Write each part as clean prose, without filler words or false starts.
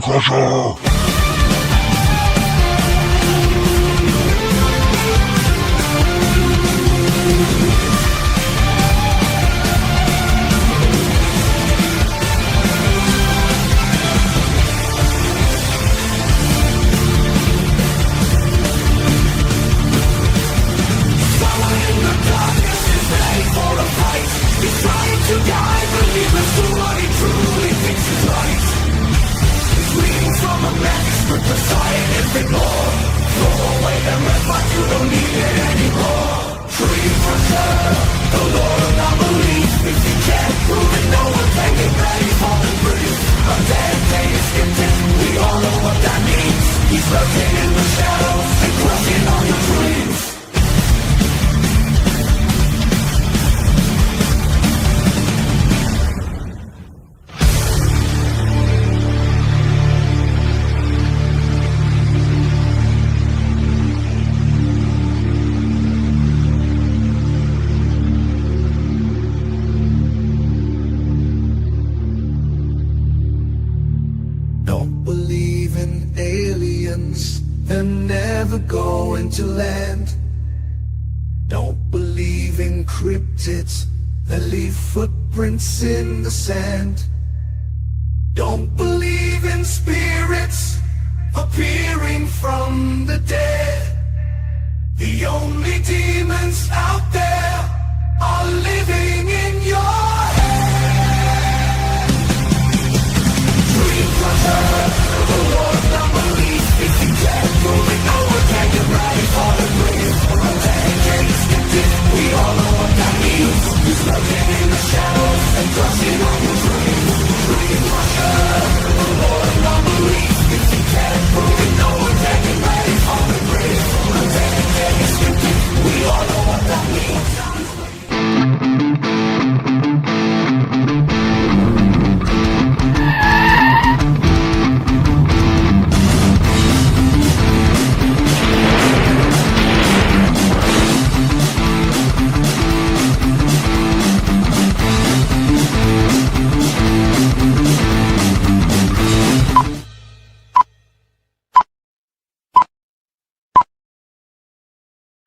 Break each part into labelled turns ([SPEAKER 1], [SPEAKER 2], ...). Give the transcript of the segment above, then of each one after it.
[SPEAKER 1] Crusher!
[SPEAKER 2] Don't believe in aliens, they're never going to land. Don't believe in cryptids that leave footprints in the sand. Don't believe in spirits appearing from the dead. The only demons out there are living in your head. Dream crusher, the Lord of non-belief. If you can't prove it, no one can get ready for the grave. Rotating skeptic, we all know what that means. He's lurking in the shadows and crushing on your dreams. Dream crusher, the Lord of non-belief. If you can't prove it, no one can get ready for the grave. Rotating skeptic, we all know what that means.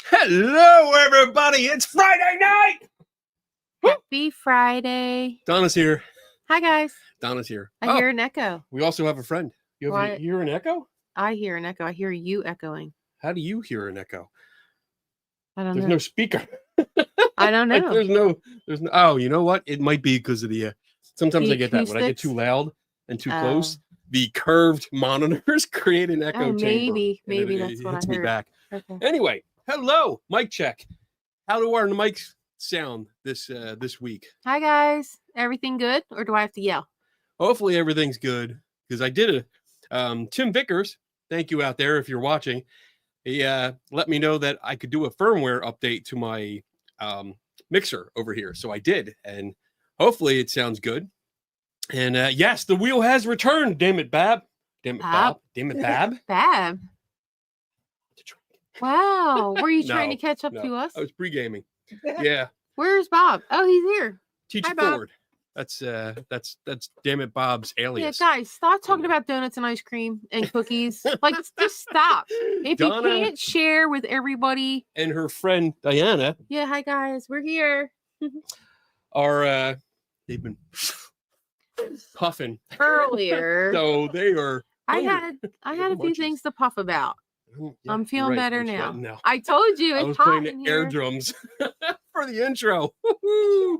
[SPEAKER 3] Hello, everybody. It's Friday night.
[SPEAKER 4] Happy Friday.
[SPEAKER 3] Donna's here.
[SPEAKER 4] Hi, guys.
[SPEAKER 3] Donna's here.
[SPEAKER 4] I hear an echo.
[SPEAKER 3] We also have a friend. You have
[SPEAKER 4] What?
[SPEAKER 3] you hear an echo?
[SPEAKER 4] I hear an echo. I hear you echoing.
[SPEAKER 3] How do you hear an echo?
[SPEAKER 4] I don't
[SPEAKER 3] There's
[SPEAKER 4] know.
[SPEAKER 3] no speaker.
[SPEAKER 4] I don't
[SPEAKER 3] Like,
[SPEAKER 4] know.
[SPEAKER 3] there's no. Oh, you know what? It might be because of the. Sometimes
[SPEAKER 4] The
[SPEAKER 3] I get that when I get
[SPEAKER 4] acoustics?
[SPEAKER 3] too loud and too
[SPEAKER 4] Oh.
[SPEAKER 3] close. The curved monitors create an echo
[SPEAKER 4] Oh,
[SPEAKER 3] chamber.
[SPEAKER 4] maybe.
[SPEAKER 3] and
[SPEAKER 4] Maybe
[SPEAKER 3] it
[SPEAKER 4] that's what I
[SPEAKER 3] hits me
[SPEAKER 4] heard.
[SPEAKER 3] back.
[SPEAKER 4] Okay.
[SPEAKER 3] Anyway, hello, mic check. How do our mics sound this week?
[SPEAKER 4] Hi, guys. Everything good? Or do I have to yell?
[SPEAKER 3] Hopefully everything's good because I did a Tim Vickers, thank you out there if you're watching. He let me know that I could do a firmware update to my mixer over here, so I did, and hopefully it sounds good. And yes, the wheel has returned. Damn it, Bab. Damn it, Bob. Damn it, Bab.
[SPEAKER 4] Bab. Wow. Were you trying
[SPEAKER 3] No,
[SPEAKER 4] to catch up
[SPEAKER 3] no.
[SPEAKER 4] to us?
[SPEAKER 3] I was pre-gaming. Yeah,
[SPEAKER 4] Where's Bob? Oh, he's here.
[SPEAKER 3] teach
[SPEAKER 4] Hi,
[SPEAKER 3] it
[SPEAKER 4] Bob.
[SPEAKER 3] forward. That's Damn it, Bob's
[SPEAKER 4] Yeah,
[SPEAKER 3] alias.
[SPEAKER 4] guys, stop talking about donuts and ice cream and cookies. Like, just stop. If
[SPEAKER 3] Donna
[SPEAKER 4] you can't share with everybody.
[SPEAKER 3] and her friend Diana
[SPEAKER 4] Yeah, hi, guys. We're here.
[SPEAKER 3] are they've been puffing.
[SPEAKER 4] Earlier.
[SPEAKER 3] So they are.
[SPEAKER 4] I
[SPEAKER 3] hungry.
[SPEAKER 4] had a few
[SPEAKER 3] Munchies.
[SPEAKER 4] things to puff about.
[SPEAKER 3] Yeah,
[SPEAKER 4] I'm feeling
[SPEAKER 3] right,
[SPEAKER 4] better
[SPEAKER 3] you're
[SPEAKER 4] now.
[SPEAKER 3] sweating now.
[SPEAKER 4] I told you
[SPEAKER 3] I
[SPEAKER 4] it's
[SPEAKER 3] was
[SPEAKER 4] hot
[SPEAKER 3] playing
[SPEAKER 4] in
[SPEAKER 3] the air
[SPEAKER 4] here.
[SPEAKER 3] drums for the intro. Woohoo!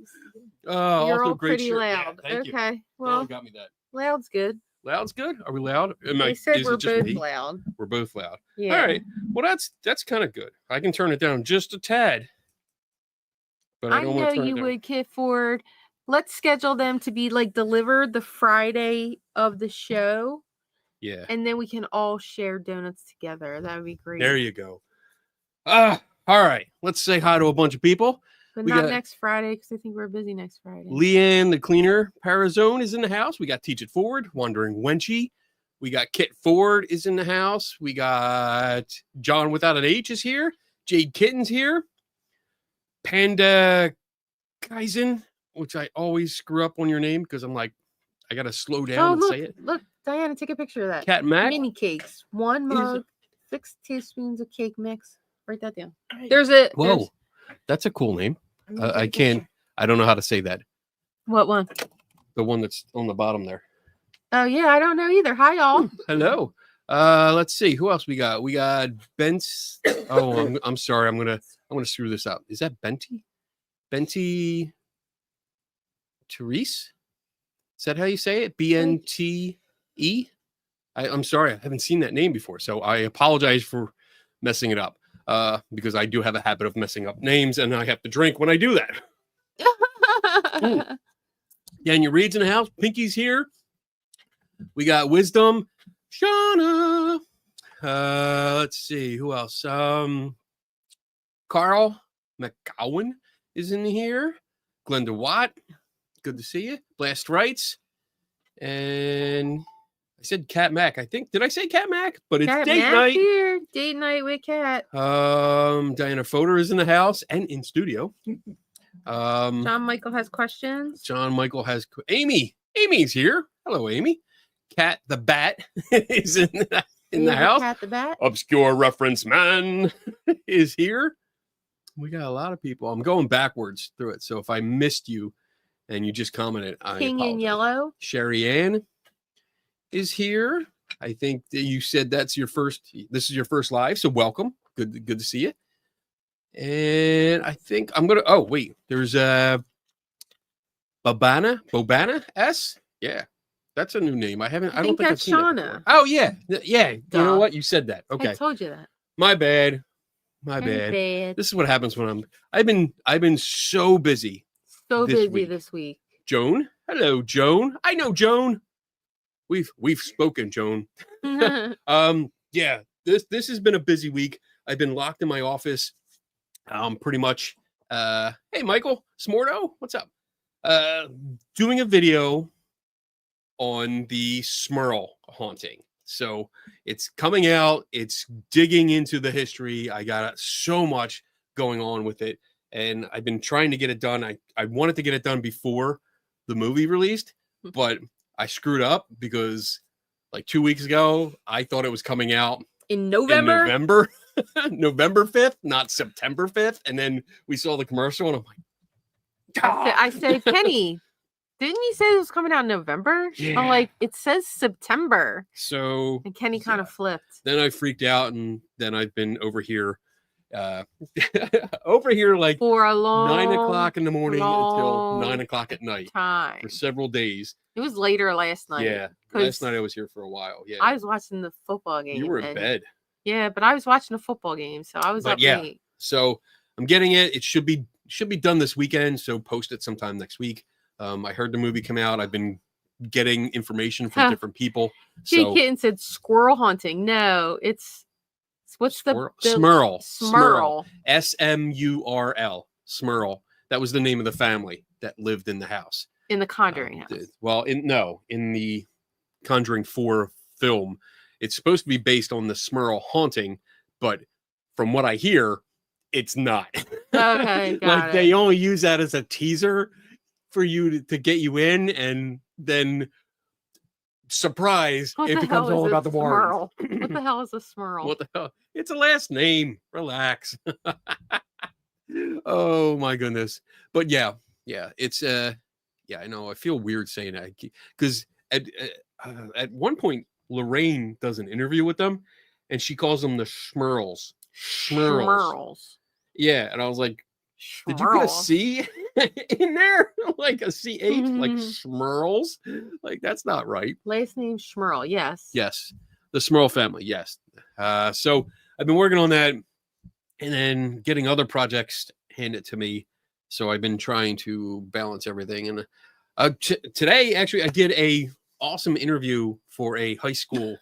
[SPEAKER 4] You're
[SPEAKER 3] Also
[SPEAKER 4] all
[SPEAKER 3] great
[SPEAKER 4] pretty
[SPEAKER 3] shirt.
[SPEAKER 4] loud.
[SPEAKER 3] Yeah, thank you.
[SPEAKER 4] Okay.
[SPEAKER 3] Donna
[SPEAKER 4] Well,
[SPEAKER 3] got me that.
[SPEAKER 4] loud's good.
[SPEAKER 3] Loud's good. Are we loud?
[SPEAKER 4] They said
[SPEAKER 3] is
[SPEAKER 4] we're
[SPEAKER 3] it just
[SPEAKER 4] both
[SPEAKER 3] me?
[SPEAKER 4] loud.
[SPEAKER 3] We're both loud.
[SPEAKER 4] Yeah.
[SPEAKER 3] All right. Well, that's kind of good. I can turn it down just a tad. But I
[SPEAKER 4] I
[SPEAKER 3] don't
[SPEAKER 4] know
[SPEAKER 3] want to turn it
[SPEAKER 4] you
[SPEAKER 3] down.
[SPEAKER 4] would, Kid Ford. Let's schedule them to be like delivered the Friday of the show,
[SPEAKER 3] Yeah.
[SPEAKER 4] and then we can all share donuts together. That would be great.
[SPEAKER 3] There you go. All right. Let's say hi to a bunch of people.
[SPEAKER 4] But
[SPEAKER 3] we
[SPEAKER 4] not
[SPEAKER 3] got-
[SPEAKER 4] next Friday because I think we're busy next Friday.
[SPEAKER 3] Leanne, the cleaner, Parazone is in the house. We got Teach It Forward, Wandering Wenchy. We got Kit Ford is in the house. We got John without an H is here. Jade Kitten's here. Panda Kaizen, which I always screw up on your name because I'm like, I got to slow down and
[SPEAKER 4] look,
[SPEAKER 3] say it.
[SPEAKER 4] look, Diana, take a picture of that.
[SPEAKER 3] Cat Mac.
[SPEAKER 4] Mini cakes. 1
[SPEAKER 3] Is-
[SPEAKER 4] mug, 6 teaspoons of cake mix. Write that down. There's a.
[SPEAKER 3] Whoa, that's a cool name. I can't. I don't know how to say that.
[SPEAKER 4] What one?
[SPEAKER 3] The one that's on the bottom there.
[SPEAKER 4] Oh yeah, I don't know either. Hi y'all.
[SPEAKER 3] Hello. Let's see who else we got. We got Bent. Oh, I'm sorry. I'm gonna screw this up. Is that Benty? Benty Therese? Is that how you say it? BNTE? I'm sorry. I haven't seen that name before, so I apologize for messing it up. Because I do have a habit of messing up names, and I have to drink when I do that. Daniel Reed's in the house. Pinky's here. We got Wisdom. Shauna. Let's see who else. Carl McGowan is in here. Glenda Watt. Good to see you. Blast Rights. And I said Cat Mac. I think. Did I say Cat Mac? But it's
[SPEAKER 4] Cat
[SPEAKER 3] date
[SPEAKER 4] Mac
[SPEAKER 3] night.
[SPEAKER 4] here. Date night with Cat.
[SPEAKER 3] Diana Fodor is in the house and in studio.
[SPEAKER 4] John Michael has questions.
[SPEAKER 3] John Michael has Amy. Amy's here. Hello, Amy. Cat the Bat is in the house.
[SPEAKER 4] Cat the Bat.
[SPEAKER 3] Obscure reference man is here. We got a lot of people. I'm going backwards through it. So if I missed you and you just commented, I
[SPEAKER 4] King in
[SPEAKER 3] apologize.
[SPEAKER 4] Yellow.
[SPEAKER 3] Sherry Ann is here. I think that you said this is your first live, so welcome. Good to see you. And I think I'm gonna there's Bobana S. Yeah, that's a new name. I don't think I've
[SPEAKER 4] that's
[SPEAKER 3] seen that
[SPEAKER 4] Shauna.
[SPEAKER 3] before. Oh yeah. You know
[SPEAKER 4] Duh.
[SPEAKER 3] what? You said that. Okay.
[SPEAKER 4] I told you that.
[SPEAKER 3] My bad. My
[SPEAKER 4] My
[SPEAKER 3] bad.
[SPEAKER 4] bad.
[SPEAKER 3] This is what happens when I've been so busy.
[SPEAKER 4] So
[SPEAKER 3] this
[SPEAKER 4] busy
[SPEAKER 3] week.
[SPEAKER 4] this week.
[SPEAKER 3] Joan. Hello, Joan. I know Joan. We've spoken, Joan. Yeah, this has been a busy week. I've been locked in my office. Pretty much. Hey, Michael Smorto, what's up? Doing a video on the Smurl haunting. So it's coming out. It's digging into the history. I got so much going on with it, and I've been trying to get it done. I wanted to get it done before the movie released, but I screwed up because like 2 weeks ago, I thought it was coming out
[SPEAKER 4] In November.
[SPEAKER 3] November 5th, not September 5th. And then we saw the commercial and I'm like,
[SPEAKER 4] I said, Kenny, didn't you say it was coming out in November?
[SPEAKER 3] Yeah.
[SPEAKER 4] I'm like, it says September.
[SPEAKER 3] so
[SPEAKER 4] And Kenny kind of flipped.
[SPEAKER 3] then I freaked out, and then I've been over here like
[SPEAKER 4] For a long
[SPEAKER 3] 9 o'clock in the morning until
[SPEAKER 4] long
[SPEAKER 3] 9 o'clock at night
[SPEAKER 4] time.
[SPEAKER 3] for several days.
[SPEAKER 4] It was later last night.
[SPEAKER 3] Yeah.
[SPEAKER 4] 'cause
[SPEAKER 3] Last night I was here for a while. Yeah.
[SPEAKER 4] I was watching the football game.
[SPEAKER 3] You were in
[SPEAKER 4] and-
[SPEAKER 3] bed.
[SPEAKER 4] Yeah, but I was watching a football game, so I was
[SPEAKER 3] But
[SPEAKER 4] up
[SPEAKER 3] yeah.
[SPEAKER 4] late.
[SPEAKER 3] So I'm getting it. It should be done this weekend. So post it sometime next week. I heard the movie come out. I've been getting information from different people.
[SPEAKER 4] Jay
[SPEAKER 3] So
[SPEAKER 4] Kitten said squirrel hunting. No, it's what's
[SPEAKER 3] Smurl.
[SPEAKER 4] the
[SPEAKER 3] Smurl.
[SPEAKER 4] Smurl.
[SPEAKER 3] Smurl. Smurl. That was the name of the family that lived in the house.
[SPEAKER 4] In the Conjuring house.
[SPEAKER 3] Well, in the Conjuring 4 film, it's supposed to be based on the Smurl haunting, but from what I hear, it's not.
[SPEAKER 4] Okay, got
[SPEAKER 3] Like
[SPEAKER 4] it.
[SPEAKER 3] they only use that as a teaser for you to get you in, and then surprise,
[SPEAKER 4] What
[SPEAKER 3] it
[SPEAKER 4] the
[SPEAKER 3] becomes
[SPEAKER 4] hell
[SPEAKER 3] all
[SPEAKER 4] is a
[SPEAKER 3] about the Warrens.
[SPEAKER 4] Smurl? What the hell is a Smurl?
[SPEAKER 3] What the hell? It's a last name. Relax. Oh my goodness. But yeah, it's I know I feel weird saying that because at one point Lorraine does an interview with them and she calls them the Schmerls.
[SPEAKER 4] Schmerls.
[SPEAKER 3] Yeah, and I was like, did you put a
[SPEAKER 4] Schmerls.
[SPEAKER 3] C in there? Like a CH, like
[SPEAKER 4] Mhm.
[SPEAKER 3] Schmerls? Like that's not right.
[SPEAKER 4] Last name Schmerl. Yes.
[SPEAKER 3] Yes, the Smurl family. Yes. So I've been working on that, and then getting other projects handed to me. So I've been trying to balance everything. And today, actually, I did a awesome interview for a high school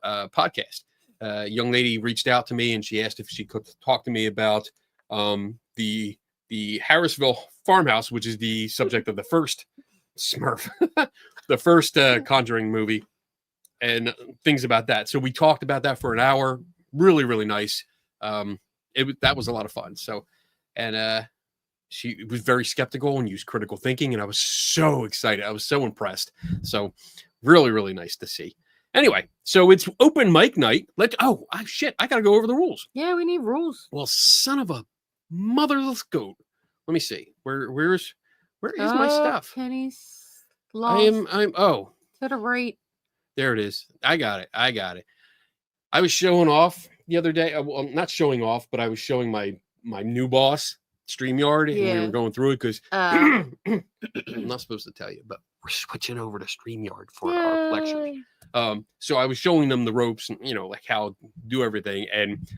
[SPEAKER 3] podcast. A young lady reached out to me and she asked if she could talk to me about the Harrisville farmhouse, which is the subject of the first Smurf, the first Conjuring movie, and things about that. So we talked about that for an hour. Really, really nice. That was a lot of fun. So, and she was very skeptical and used critical thinking, and I was so excited. I was so impressed. So, really, really nice to see. Anyway, so it's open mic night. Shit, I gotta go over the rules.
[SPEAKER 4] Yeah, we need rules.
[SPEAKER 3] Well, son of a motherless goat. Let me see. Where is my stuff?
[SPEAKER 4] Kenny's lost.
[SPEAKER 3] I'm
[SPEAKER 4] To the right.
[SPEAKER 3] there it is. I got it. I was showing off the other day. Well, not showing off, but I was showing my new boss, StreamYard, and we were going through it because I'm not supposed to tell you, but we're switching over to StreamYard for our lectures. So I was showing them the ropes and like how to do everything. And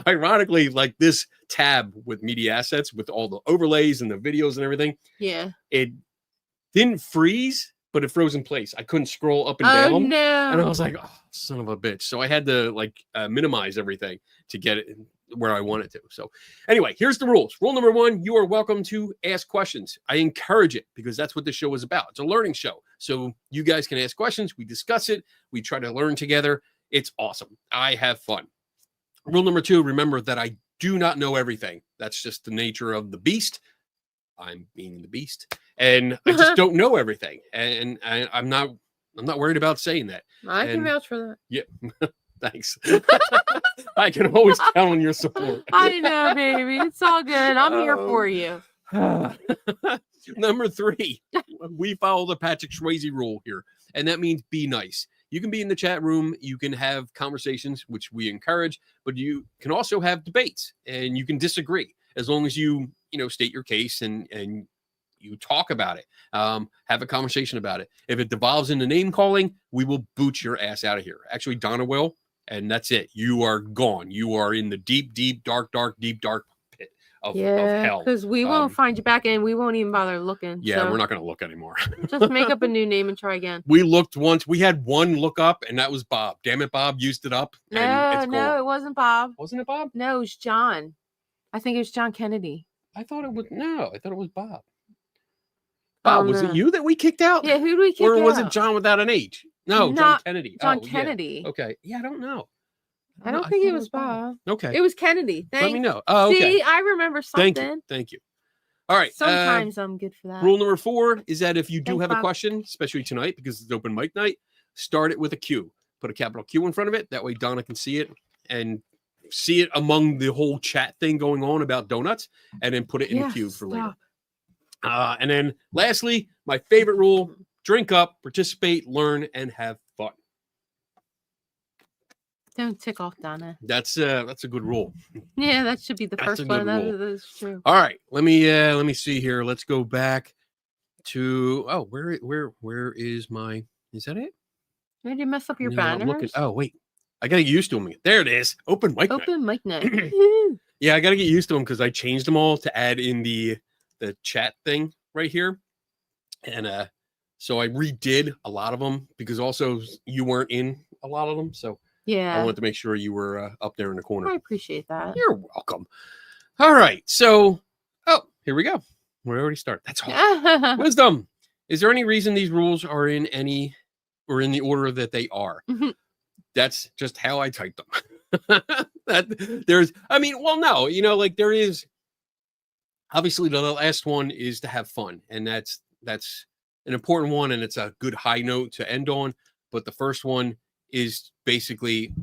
[SPEAKER 3] ironically, like this tab with media assets with all the overlays and the videos and everything.
[SPEAKER 4] Yeah.
[SPEAKER 3] It didn't freeze, but it froze in place. I couldn't scroll up and down.
[SPEAKER 4] Oh, no.
[SPEAKER 3] And I was like, oh, son of a bitch. So I had to minimize everything to get it where I wanted to. So anyway, here's the rules. Rule number 1, you are welcome to ask questions. I encourage it because that's what the show is about. It's a learning show. So you guys can ask questions. We discuss it. We try to learn together. It's awesome. I have fun. Rule number 2, remember that I do not know everything. That's just the nature of the beast. I'm being the beast. And I just don't know everything. And I'm not worried about saying that.
[SPEAKER 4] I can vouch for that.
[SPEAKER 3] Yeah. Thanks. I can always count on your support.
[SPEAKER 4] I know, baby. It's all good. I'm here for you.
[SPEAKER 3] Number 3, we follow the Patrick Swayze rule here. And that means be nice. You can be in the chat room. You can have conversations, which we encourage, but you can also have debates and you can disagree as long as you state your case and you talk about it. Have a conversation about it. If it devolves into name calling, we will boot your ass out of here. Actually, Donna will, and that's it. You are gone. You are in the deep, dark pit of hell.
[SPEAKER 4] Because we won't find you back and we won't even bother looking.
[SPEAKER 3] Yeah,
[SPEAKER 4] so
[SPEAKER 3] we're not going to look anymore.
[SPEAKER 4] just make up a new name and try again.
[SPEAKER 3] We looked once. We had one look up, and that was Bob. Damn it, Bob used it up.
[SPEAKER 4] No, it wasn't Bob.
[SPEAKER 3] Wasn't it Bob?
[SPEAKER 4] No, it was John. I think it was John Kennedy.
[SPEAKER 3] I thought it was Bob. Bob, was it you that we kicked out?
[SPEAKER 4] Yeah, who do we kick out?
[SPEAKER 3] Or was it John without an H? No, John Kennedy.
[SPEAKER 4] John Kennedy.
[SPEAKER 3] Yeah. Okay. Yeah, I don't know.
[SPEAKER 4] I don't think it was Bob.
[SPEAKER 3] Okay.
[SPEAKER 4] It was Kennedy.
[SPEAKER 3] Let me know. Oh, okay.
[SPEAKER 4] See, I remember something.
[SPEAKER 3] Thank you. All right.
[SPEAKER 4] Sometimes I'm good for that.
[SPEAKER 3] Rule number 4 is that if you do have a question, especially tonight because it's open mic night, start it with a Q. Put a capital Q in front of it. That way Donna can see it and see it among the whole chat thing going on about donuts, and then put it in the queue for later. And then lastly, my favorite rule, drink up, participate, learn, and have fun.
[SPEAKER 4] Don't tick off Donna.
[SPEAKER 3] That's a good rule.
[SPEAKER 4] Yeah, that should be the first one. That is true.
[SPEAKER 3] All right, let me see here. Let's go back to where is my, is that it?
[SPEAKER 4] Did you mess up your banners?
[SPEAKER 3] Oh wait, I gotta get used to them. There it is. Open mic
[SPEAKER 4] night.
[SPEAKER 3] Yeah, I gotta get used to them because I changed them all to add in the chat thing right here, and so I redid a lot of them because also you weren't in a lot of them, so
[SPEAKER 4] yeah,
[SPEAKER 3] I wanted to make sure you were up there in the corner.
[SPEAKER 4] I appreciate that.
[SPEAKER 3] You're welcome. All right, so here we go. We already started. That's all. Wisdom. Is there any reason these rules are in the order that they are? That's just how I typed them. No, there is obviously the last one is to have fun, and that's an important one, and it's a good high note to end on. But the first one is basically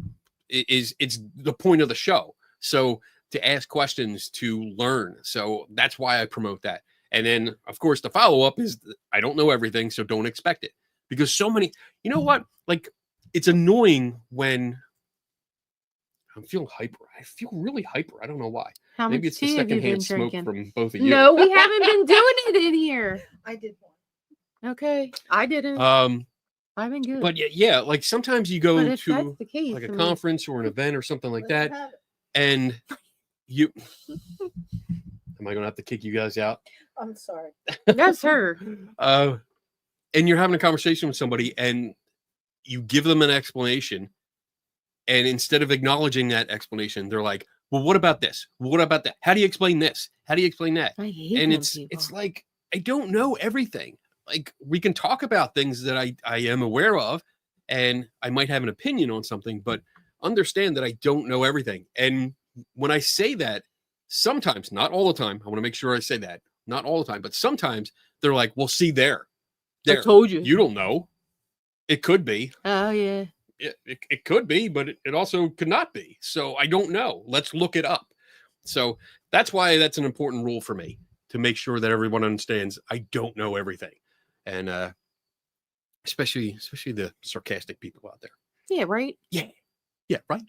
[SPEAKER 3] it's the point of the show. So to ask questions, to learn. So that's why I promote that. And then of course the follow-up is I don't know everything, so don't expect it. Because so many, you know what? Like, it's annoying when I'm feeling hyper. I feel really hyper. I don't know why. Maybe it's the secondhand smoke from both of you.
[SPEAKER 4] No, we haven't been doing it in here.
[SPEAKER 1] I did one.
[SPEAKER 4] Okay, I didn't. I've been good.
[SPEAKER 3] But yeah, like sometimes you go to
[SPEAKER 4] case,
[SPEAKER 3] like a conference or an event or something like that, and you. Am I going to have to kick you guys out?
[SPEAKER 1] I'm sorry.
[SPEAKER 4] That's her.
[SPEAKER 3] And you're having a conversation with somebody and you give them an explanation, and instead of acknowledging that explanation, they're like, well, what about this? What about that? How do you explain this? How do you explain that?
[SPEAKER 4] I hate
[SPEAKER 3] and it's like, I don't know everything. Like, we can talk about things that I am aware of, and I might have an opinion on something, but understand that I don't know everything. And when I say that, sometimes, not all the time, I want to make sure I say that, not all the time, but sometimes they're like, well, see there.
[SPEAKER 4] I told you.
[SPEAKER 3] You don't know. It could be.
[SPEAKER 4] Oh yeah.
[SPEAKER 3] It could be, but it also could not be. So I don't know. Let's look it up. So that's why that's an important rule for me, to make sure that everyone understands I don't know everything. And especially the sarcastic people out there.
[SPEAKER 4] Yeah, right.
[SPEAKER 3] Yeah, right.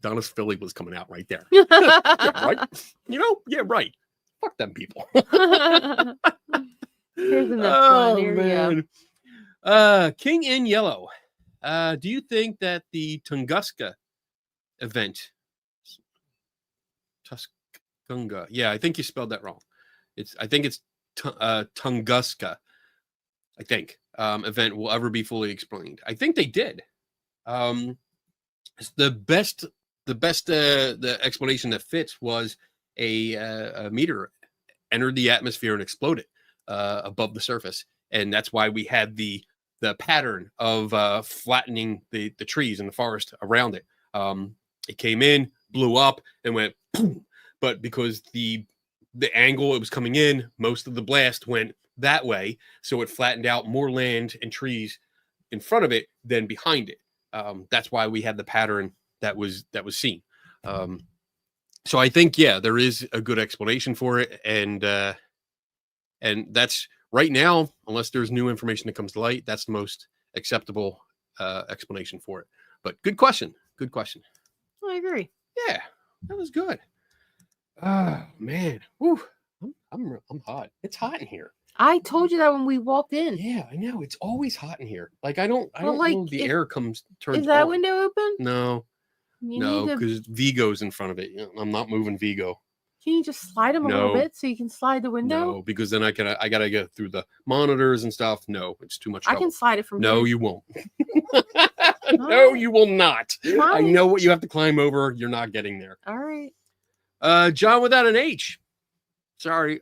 [SPEAKER 3] Donna's Philly was coming out right there. Yeah, right. Yeah, right. Fuck them people.
[SPEAKER 4] Here's enough fun. Here we go.
[SPEAKER 3] King in Yellow. Do you think that the Tunguska event, Tuskunga? Yeah, I think you spelled that wrong. I think it's Tunguska. I think event will ever be fully explained. I think they did. The explanation that fits was a meteor entered the atmosphere and exploded above the surface, and that's why we had the pattern of flattening the trees in the forest around it. It came in, blew up, and went boom. But because the angle it was coming in, most of the blast went that way, so it flattened out more land and trees in front of it than behind it. That's why we had the pattern that was seen. So I think, yeah, there is a good explanation for it, and that's right now, unless there's new information that comes to light, that's the most acceptable explanation for it. But good question.
[SPEAKER 4] I agree.
[SPEAKER 3] Yeah, that was good. Oh man, whew. I'm hot. It's hot in here.
[SPEAKER 4] I told you that when we walked in.
[SPEAKER 3] Yeah, I know. It's always hot in here. Like I don't
[SPEAKER 4] like,
[SPEAKER 3] know the air turns.
[SPEAKER 4] Is that
[SPEAKER 3] on.
[SPEAKER 4] window open?
[SPEAKER 3] No,
[SPEAKER 4] No,
[SPEAKER 3] because Vigo's in front of it. I'm not moving Vigo.
[SPEAKER 4] Can you just slide them a little bit so you can slide the window?
[SPEAKER 3] No, because then I gotta go through the monitors and stuff. No, it's too much
[SPEAKER 4] I
[SPEAKER 3] trouble.
[SPEAKER 4] can slide it from
[SPEAKER 3] No,
[SPEAKER 4] here.
[SPEAKER 3] you won't. No, you will not. I know what you have to climb over. You're not getting there.
[SPEAKER 4] All right.
[SPEAKER 3] John without an H. Sorry,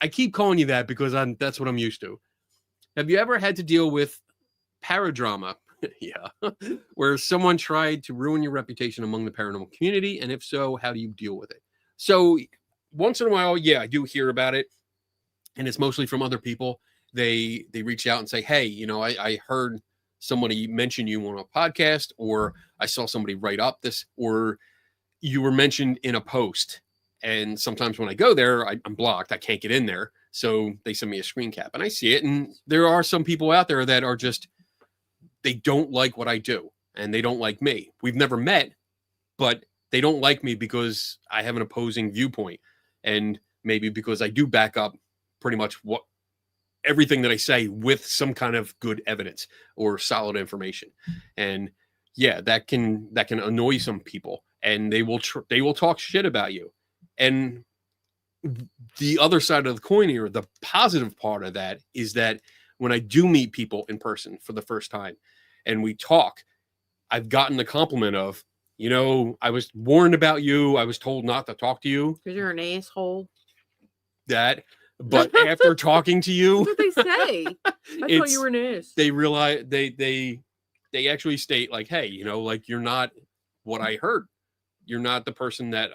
[SPEAKER 3] I keep calling you that because that's what I'm used to. Have you ever had to deal with paradrama? Yeah, where someone tried to ruin your reputation among the paranormal community, and if so, how do you deal with it? So once in a while, yeah, I do hear about it, and it's mostly from other people. They reach out and say, hey, I heard somebody mention you on a podcast, or I saw somebody write up this, or you were mentioned in a post. And sometimes when I go there, I'm blocked. I can't get in there. So they send me a screen cap and I see it. And there are some people out there that are just, they don't like what I do and they don't like me. We've never met, but they don't like me because I have an opposing viewpoint. And maybe because I do back up pretty much everything that I say with some kind of good evidence or solid information. And yeah, that can annoy some people, and they will talk shit about you. And the other side of the coin here, the positive part of that is that when I do meet people in person for the first time and we talk, I've gotten the compliment of, I was warned about you. I was told not to talk to you.
[SPEAKER 4] Because you're an asshole.
[SPEAKER 3] But after talking to you,
[SPEAKER 4] that's what they say. I thought you were an ass.
[SPEAKER 3] They realize they actually state like, hey, you're not what I heard. You're not the person that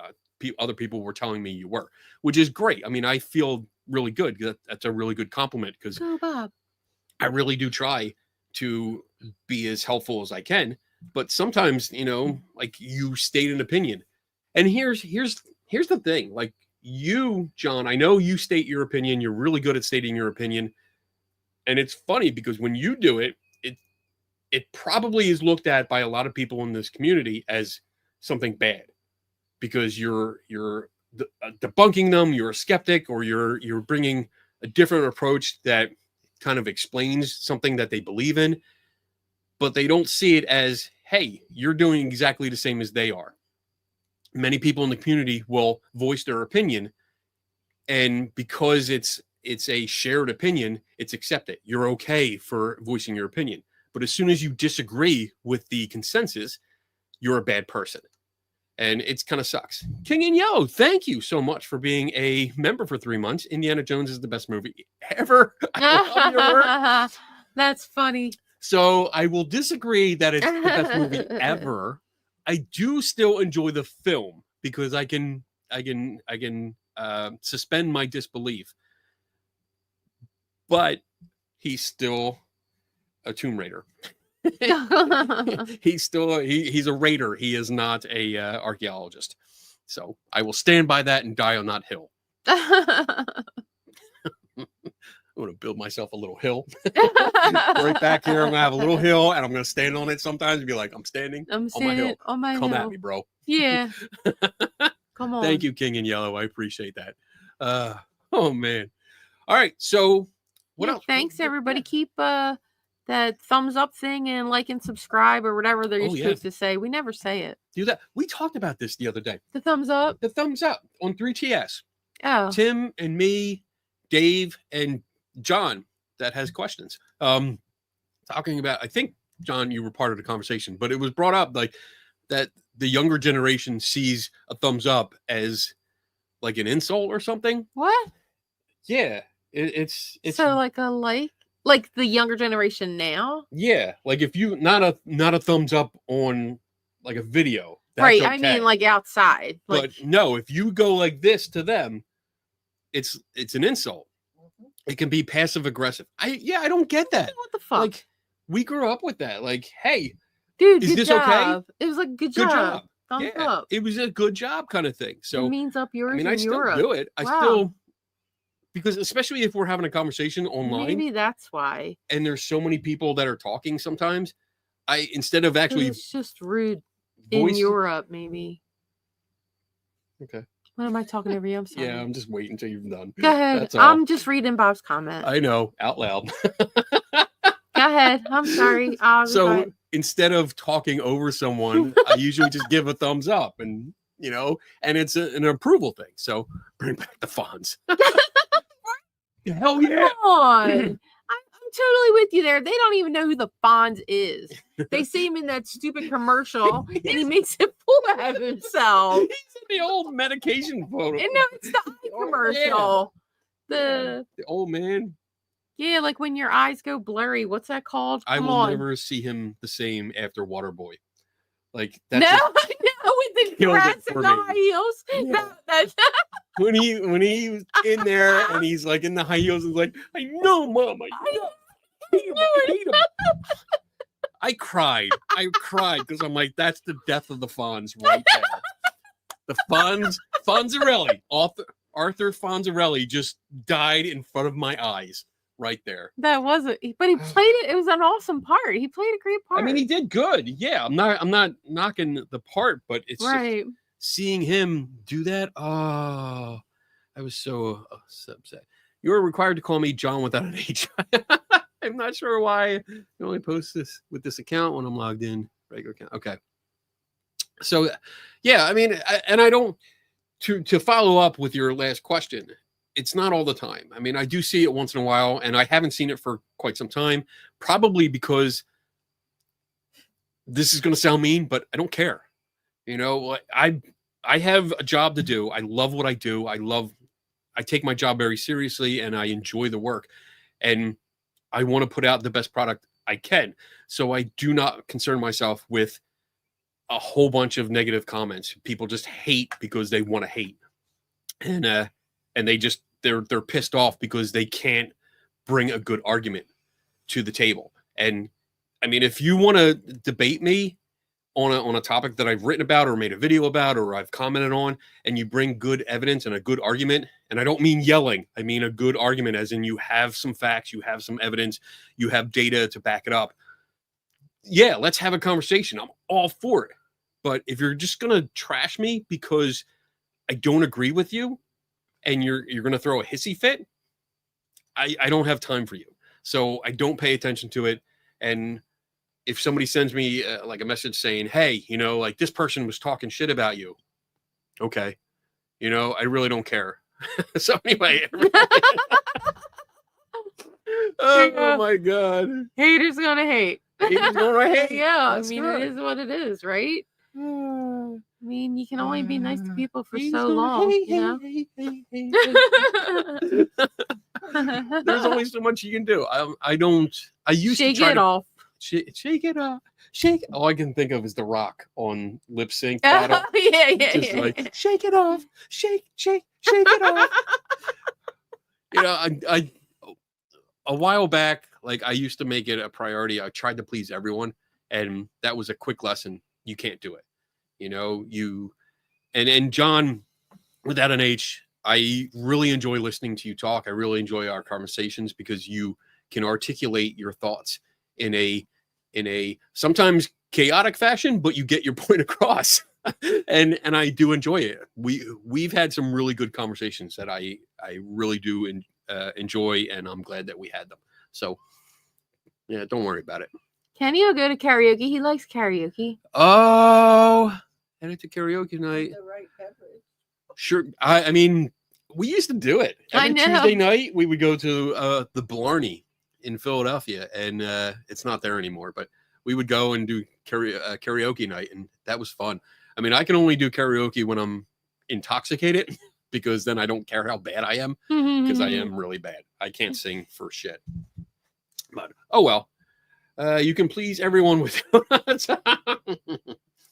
[SPEAKER 3] other people were telling me you were, which is great. I mean, I feel really good. That's a really good compliment because I really do try to be as helpful as I can. But sometimes, like you state an opinion, and here's the thing. Like you, John, I know you state your opinion. You're really good at stating your opinion, and it's funny because when you do it, it probably is looked at by a lot of people in this community as something bad. Because you're debunking them, you're a skeptic, or you're bringing a different approach that kind of explains something that they believe in, but they don't see it as, hey, you're doing exactly the same as they are. Many people in the community will voice their opinion, and because it's a shared opinion, it's accepted. You're okay for voicing your opinion, but as soon as you disagree with the consensus, you're a bad person. And it's kind of sucks. King in Yellow, thank you so much for being a member for 3 months. Indiana Jones is the best movie ever. I love your work.
[SPEAKER 4] That's funny.
[SPEAKER 3] So I will disagree that it's the best movie ever. I do still enjoy the film because I can suspend my disbelief. But he's still a Tomb Raider. He's still he's a raider. He is not a archaeologist. So I will stand by that and die on that hill. I'm going to build myself a little hill right back here. I'm going to have a little hill and I'm going to stand on it sometimes and be like, I'm standing on my hill. Come at me, bro.
[SPEAKER 4] Yeah. Come on.
[SPEAKER 3] Thank you, King in Yellow. I appreciate that. Oh, man. All right. So what else?
[SPEAKER 4] Thanks, everybody. Keep that thumbs up thing and like and subscribe or whatever they're supposed to say. We never say it.
[SPEAKER 3] Do that. We talked about this the other day.
[SPEAKER 4] The thumbs up?
[SPEAKER 3] The thumbs up on 3TS.
[SPEAKER 4] Oh.
[SPEAKER 3] Tim and me, Dave, and John that has questions. Talking about, I think, John, you were part of the conversation, but it was brought up like that the younger generation sees a thumbs up as like an insult or something.
[SPEAKER 4] What?
[SPEAKER 3] Yeah. It's
[SPEAKER 4] so like a like the younger generation now?
[SPEAKER 3] Yeah. Like if you not a thumbs up on like a video. That's
[SPEAKER 4] right.
[SPEAKER 3] Okay.
[SPEAKER 4] I mean like outside.
[SPEAKER 3] But no, if you go like this to them, it's an insult. It can be passive aggressive. I don't get that.
[SPEAKER 4] What the fuck?
[SPEAKER 3] Like we grew up with that. Like, hey,
[SPEAKER 4] dude,
[SPEAKER 3] is
[SPEAKER 4] good
[SPEAKER 3] this
[SPEAKER 4] job.
[SPEAKER 3] Okay?
[SPEAKER 4] It was like good
[SPEAKER 3] Good
[SPEAKER 4] job.
[SPEAKER 3] job.
[SPEAKER 4] Thumbs up.
[SPEAKER 3] It was a good job kind of thing. So
[SPEAKER 4] it means up yours.
[SPEAKER 3] I mean,
[SPEAKER 4] in
[SPEAKER 3] I still
[SPEAKER 4] Europe.
[SPEAKER 3] do it. I
[SPEAKER 4] Wow.
[SPEAKER 3] still because especially if we're having a conversation online.
[SPEAKER 4] Maybe that's why.
[SPEAKER 3] And there's so many people that are talking sometimes. I instead of actually
[SPEAKER 4] it's just rude in Europe, maybe.
[SPEAKER 3] Okay.
[SPEAKER 4] What am I talking over you? I'm sorry.
[SPEAKER 3] Yeah, I'm just waiting until you're done.
[SPEAKER 4] Go ahead.
[SPEAKER 3] That's all.
[SPEAKER 4] I'm just reading Bob's comment.
[SPEAKER 3] I know, out loud.
[SPEAKER 4] Go ahead. I'm sorry.
[SPEAKER 3] So instead of talking over someone, I usually just give a thumbs up and and it's an approval thing. So bring back the Fonz. Hell yeah.
[SPEAKER 4] Come on. I'm totally with you there. They don't even know who the Fonz is. They see him in that stupid commercial and he makes a fool out of himself.
[SPEAKER 3] He's in the old medication photo.
[SPEAKER 4] And no, it's the eye commercial.
[SPEAKER 3] The old man.
[SPEAKER 4] Yeah, like when your eyes go blurry. What's that called?
[SPEAKER 3] I will never see him the same after Waterboy. Like that's
[SPEAKER 4] I know with the grass and the high heels.
[SPEAKER 3] Yeah. When he was in there and he's like in the high heels and like, I know, Mom, I hate him. I cried because I'm like, that's the death of the Fonz right there. The Fonzarelli, Arthur Fonzarelli just died in front of my eyes right there.
[SPEAKER 4] That wasn't, but he played it. It was an awesome part. He played a great part.
[SPEAKER 3] I mean, he did good. Yeah, I'm not knocking the part, but it's
[SPEAKER 4] right.
[SPEAKER 3] Just seeing him do that. Oh, I was so upset. You were required to call me John without an H. I'm not sure why you only post this with this account when I'm logged in. Regular account. Okay. So, yeah, I mean, I don't to follow up with your last question. It's not all the time. I mean, I do see it once in a while, and I haven't seen it for quite some time. Probably because this is going to sound mean, but I don't care. I have a job to do. I love what I do. I take my job very seriously, and I enjoy the work, and I want to put out the best product I can. So I do not concern myself with a whole bunch of negative comments. People just hate because they want to hate. And they just they're pissed off because they can't bring a good argument to the table. And I mean, if you want to debate me on a topic that I've written about or made a video about or I've commented on, and you bring good evidence and a good argument, and I don't mean yelling, I mean a good argument as in you have some facts, you have some evidence, you have data to back it up. Yeah, let's have a conversation. I'm all for it. But if you're just going to trash me because I don't agree with you and you're going to throw a hissy fit, I don't have time for you. So I don't pay attention to it. And if somebody sends me like a message saying, hey, like this person was talking shit about you. Okay. I really don't care. So anyway. Oh my God.
[SPEAKER 4] Haters gonna hate.
[SPEAKER 3] Haters gonna hate.
[SPEAKER 4] Yeah.
[SPEAKER 3] That's
[SPEAKER 4] I mean,
[SPEAKER 3] right.
[SPEAKER 4] it is what it is, right? I mean, you can only be nice to people for
[SPEAKER 3] Haters
[SPEAKER 4] so
[SPEAKER 3] gonna
[SPEAKER 4] long,
[SPEAKER 3] hate. There's only so much you can do. I used
[SPEAKER 4] Shake
[SPEAKER 3] to try
[SPEAKER 4] it
[SPEAKER 3] to
[SPEAKER 4] off.
[SPEAKER 3] shake it off. Shake. All I can think of is The Rock on Lip Sync
[SPEAKER 4] Yeah,
[SPEAKER 3] battle. Just
[SPEAKER 4] yeah.
[SPEAKER 3] like shake it off. Shake it off. I a while back, Like I used to make it a priority. I tried to please everyone, and that was a quick lesson. You can't do it. You know, and John, without an H, I really enjoy listening to you talk. I really enjoy our conversations because you can articulate your thoughts in a sometimes chaotic fashion, but you get your point across. and I do enjoy it. We've had some really good conversations that I really do enjoy, and I'm glad that we had them. So yeah, don't worry about it.
[SPEAKER 4] Kenny will go to karaoke. He likes karaoke.
[SPEAKER 3] Oh, headed to karaoke night.
[SPEAKER 1] The right beverage.
[SPEAKER 3] Sure. I mean, we used to do it.
[SPEAKER 4] I
[SPEAKER 3] Every
[SPEAKER 4] know.
[SPEAKER 3] Tuesday night, we would go to the Blarney in Philadelphia, and it's not there anymore, but we would go and do karaoke night, and that was fun. I mean, I can only do karaoke when I'm intoxicated because then I don't care how bad I am because I am really bad. I can't sing for shit. But, oh well. You can please everyone with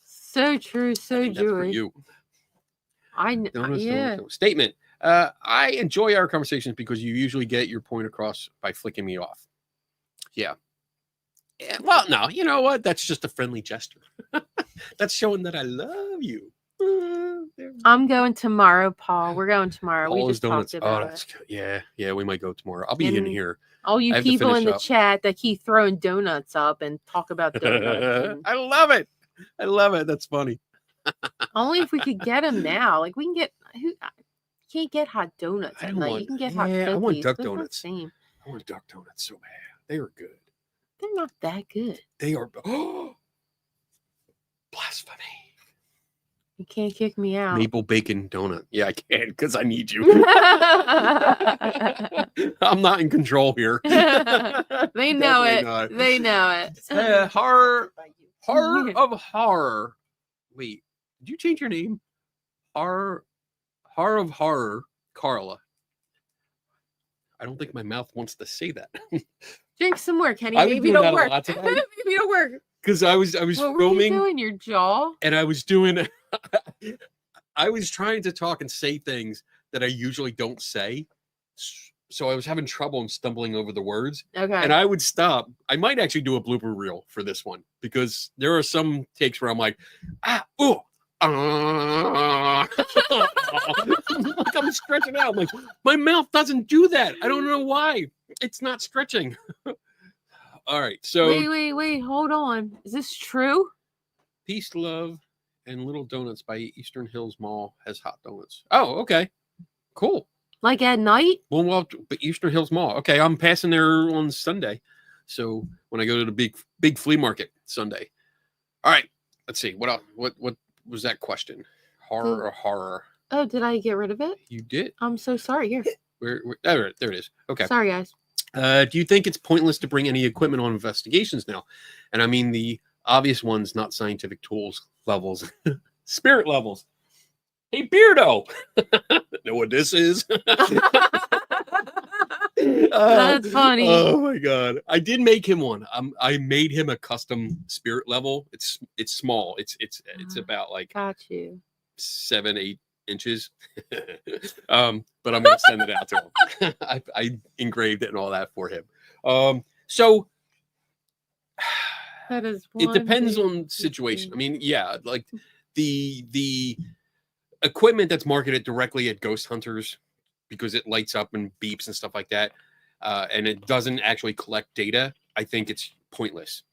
[SPEAKER 4] So true, so
[SPEAKER 3] that's for
[SPEAKER 4] true.
[SPEAKER 3] you.
[SPEAKER 4] Yeah.
[SPEAKER 3] Statement. I enjoy our conversations because you usually get your point across by flicking me off. Yeah. Well, no, you know what? That's just a friendly gesture. That's showing that I love you.
[SPEAKER 4] I'm going tomorrow, Paul. We're going tomorrow.
[SPEAKER 3] Paul's
[SPEAKER 4] We just
[SPEAKER 3] Donuts.
[SPEAKER 4] talked
[SPEAKER 3] Oh,
[SPEAKER 4] about
[SPEAKER 3] that's
[SPEAKER 4] it.
[SPEAKER 3] good. Yeah, we might go tomorrow. I'll be in
[SPEAKER 4] And
[SPEAKER 3] here.
[SPEAKER 4] all
[SPEAKER 3] I
[SPEAKER 4] you
[SPEAKER 3] have to
[SPEAKER 4] people in
[SPEAKER 3] finish
[SPEAKER 4] the
[SPEAKER 3] up.
[SPEAKER 4] chat that keep throwing donuts up and talk about donuts.
[SPEAKER 3] I love it. I love it. That's funny.
[SPEAKER 4] Only if we could get them now. Like we can get can't get hot donuts
[SPEAKER 3] I
[SPEAKER 4] at
[SPEAKER 3] don't
[SPEAKER 4] night.
[SPEAKER 3] want-
[SPEAKER 4] You can get
[SPEAKER 3] yeah,
[SPEAKER 4] hot cookies.
[SPEAKER 3] I want duck
[SPEAKER 4] but it's not the
[SPEAKER 3] donuts.
[SPEAKER 4] same.
[SPEAKER 3] I want duck donuts so bad. They are good.
[SPEAKER 4] They're not that good.
[SPEAKER 3] They are. Oh, blasphemy.
[SPEAKER 4] You can't kick me out.
[SPEAKER 3] Maple bacon donut. Yeah, I can because I need you. I'm not in control here.
[SPEAKER 4] They know
[SPEAKER 3] Definitely
[SPEAKER 4] it.
[SPEAKER 3] not.
[SPEAKER 4] They know it.
[SPEAKER 3] Horror
[SPEAKER 1] By you.
[SPEAKER 3] of horror. Wait, did you change your name? Horror of horror, Carla. I don't think my mouth wants to say that
[SPEAKER 4] Drink some more, Kenny.
[SPEAKER 3] I was
[SPEAKER 4] Maybe
[SPEAKER 3] doing
[SPEAKER 4] it'll
[SPEAKER 3] that a
[SPEAKER 4] work.
[SPEAKER 3] lot today.
[SPEAKER 4] Maybe it'll work.
[SPEAKER 3] because I was
[SPEAKER 4] What were you
[SPEAKER 3] filming
[SPEAKER 4] doing? Your jaw?
[SPEAKER 3] and I was doing. I was trying to talk and say things that I usually don't say, so I was having trouble and stumbling over the words.
[SPEAKER 4] Okay.
[SPEAKER 3] And I would stop. I might actually do a blooper reel for this one because there are some takes where I'm like, like I'm stretching out. I'm like, my mouth doesn't do that. I don't know why. It's not stretching. All right. So
[SPEAKER 4] Wait. Hold on. Is this true?
[SPEAKER 3] Peace, Love, and Little Donuts by Eastern Hills Mall has hot donuts. Oh, okay. Cool.
[SPEAKER 4] Like at night?
[SPEAKER 3] Well, but Eastern Hills Mall. Okay, I'm passing there on Sunday. So when I go to the big flea market Sunday. All right. Let's see. What else? What was that question? Horror or horror?
[SPEAKER 4] Oh, did I get rid of it?
[SPEAKER 3] You did?
[SPEAKER 4] I'm so sorry. Here.
[SPEAKER 3] There it is. Okay.
[SPEAKER 4] Sorry, guys.
[SPEAKER 3] Do you think it's pointless to bring any equipment on investigations now? And I mean the obvious ones, not scientific tools levels, spirit levels. Hey, Beardo, know what this is?
[SPEAKER 4] That's funny.
[SPEAKER 3] Oh my god! I did make him one. I made him a custom spirit level. It's small. It's about like
[SPEAKER 4] Got you.
[SPEAKER 3] 7-8 inches. But I'm gonna send it out to him. I engraved it and all that for him. So
[SPEAKER 4] That is.
[SPEAKER 3] it depends
[SPEAKER 4] one,
[SPEAKER 3] on
[SPEAKER 4] two,
[SPEAKER 3] situation. I
[SPEAKER 4] three.
[SPEAKER 3] mean, yeah, like the equipment that's marketed directly at ghost hunters because it lights up and beeps and stuff like that, and it doesn't actually collect data. I think it's pointless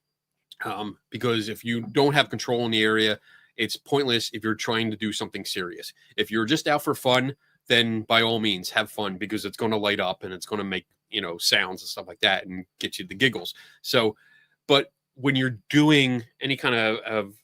[SPEAKER 3] because if you don't have control in the area, it's pointless if you're trying to do something serious. If you're just out for fun, then by all means have fun because it's going to light up and it's going to make, sounds and stuff like that and get you the giggles. So, but when you're doing any kind of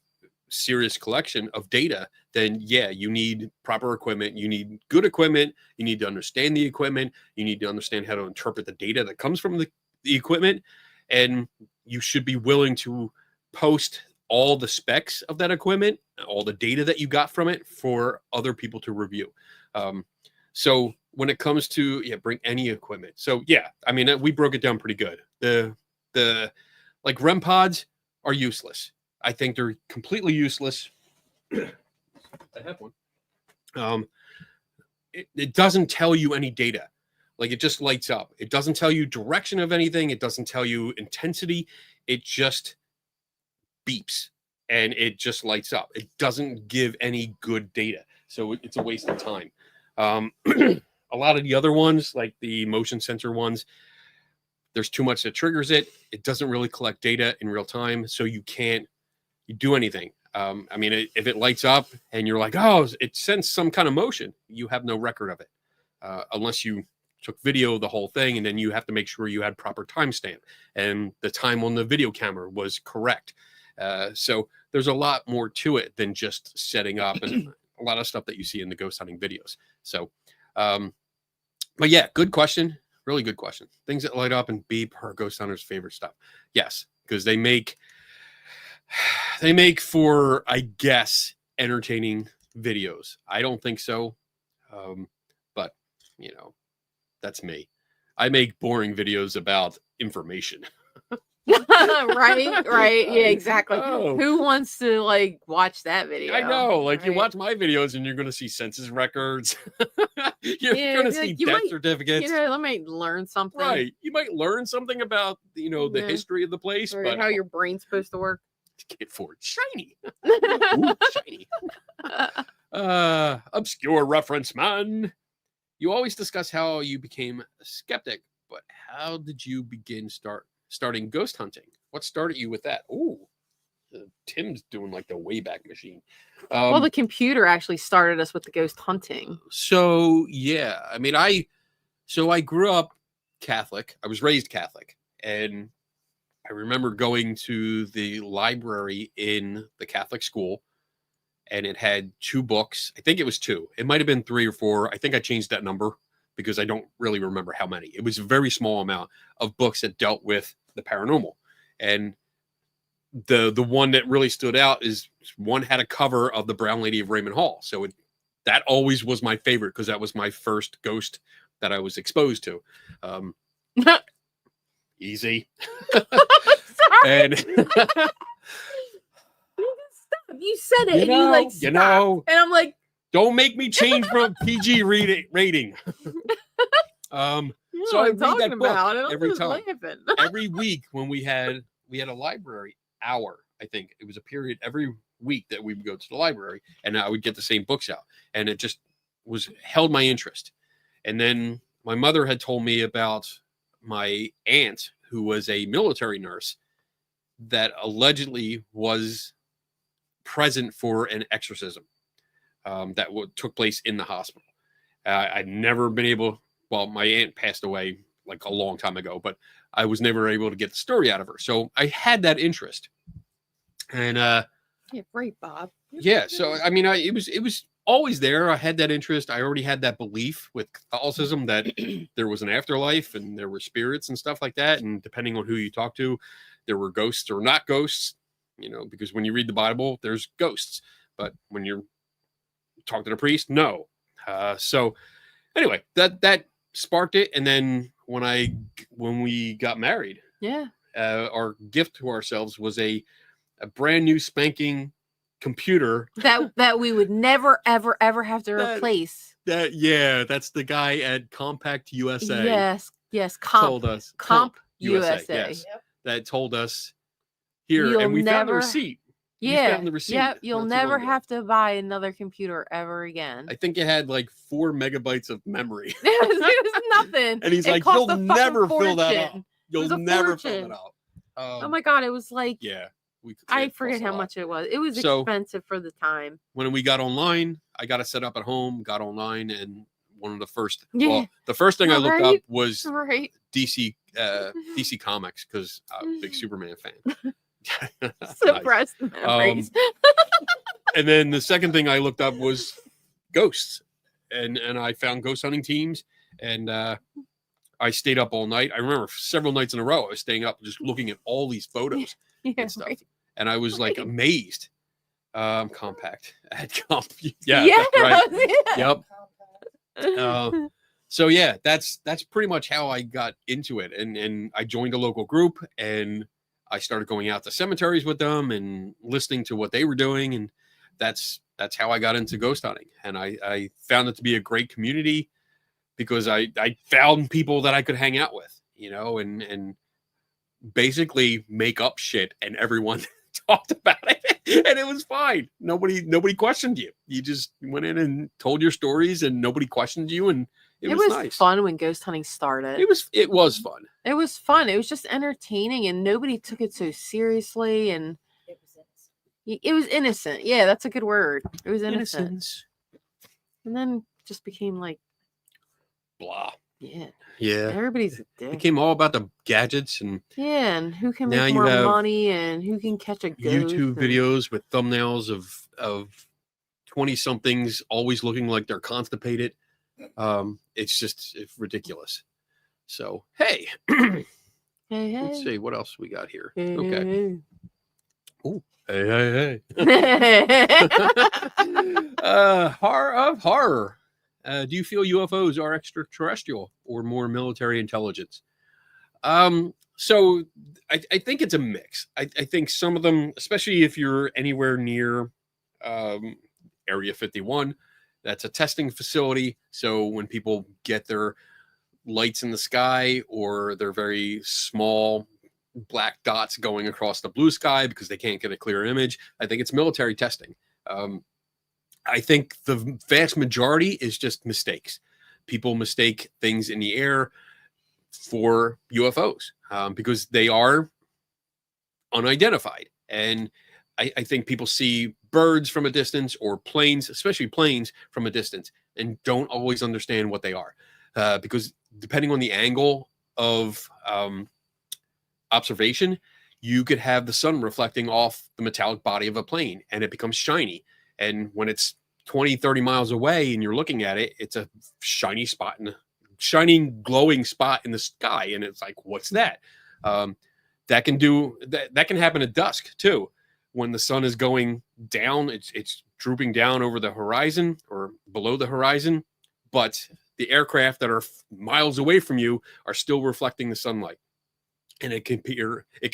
[SPEAKER 3] serious collection of data, then yeah, you need proper equipment. You need good equipment. You need to understand the equipment. You need to understand how to interpret the data that comes from the equipment. And you should be willing to post all the specs of that equipment, all the data that you got from it for other people to review. So when it comes to, bring any equipment. So yeah, I mean, we broke it down pretty good. The like REM pods are useless. I think they're completely useless. I have one. It doesn't tell you any data. Like it just lights up. It doesn't tell you direction of anything. It doesn't tell you intensity. It just beeps and it just lights up. It doesn't give any good data. So it's a waste of time. A lot of the other ones, like the motion sensor ones, there's too much that triggers it. It doesn't really collect data in real time. So you can't do anything. I mean, if it lights up and you're like, oh, it sends some kind of motion, you have no record of it unless you took video of the whole thing, and then you have to make sure you had proper timestamp and the time on the video camera was correct. So there's a lot more to it than just setting up and a lot of stuff that you see in the ghost hunting videos. So, but yeah, good question. Really good question. Things that light up and beep are ghost hunters' favorite stuff. Yes, because they make for, I guess, entertaining videos. I don't think so. But you know, that's me. I make boring videos about information.
[SPEAKER 4] right. Yeah, exactly.
[SPEAKER 3] Oh.
[SPEAKER 4] Who wants to like watch that video?
[SPEAKER 3] I know, like you
[SPEAKER 4] right?
[SPEAKER 3] watch my videos and you're going to see census records. You're
[SPEAKER 4] Yeah,
[SPEAKER 3] going to
[SPEAKER 4] like,
[SPEAKER 3] see
[SPEAKER 4] you
[SPEAKER 3] death
[SPEAKER 4] might-
[SPEAKER 3] certificates.
[SPEAKER 4] You know, let me learn something.
[SPEAKER 3] Right. You might learn something about, you know, the
[SPEAKER 4] Yeah.
[SPEAKER 3] history of the place,
[SPEAKER 4] Or
[SPEAKER 3] but
[SPEAKER 4] how your brain's supposed to work.
[SPEAKER 3] get for it. Shiny. Ooh, shiny. Obscure reference, man. You always discuss how you became a skeptic, but how did you begin starting ghost hunting? What started you with that? Ooh, Tim's doing like the Wayback Machine.
[SPEAKER 4] Well, the computer actually started us with the ghost hunting.
[SPEAKER 3] So yeah, I mean, I grew up Catholic. I was raised Catholic, and I remember going to the library in the Catholic school, and it had 2 books. I think it was 2. It might have been 3 or 4. I think I changed that number because I don't really remember how many. It was a very small amount of books that dealt with the paranormal. And the one that really stood out is one had a cover of the Brown Lady of Raymond Hall. So that always was my favorite because that was my first ghost that I was exposed to. Easy.
[SPEAKER 4] Sorry.
[SPEAKER 3] And
[SPEAKER 4] Stop. You said it, and you like stopped.
[SPEAKER 3] you know,
[SPEAKER 4] And I'm like,
[SPEAKER 3] don't make me change from PG rating.
[SPEAKER 4] you
[SPEAKER 3] So
[SPEAKER 4] know
[SPEAKER 3] I
[SPEAKER 4] what I'm
[SPEAKER 3] read that
[SPEAKER 4] talking
[SPEAKER 3] book
[SPEAKER 4] about. And I'm
[SPEAKER 3] every
[SPEAKER 4] just
[SPEAKER 3] time.
[SPEAKER 4] laughing.
[SPEAKER 3] Every week when we had a library hour, I think it was a period every week that we would go to the library and I would get the same books out, and it just held my interest. And then my mother had told me about my aunt who was a military nurse that allegedly was present for an exorcism that took place in the hospital. I'd never been able, well, my aunt passed away like a long time ago, but I was never able to get the story out of her. So I had that interest. And
[SPEAKER 4] Yeah, great, Bob.
[SPEAKER 3] yeah, so I mean, it was always there. I had that interest. I already had that belief with Catholicism that there was an afterlife and there were spirits and stuff like that. And depending on who you talk to, there were ghosts or not ghosts, you know, because when you read the Bible, there's ghosts. But when you're talking to the priest, no. So anyway, that sparked it. And then when we got married,
[SPEAKER 4] Yeah.
[SPEAKER 3] our gift to ourselves was a brand new spanking computer
[SPEAKER 4] That we would never, ever, ever have to
[SPEAKER 3] That-
[SPEAKER 4] replace.
[SPEAKER 3] that's the guy at Compact USA
[SPEAKER 4] Yes.
[SPEAKER 3] told us.
[SPEAKER 4] Comp USA.
[SPEAKER 3] Yes,
[SPEAKER 1] Yep.
[SPEAKER 3] that told us here,
[SPEAKER 4] You'll
[SPEAKER 3] and we found the
[SPEAKER 4] never-
[SPEAKER 3] receipt. We
[SPEAKER 4] Yeah.
[SPEAKER 3] found the receipt
[SPEAKER 4] Yep. You'll
[SPEAKER 3] not too
[SPEAKER 4] never
[SPEAKER 3] long ago.
[SPEAKER 4] have to buy another computer ever again.
[SPEAKER 3] I think it had like 4 megabytes of memory.
[SPEAKER 4] It was nothing.
[SPEAKER 3] And he's
[SPEAKER 4] It
[SPEAKER 3] like,
[SPEAKER 4] cost
[SPEAKER 3] "You'll
[SPEAKER 4] a fucking
[SPEAKER 3] never fill that
[SPEAKER 4] fortune.
[SPEAKER 3] up. You'll
[SPEAKER 4] was a
[SPEAKER 3] never fill
[SPEAKER 4] fortune.
[SPEAKER 3] that up."
[SPEAKER 4] Oh my god, it was like
[SPEAKER 3] Yeah,
[SPEAKER 4] I
[SPEAKER 3] it
[SPEAKER 4] forget
[SPEAKER 3] cost a
[SPEAKER 4] how
[SPEAKER 3] lot.
[SPEAKER 4] much it was. It was
[SPEAKER 3] So-
[SPEAKER 4] expensive for the time.
[SPEAKER 3] When we got online, I got it set up at home. Got online, and one of the first,
[SPEAKER 4] Yeah.
[SPEAKER 3] well, the first thing I looked up
[SPEAKER 4] Right.
[SPEAKER 3] was
[SPEAKER 4] Right.
[SPEAKER 3] DC Comics because I'm a big Superman fan. Nice.
[SPEAKER 4] Suppressed memories.
[SPEAKER 3] And then the second thing I looked up was ghosts, and I found ghost hunting teams, and I stayed up all night. I remember several nights in a row I was staying up just looking at all these photos
[SPEAKER 4] yeah,
[SPEAKER 3] and stuff,
[SPEAKER 4] right.
[SPEAKER 3] and I was like
[SPEAKER 4] Right.
[SPEAKER 3] amazed. Compact at comp, yeah,
[SPEAKER 4] Yeah,
[SPEAKER 3] right,
[SPEAKER 4] yeah.
[SPEAKER 3] yep. So yeah, that's pretty much how I got into it, and I joined a local group, and I started going out to cemeteries with them and listening to what they were doing, and that's how I got into ghost hunting. And I found it to be a great community. because I found people that I could hang out with, you know, and basically make up shit, and everyone talked about it, and it was fine. Nobody questioned you. You just went in and told your stories, and nobody questioned you, and it was nice.
[SPEAKER 4] Fun when ghost hunting started.
[SPEAKER 3] It was fun.
[SPEAKER 4] It was fun. It was just entertaining, and nobody took it so seriously, and
[SPEAKER 1] It was innocent.
[SPEAKER 4] it was innocent. Yeah, that's a good word. It was innocent.
[SPEAKER 3] Innocence.
[SPEAKER 4] And then just became like,
[SPEAKER 3] Blah.
[SPEAKER 4] yeah,
[SPEAKER 3] Yeah.
[SPEAKER 4] everybody's a
[SPEAKER 3] It
[SPEAKER 4] dick.
[SPEAKER 3] became all about the gadgets and
[SPEAKER 4] Yeah, and who can
[SPEAKER 3] now
[SPEAKER 4] make
[SPEAKER 3] you
[SPEAKER 4] more
[SPEAKER 3] have
[SPEAKER 4] money, and who can catch a ghost.
[SPEAKER 3] YouTube
[SPEAKER 4] and-
[SPEAKER 3] videos with thumbnails of 20 somethings always looking like they're constipated. It's ridiculous. So hey,
[SPEAKER 4] Hey, hey.
[SPEAKER 3] let's see what else we got here.
[SPEAKER 4] Hey,
[SPEAKER 3] Okay.
[SPEAKER 4] hey,
[SPEAKER 3] Hey.
[SPEAKER 4] hey.
[SPEAKER 3] Horror of horror. Do you feel UFOs are extraterrestrial or more military intelligence? So I think it's a mix. I think some of them, especially if you're anywhere near Area 51, that's a testing facility. So when people get their lights in the sky or their very small black dots going across the blue sky because they can't get a clear image, I think it's military testing. I think the vast majority is just mistakes. People mistake things in the air for UFOs because they are unidentified. And I think people see birds from a distance or planes, especially planes, from a distance and don't always understand what they are. Because depending on the angle of observation, you could have the sun reflecting off the metallic body of a plane and it becomes shiny. And when it's 20, 30 miles away and you're looking at it, it's a shiny spot shining, glowing spot in the sky. And it's like, what's that? That can happen at dusk too. When the sun is going down, it's drooping down over the horizon or below the horizon, but the aircraft that are miles away from you are still reflecting the sunlight. And it can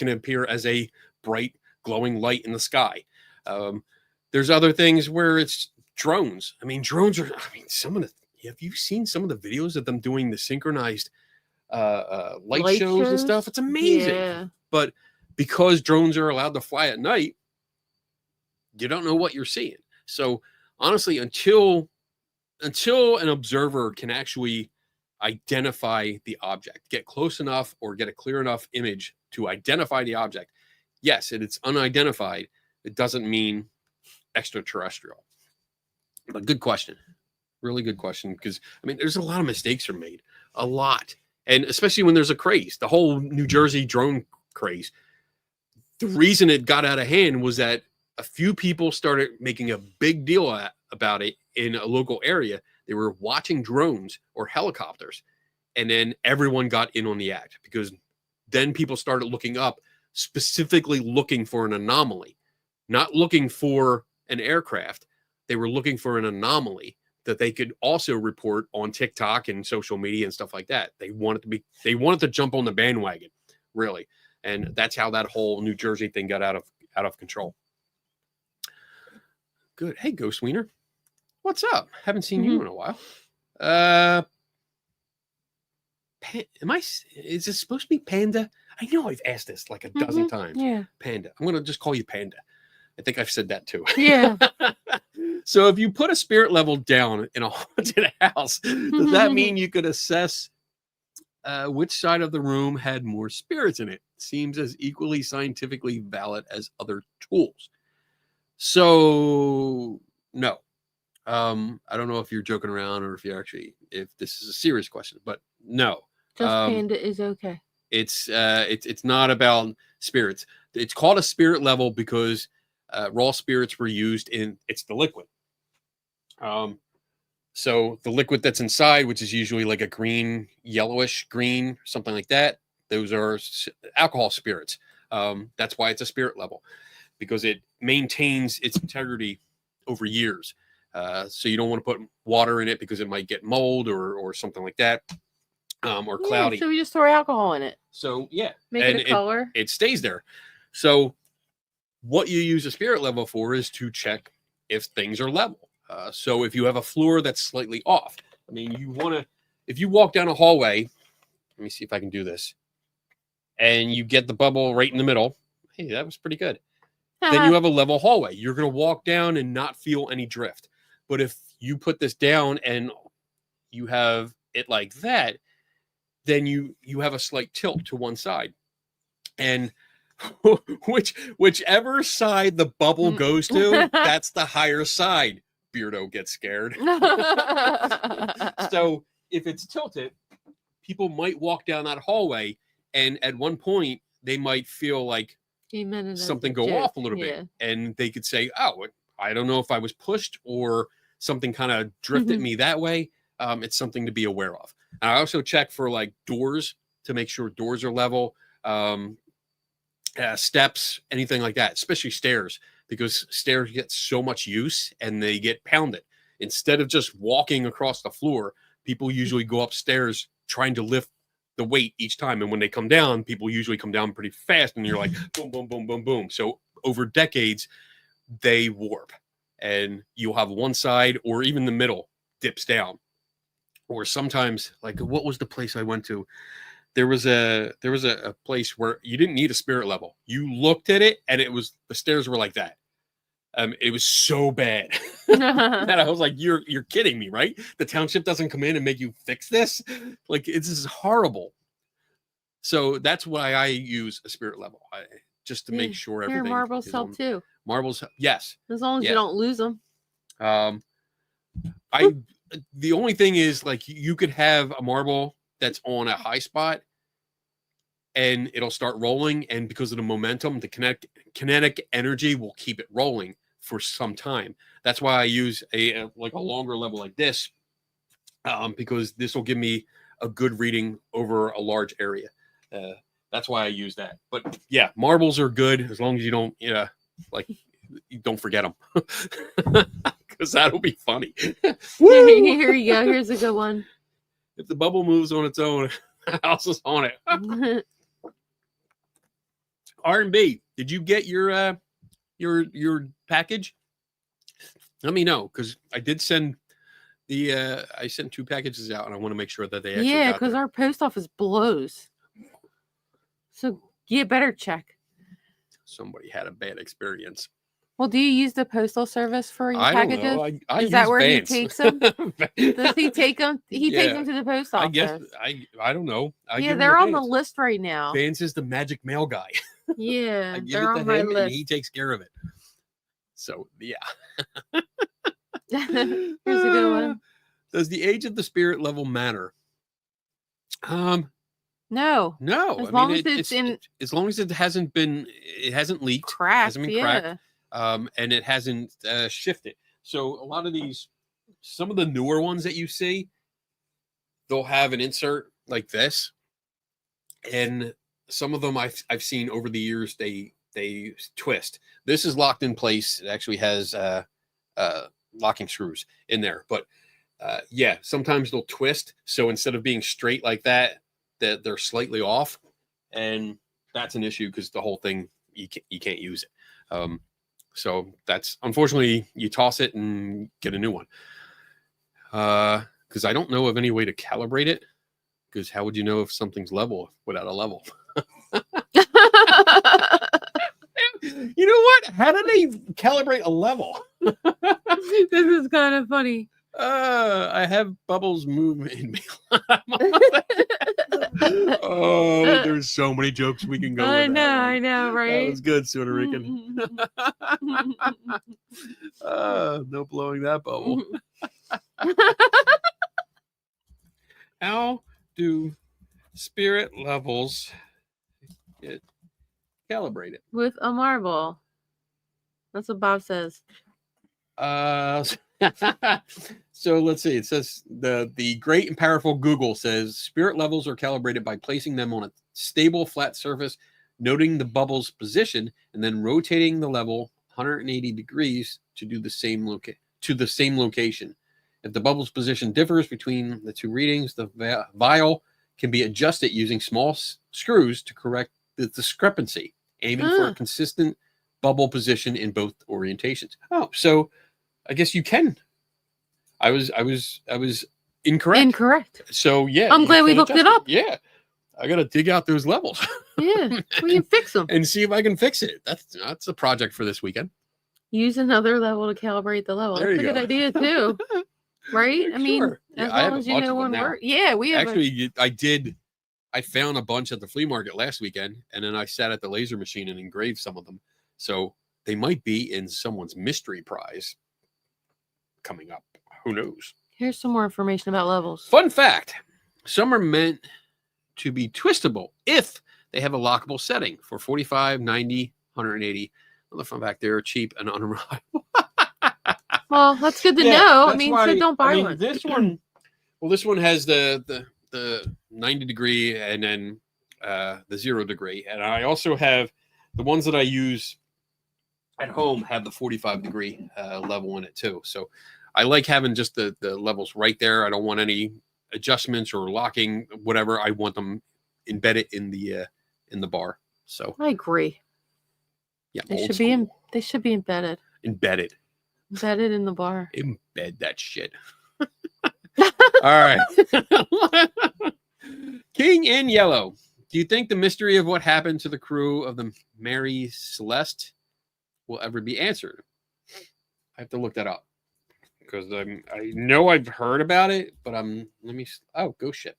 [SPEAKER 3] appear as a bright, glowing light in the sky. There's other things where it's drones. I mean, have you seen some of the videos of them doing the synchronized light shows and stuff? It's amazing.
[SPEAKER 4] Yeah.
[SPEAKER 3] But because drones are allowed to fly at night, you don't know what you're seeing. So honestly, until an observer can actually identify the object, get close enough or get a clear enough image to identify the object, yes, it's unidentified. It doesn't mean extraterrestrial. But good question. Really good question. Because, I mean, there's a lot of mistakes are made. A lot. And especially when there's a craze. The whole New Jersey drone craze. The reason it got out of hand was that a few people started making a big deal about it in a local area. They were watching drones or helicopters. And then everyone got in on the act. Because then people started looking up, specifically looking for an anomaly. Not looking for an aircraft. They were looking for an anomaly that they could also report on TikTok and social media and stuff like that. They wanted to jump on the bandwagon, really. And that's how that whole New Jersey thing got out of control. Good. Hey, Ghost Wiener. What's up? Haven't seen you in a while. Is this supposed to be Panda? I know I've asked this like a dozen times.
[SPEAKER 4] Yeah.
[SPEAKER 3] Panda. I'm going to just call you Panda. I think I've said that too.
[SPEAKER 4] Yeah.
[SPEAKER 3] So if you put a spirit level down in a haunted house, does that mean you could assess which side of the room had more spirits in it? Seems as equally scientifically valid as other tools. So no. I don't know if you're joking around or if this is a serious question, but no.
[SPEAKER 4] Just Panda is okay.
[SPEAKER 3] It's not about spirits. It's called a spirit level because raw spirits were used it's the liquid. So the liquid that's inside, which is usually like a green, yellowish green, something like that, those are alcohol spirits. That's why it's a spirit level, because it maintains its integrity over years. So you don't want to put water in it because it might get mold or something like that, or cloudy.
[SPEAKER 4] So we just throw alcohol in it.
[SPEAKER 3] So yeah,
[SPEAKER 4] Make it a color.
[SPEAKER 3] It stays there. So what you use a spirit level for is to check if things are level. So if you have a floor that's slightly off, I mean, if you walk down a hallway, let me see if I can do this, and you get the bubble right in the middle. Hey, that was pretty good. Then you have a level hallway. You're going to walk down and not feel any drift. But if you put this down and you have it like that, then you have a slight tilt to one side. And whichever side the bubble goes to, that's the higher side. Beardo gets scared. So if it's tilted, people might walk down that hallway, and at one point they might feel like something go off a little bit, and they could say, oh, I don't know if I was pushed or something kind of drifted me that way. It's something to be aware of. And I also check for like doors to make sure doors are level, steps, anything like that, especially stairs, because stairs get so much use and they get pounded. Instead of just walking across the floor, people usually go upstairs trying to lift the weight each time, and when they come down, people usually come down pretty fast, and you're like boom, boom, boom, boom, boom. So over decades, they warp, and you'll have one side or even the middle dips down. Or sometimes, like, what was the place I went to? There was a place where you didn't need a spirit level. You looked at it, and it was, the stairs were like that. It was so bad that I was like, you're kidding me, right? The township doesn't come in and make you fix this. Like, this is horrible. So that's why I use a spirit level, just to make sure everything.
[SPEAKER 4] Marbles help too.
[SPEAKER 3] Marbles, yes.
[SPEAKER 4] As long as you don't lose them.
[SPEAKER 3] The only thing is, like, you could have a marble that's on a high spot, and it'll start rolling, and because of the momentum, the kinetic energy will keep it rolling for some time. That's why I use a longer level like this, because this will give me a good reading over a large area. That's why I use that. But yeah, marbles are good as long as you don't, you don't forget them, because that'll be funny.
[SPEAKER 4] Here you go. Here's a good one.
[SPEAKER 3] If the bubble moves on its own, the house is on it. R&B, did you get your package? Let me know, because I did send I sent 2 packages out, and I want to make sure that they actually got
[SPEAKER 4] because
[SPEAKER 3] there.
[SPEAKER 4] our post office blows. So you better check.
[SPEAKER 3] Somebody had a bad experience.
[SPEAKER 4] Well, do you use the postal service for your packages?
[SPEAKER 3] I don't know.
[SPEAKER 4] Is that where
[SPEAKER 3] Vance.
[SPEAKER 4] he takes them? Does he take them? He takes them to the post office.
[SPEAKER 3] I guess I don't know.
[SPEAKER 4] They're on the list right now.
[SPEAKER 3] Vance is the magic mail guy.
[SPEAKER 4] Yeah,
[SPEAKER 3] I give
[SPEAKER 4] they're
[SPEAKER 3] it
[SPEAKER 4] on
[SPEAKER 3] to
[SPEAKER 4] my
[SPEAKER 3] him,
[SPEAKER 4] list.
[SPEAKER 3] and he takes care of it. So yeah.
[SPEAKER 4] Here's a good one.
[SPEAKER 3] Does the age of the spirit level matter?
[SPEAKER 4] No.
[SPEAKER 3] As long as as long as it hasn't leaked,
[SPEAKER 4] cracked,
[SPEAKER 3] hasn't been cracked, and it hasn't shifted. So a lot of some of the newer ones that you see, they'll have an insert like this, and some of them I've seen over the years they twist. This is locked in place. It actually has locking screws in there, but sometimes they'll twist. So instead of being straight like that they're slightly off, and that's an issue because the whole thing you can't use it. So that's, unfortunately, you toss it and get a new one. Because I don't know of any way to calibrate it. Because how would you know if something's level without a level? You know what? How do they calibrate a level?
[SPEAKER 4] This is kind of funny.
[SPEAKER 3] I have bubbles move in me. Oh, there's so many jokes we can go with.
[SPEAKER 4] I know, right?
[SPEAKER 3] That was good, Puerto Rican. No blowing that bubble. How do spirit levels get calibrated?
[SPEAKER 4] With a marble. That's what Bob says.
[SPEAKER 3] So let's see. It says the great and powerful Google says spirit levels are calibrated by placing them on a stable flat surface, noting the bubble's position, and then rotating the level 180 degrees to the same location. If the bubble's position differs between the two readings, the vial can be adjusted using small screws to correct the discrepancy, aiming for a consistent bubble position in both orientations. Oh, so I guess you can. I was incorrect.
[SPEAKER 4] Incorrect.
[SPEAKER 3] So yeah,
[SPEAKER 4] I'm
[SPEAKER 3] you
[SPEAKER 4] glad we
[SPEAKER 3] can
[SPEAKER 4] looked
[SPEAKER 3] adjust
[SPEAKER 4] it up.
[SPEAKER 3] Yeah, I gotta dig out those levels
[SPEAKER 4] Yeah, we can fix them.
[SPEAKER 3] and see if I can fix it. That's a project for this weekend.
[SPEAKER 4] Use another level to calibrate the level.
[SPEAKER 3] There
[SPEAKER 4] That's a
[SPEAKER 3] you
[SPEAKER 4] good
[SPEAKER 3] go.
[SPEAKER 4] idea too, right? I mean,
[SPEAKER 3] Sure. Yeah,
[SPEAKER 4] as
[SPEAKER 3] I have
[SPEAKER 4] long
[SPEAKER 3] a
[SPEAKER 4] as you
[SPEAKER 3] bunch
[SPEAKER 4] know
[SPEAKER 3] of them
[SPEAKER 4] one
[SPEAKER 3] now.
[SPEAKER 4] word. Yeah, we have.
[SPEAKER 3] Actually, I found a bunch at the flea market last weekend, and then I sat at the laser machine and engraved some of them. So they might be in someone's mystery prize coming up. Who knows?
[SPEAKER 4] Here's some more information about levels.
[SPEAKER 3] Fun fact: some are meant to be twistable if they have a lockable setting for 45, 90, 180. Another fun fact: they're cheap and unreliable.
[SPEAKER 4] Well, that's good to
[SPEAKER 3] Yeah,
[SPEAKER 4] know. I
[SPEAKER 3] that's
[SPEAKER 4] mean,
[SPEAKER 3] why-
[SPEAKER 4] so don't buy
[SPEAKER 3] I mean,
[SPEAKER 4] one.
[SPEAKER 3] This one, well, this one has the 90 degree and then the 0 degree, and I also have the ones that I use at home have the 45 degree level in it too. So I like having just the levels right there. I don't want any adjustments or locking, whatever. I want them embedded in the bar. So
[SPEAKER 4] I agree.
[SPEAKER 3] yeah,
[SPEAKER 4] They
[SPEAKER 3] old
[SPEAKER 4] should be
[SPEAKER 3] school.
[SPEAKER 4] they should be embedded.
[SPEAKER 3] Embedded.
[SPEAKER 4] Embedded in the bar.
[SPEAKER 3] Embed that shit. All right. King in Yellow. Do you think the mystery of what happened to the crew of the Mary Celeste will ever be answered? I have to look that up because I know I've heard about it, but ghost ship.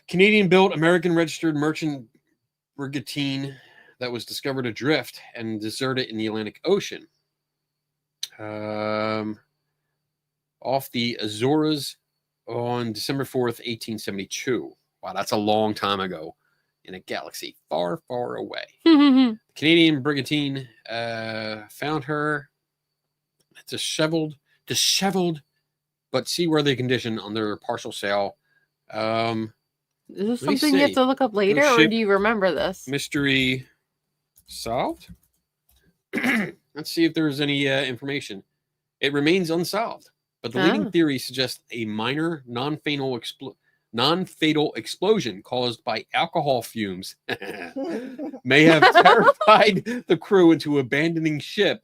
[SPEAKER 3] Canadian-built, American-registered merchant brigantine that was discovered adrift and deserted in the Atlantic Ocean. Off the Azores on December 4th, 1872. Wow, that's a long time ago in a galaxy far, far away. Canadian brigantine found her disheveled, but seaworthy condition under partial sail.
[SPEAKER 4] Is this
[SPEAKER 3] Let me
[SPEAKER 4] something you have
[SPEAKER 3] see.
[SPEAKER 4] to look up later, or
[SPEAKER 3] ship-
[SPEAKER 4] do you remember this?
[SPEAKER 3] Mystery solved. Let's see if there's any information. It remains unsolved, but the leading theory suggests a minor non-fatal explosion caused by alcohol fumes may have terrified the crew into abandoning ship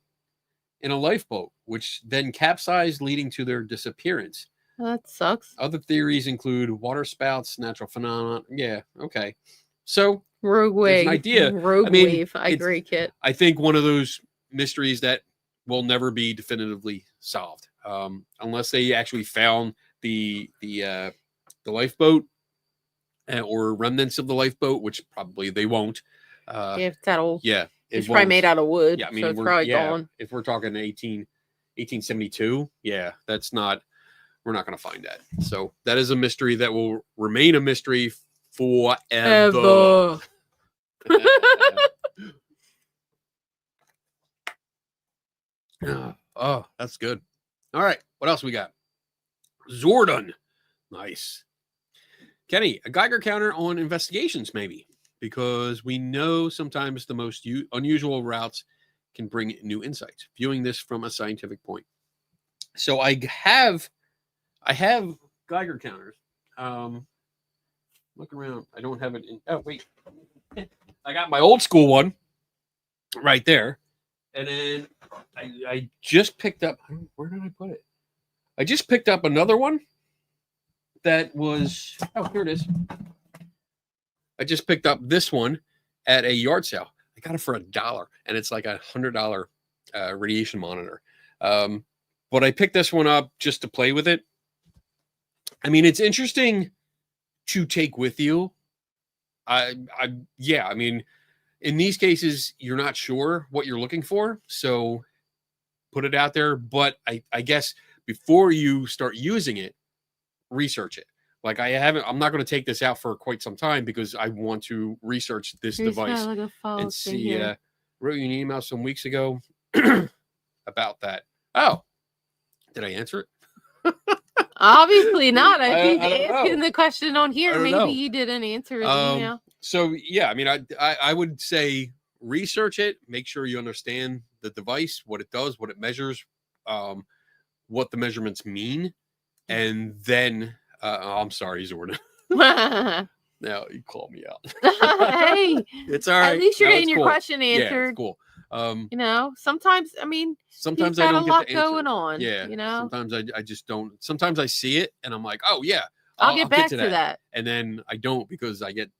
[SPEAKER 3] in a lifeboat, which then capsized, leading to their disappearance.
[SPEAKER 4] Well, that sucks.
[SPEAKER 3] Other theories include water spouts, natural phenomena. Yeah, okay. So
[SPEAKER 4] Rogue
[SPEAKER 3] there's
[SPEAKER 4] wave.
[SPEAKER 3] an idea.
[SPEAKER 4] Rogue
[SPEAKER 3] I mean,
[SPEAKER 4] wave. I agree, Kit.
[SPEAKER 3] I think one of those mysteries that will never be definitively solved, unless they actually found the lifeboat or remnants of the lifeboat, which probably they won't.
[SPEAKER 4] Yeah, it's that old.
[SPEAKER 3] Yeah,
[SPEAKER 4] It's probably made out of wood.
[SPEAKER 3] Yeah, I mean,
[SPEAKER 4] so it's probably gone.
[SPEAKER 3] if we're talking 1872, yeah, we're not going to find that. So that is a mystery that will remain a mystery forever.
[SPEAKER 4] Ever.
[SPEAKER 3] Oh, that's good. All right, what else we got? Zordon. Nice. Kenny, a Geiger counter on investigations, maybe, because we know sometimes the most unusual routes can bring new insights. Viewing this from a scientific point. So I have Geiger counters. Look around. I don't have it in. Oh, wait. I got my old school one right there. And then I just picked up. Where did I put it? I just picked up another one that was. Oh, here it is. I just picked up this one at a yard sale. I got it for $1, and it's like $100 radiation monitor. But I picked this one up just to play with it. I mean, it's interesting to take with you. I mean, in these cases, you're not sure what you're looking for, so put it out there. But I guess before you start using it, research it. Like I'm not going to take this out for quite some time because I want to research this device and see. Wrote you an email some weeks ago about that. Oh, did I answer it?
[SPEAKER 4] Obviously not. I keep
[SPEAKER 3] I don't
[SPEAKER 4] asking
[SPEAKER 3] know.
[SPEAKER 4] the question on here.
[SPEAKER 3] I don't
[SPEAKER 4] Maybe
[SPEAKER 3] know.
[SPEAKER 4] you didn't answer it. Email.
[SPEAKER 3] So yeah, I mean, I would say research it, make sure you understand the device, what it does, what it measures, what the measurements mean, and then I'm sorry, Zorda. Now you call me out.
[SPEAKER 4] Hey,
[SPEAKER 3] It's all right.
[SPEAKER 4] at least you're
[SPEAKER 3] No,
[SPEAKER 4] getting
[SPEAKER 3] it's
[SPEAKER 4] your
[SPEAKER 3] cool.
[SPEAKER 4] question
[SPEAKER 3] Yeah,
[SPEAKER 4] answered.
[SPEAKER 3] it's cool.
[SPEAKER 4] You know, sometimes, I mean,
[SPEAKER 3] Sometimes
[SPEAKER 4] he's
[SPEAKER 3] I
[SPEAKER 4] got a
[SPEAKER 3] don't
[SPEAKER 4] lot
[SPEAKER 3] get the answer.
[SPEAKER 4] going on.
[SPEAKER 3] Yeah.
[SPEAKER 4] You know,
[SPEAKER 3] Sometimes I just don't. Sometimes I see it and I'm like, oh yeah,
[SPEAKER 4] I'll get back to that.
[SPEAKER 3] And then I don't because I get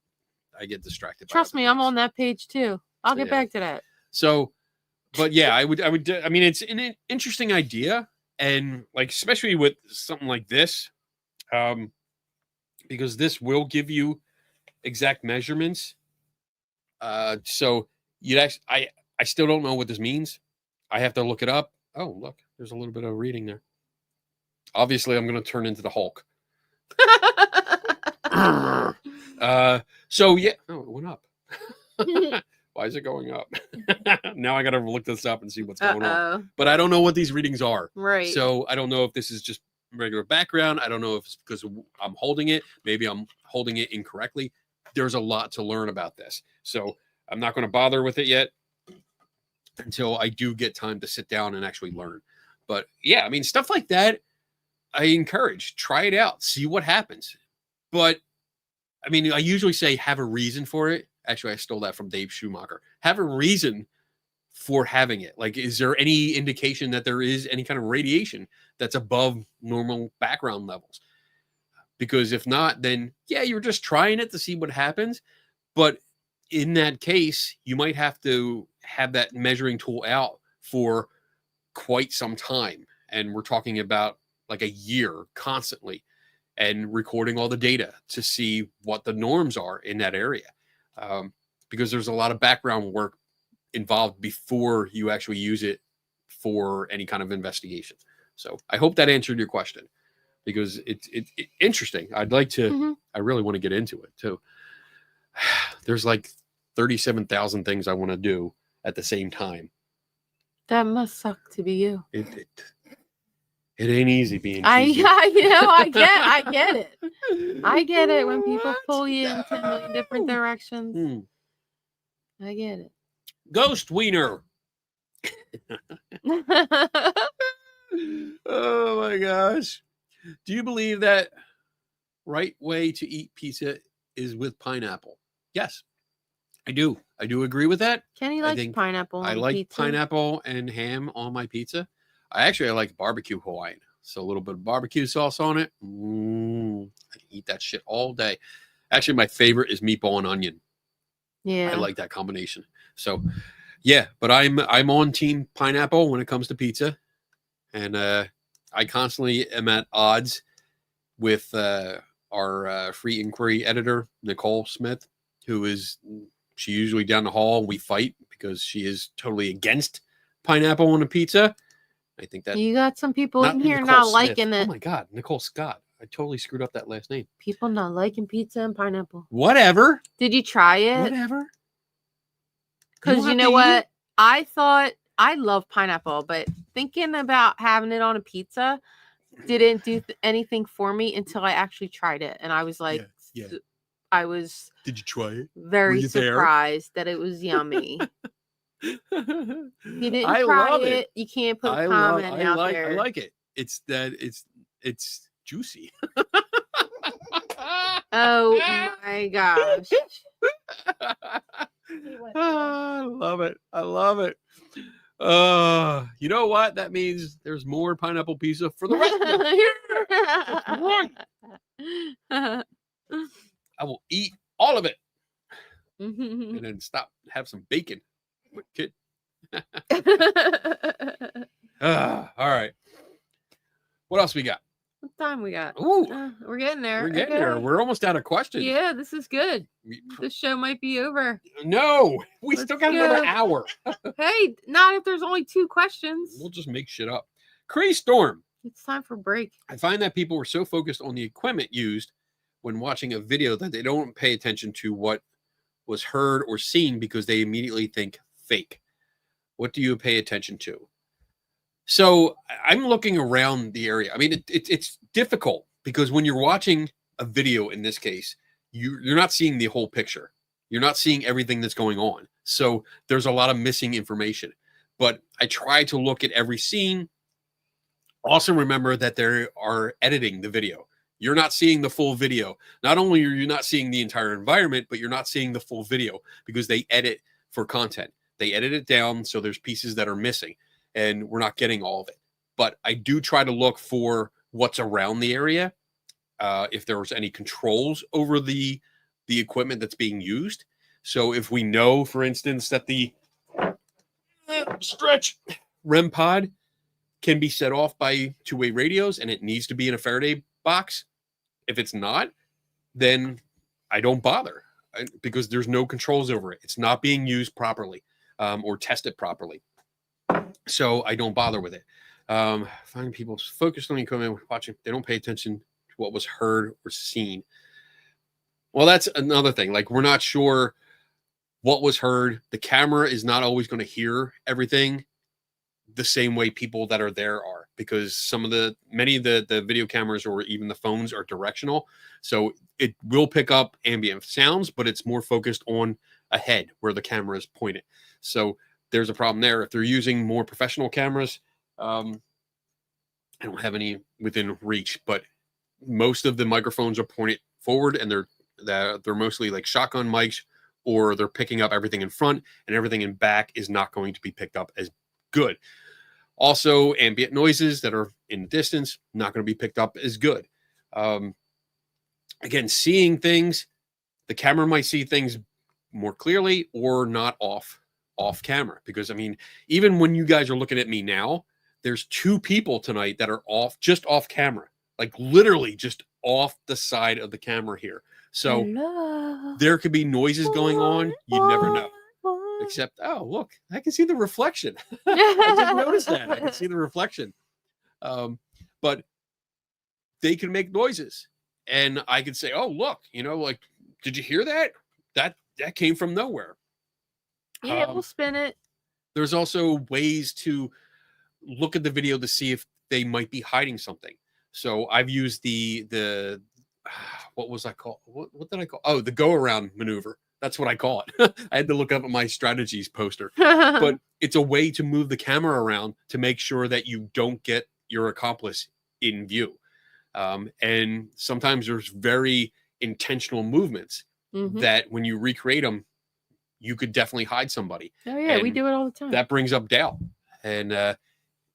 [SPEAKER 3] distracted.
[SPEAKER 4] Trust me, I'm on that page too. I'll get back to that.
[SPEAKER 3] So, but yeah, I would. I mean, it's an interesting idea, and like especially with something like this, because this will give you exact measurements. So you'd actually, I still don't know what this means. I have to look it up. Oh, look, there's a little bit of reading there. Obviously, I'm going to turn into the Hulk. So yeah, oh, it went up. Why is it going up? Now I got to look this up and see what's going on. But I don't know what these readings are.
[SPEAKER 4] Right.
[SPEAKER 3] So I don't know if this is just regular background. I don't know if it's because I'm holding it. Maybe I'm holding it incorrectly. There's a lot to learn about this. So I'm not going to bother with it yet until I do get time to sit down and actually learn. But yeah, I mean, stuff like that, I encourage. Try it out. See what happens. But I mean, I usually say have a reason for it. Actually, I stole that from Dave Schumacher. Have a reason for having it. Like, is there any indication that there is any kind of radiation that's above normal background levels? Because if not, then yeah, you're just trying it to see what happens. But in that case, you might have to have that measuring tool out for quite some time. And we're talking about like a year constantly and recording all the data to see what the norms are in that area. Because there's a lot of background work involved before you actually use it for any kind of investigation. So I hope that answered your question, because it's interesting. I'd like to, I really want to get into it too. There's like 37,000 things I want to do at the same time.
[SPEAKER 4] That must suck to be you.
[SPEAKER 3] It ain't easy being cheesy.
[SPEAKER 4] I get it. I get it when people pull you into a million different directions. I get it.
[SPEAKER 3] Ghost Wiener. Oh my gosh. Do you believe that right way to eat pizza is with pineapple? Yes, I do. I do agree with that.
[SPEAKER 4] Kenny likes pineapple on
[SPEAKER 3] I like
[SPEAKER 4] pizza.
[SPEAKER 3] pineapple and ham on my pizza. I like barbecue Hawaiian. So a little bit of barbecue sauce on it. I can eat that shit all day. Actually, my favorite is meatball and onion.
[SPEAKER 4] Yeah.
[SPEAKER 3] I like that combination. So yeah, but I'm on team pineapple when it comes to pizza. And I constantly am at odds with our free inquiry editor, Nicole Smith, she usually down the hall. We fight because she is totally against pineapple on a pizza. I think that
[SPEAKER 4] you got some people in here not liking it.
[SPEAKER 3] Oh my God, Nicole Scott. I totally screwed up that last name.
[SPEAKER 4] People not liking pizza and pineapple.
[SPEAKER 3] Whatever.
[SPEAKER 4] Did you try it?
[SPEAKER 3] Whatever.
[SPEAKER 4] Because you know what? I thought I love pineapple, but thinking about having it on a pizza didn't do anything for me until I actually tried it. And I was like,
[SPEAKER 3] yeah.
[SPEAKER 4] I was
[SPEAKER 3] Did you try it?
[SPEAKER 4] very surprised that it was yummy. You didn't try it. You can't put a comment out there.
[SPEAKER 3] I like it. It's juicy.
[SPEAKER 4] Oh my gosh.
[SPEAKER 3] I love it. I love it. You know what? That means there's more pineapple pizza for the rest of us. I will eat all of it. And then have some bacon. Kid. All right. What else we got?
[SPEAKER 4] What time we got?
[SPEAKER 3] Ooh,
[SPEAKER 4] we're getting there.
[SPEAKER 3] We're getting there. We're almost out of questions.
[SPEAKER 4] Yeah, this is good. This show might be over.
[SPEAKER 3] No, we still got another hour.
[SPEAKER 4] Hey, not if there's only 2 questions.
[SPEAKER 3] We'll just make shit up. Cree Storm.
[SPEAKER 4] It's time for break.
[SPEAKER 3] I find that people were so focused on the equipment used when watching a video that they don't pay attention to what was heard or seen because they immediately think fake. What do you pay attention to? So I'm looking around the area. I mean, it's difficult because when you're watching a video, in this case, you're not seeing the whole picture. You're not seeing everything that's going on. So there's a lot of missing information. But I try to look at every scene. Also remember that they are editing the video. You're not seeing the full video. Not only are you not seeing the entire environment, but you're not seeing the full video because they edit for content. They edit it down so there's pieces that are missing, and we're not getting all of it. But I do try to look for what's around the area, if there was any controls over the equipment that's being used. So if we know, for instance, that the stretch REM pod can be set off by two-way radios and it needs to be in a Faraday box, if it's not, then I don't bother, because there's no controls over it. It's not being used properly, or tested properly. So I don't bother with it. Finding people focused on the equipment, watching, they don't pay attention to what was heard or seen. Well, that's another thing. Like, we're not sure what was heard. The camera is not always going to hear everything the same way people that are there are, because many of the video cameras or even the phones are directional. So it will pick up ambient sounds, but it's more focused on ahead where the camera is pointed. So there's a problem there. If they're using more professional cameras, I don't have any within reach, but most of the microphones are pointed forward, and they're mostly like shotgun mics, or they're picking up everything in front, and everything in back is not going to be picked up as good. Also, ambient noises that are in the distance, not going to be picked up as good. Again, seeing things, the camera might see things more clearly or not off camera. Because, I mean, even when you guys are looking at me now, there's two people tonight that are just off camera, like literally just off the side of the camera here. So there could be noises going on. You never know. Except, oh, look, I can see the reflection. I just noticed that. I can see the reflection. But they can make noises. And I could say, oh, look, like, did you hear that? That came from nowhere.
[SPEAKER 4] Yeah, we'll spin it.
[SPEAKER 3] There's also ways to look at the video to see if they might be hiding something. So I've used the what was I called? What did I call? Oh, the go around maneuver. That's what I call it. I had to look up at my strategies poster, but it's a way to move the camera around to make sure that you don't get your accomplice in view. And sometimes there's very intentional movements that when you recreate them, you could definitely hide somebody.
[SPEAKER 4] Oh yeah, we do it all the time.
[SPEAKER 3] That brings up doubt, and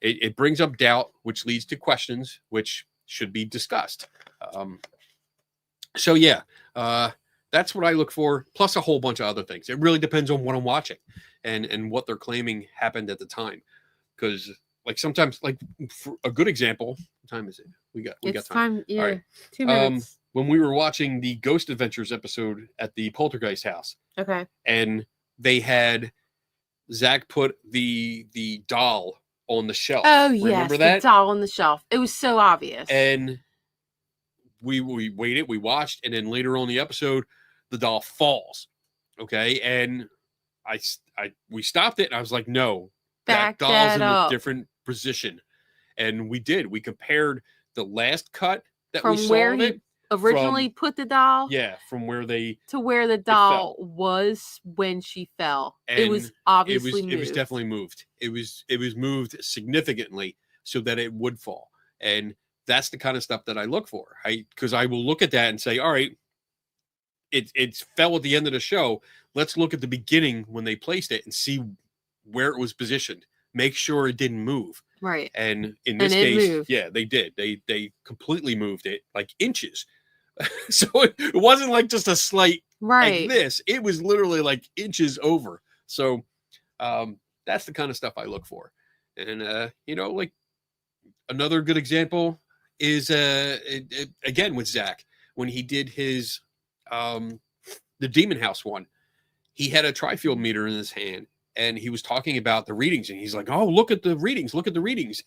[SPEAKER 3] it brings up doubt, which leads to questions, which should be discussed. So yeah, that's what I look for, plus a whole bunch of other things. It really depends on what I'm watching and what they're claiming happened at the time. Because, like, sometimes, like, for a good example, what time is it? We got time.
[SPEAKER 4] Yeah,
[SPEAKER 3] all right.
[SPEAKER 4] 2 minutes.
[SPEAKER 3] When we were watching the Ghost Adventures episode at the Poltergeist house,
[SPEAKER 4] Okay.
[SPEAKER 3] and they had Zach put the doll on the shelf.
[SPEAKER 4] Oh yes,
[SPEAKER 3] remember that?
[SPEAKER 4] The doll on the shelf. It was so obvious.
[SPEAKER 3] And we waited, we watched, and then later on in the episode, the doll falls. Okay, and we stopped it, and I was like, no, that doll's in a different position. And we did. We compared the last cut that
[SPEAKER 4] from
[SPEAKER 3] we saw
[SPEAKER 4] where
[SPEAKER 3] of
[SPEAKER 4] he
[SPEAKER 3] it
[SPEAKER 4] originally put the doll.
[SPEAKER 3] Yeah, from where they
[SPEAKER 4] to where the doll was when she fell.
[SPEAKER 3] And
[SPEAKER 4] it was obviously moved.
[SPEAKER 3] It was definitely moved. It was moved significantly so that it would fall. And that's the kind of stuff that I look for. Because I will look at that and say, all right, it fell at the end of the show. Let's look at the beginning when they placed it and see where it was positioned. Make sure it didn't move.
[SPEAKER 4] Right.
[SPEAKER 3] And in this case, yeah, they did. They completely moved it, like inches. So it wasn't like just a slight like this. It was literally like inches over. So that's the kind of stuff I look for. And like another good example is again with Zach, when he did his the Demon House one, he had a tri-field meter in his hand, and he was talking about the readings, and he's like, oh, look at the readings.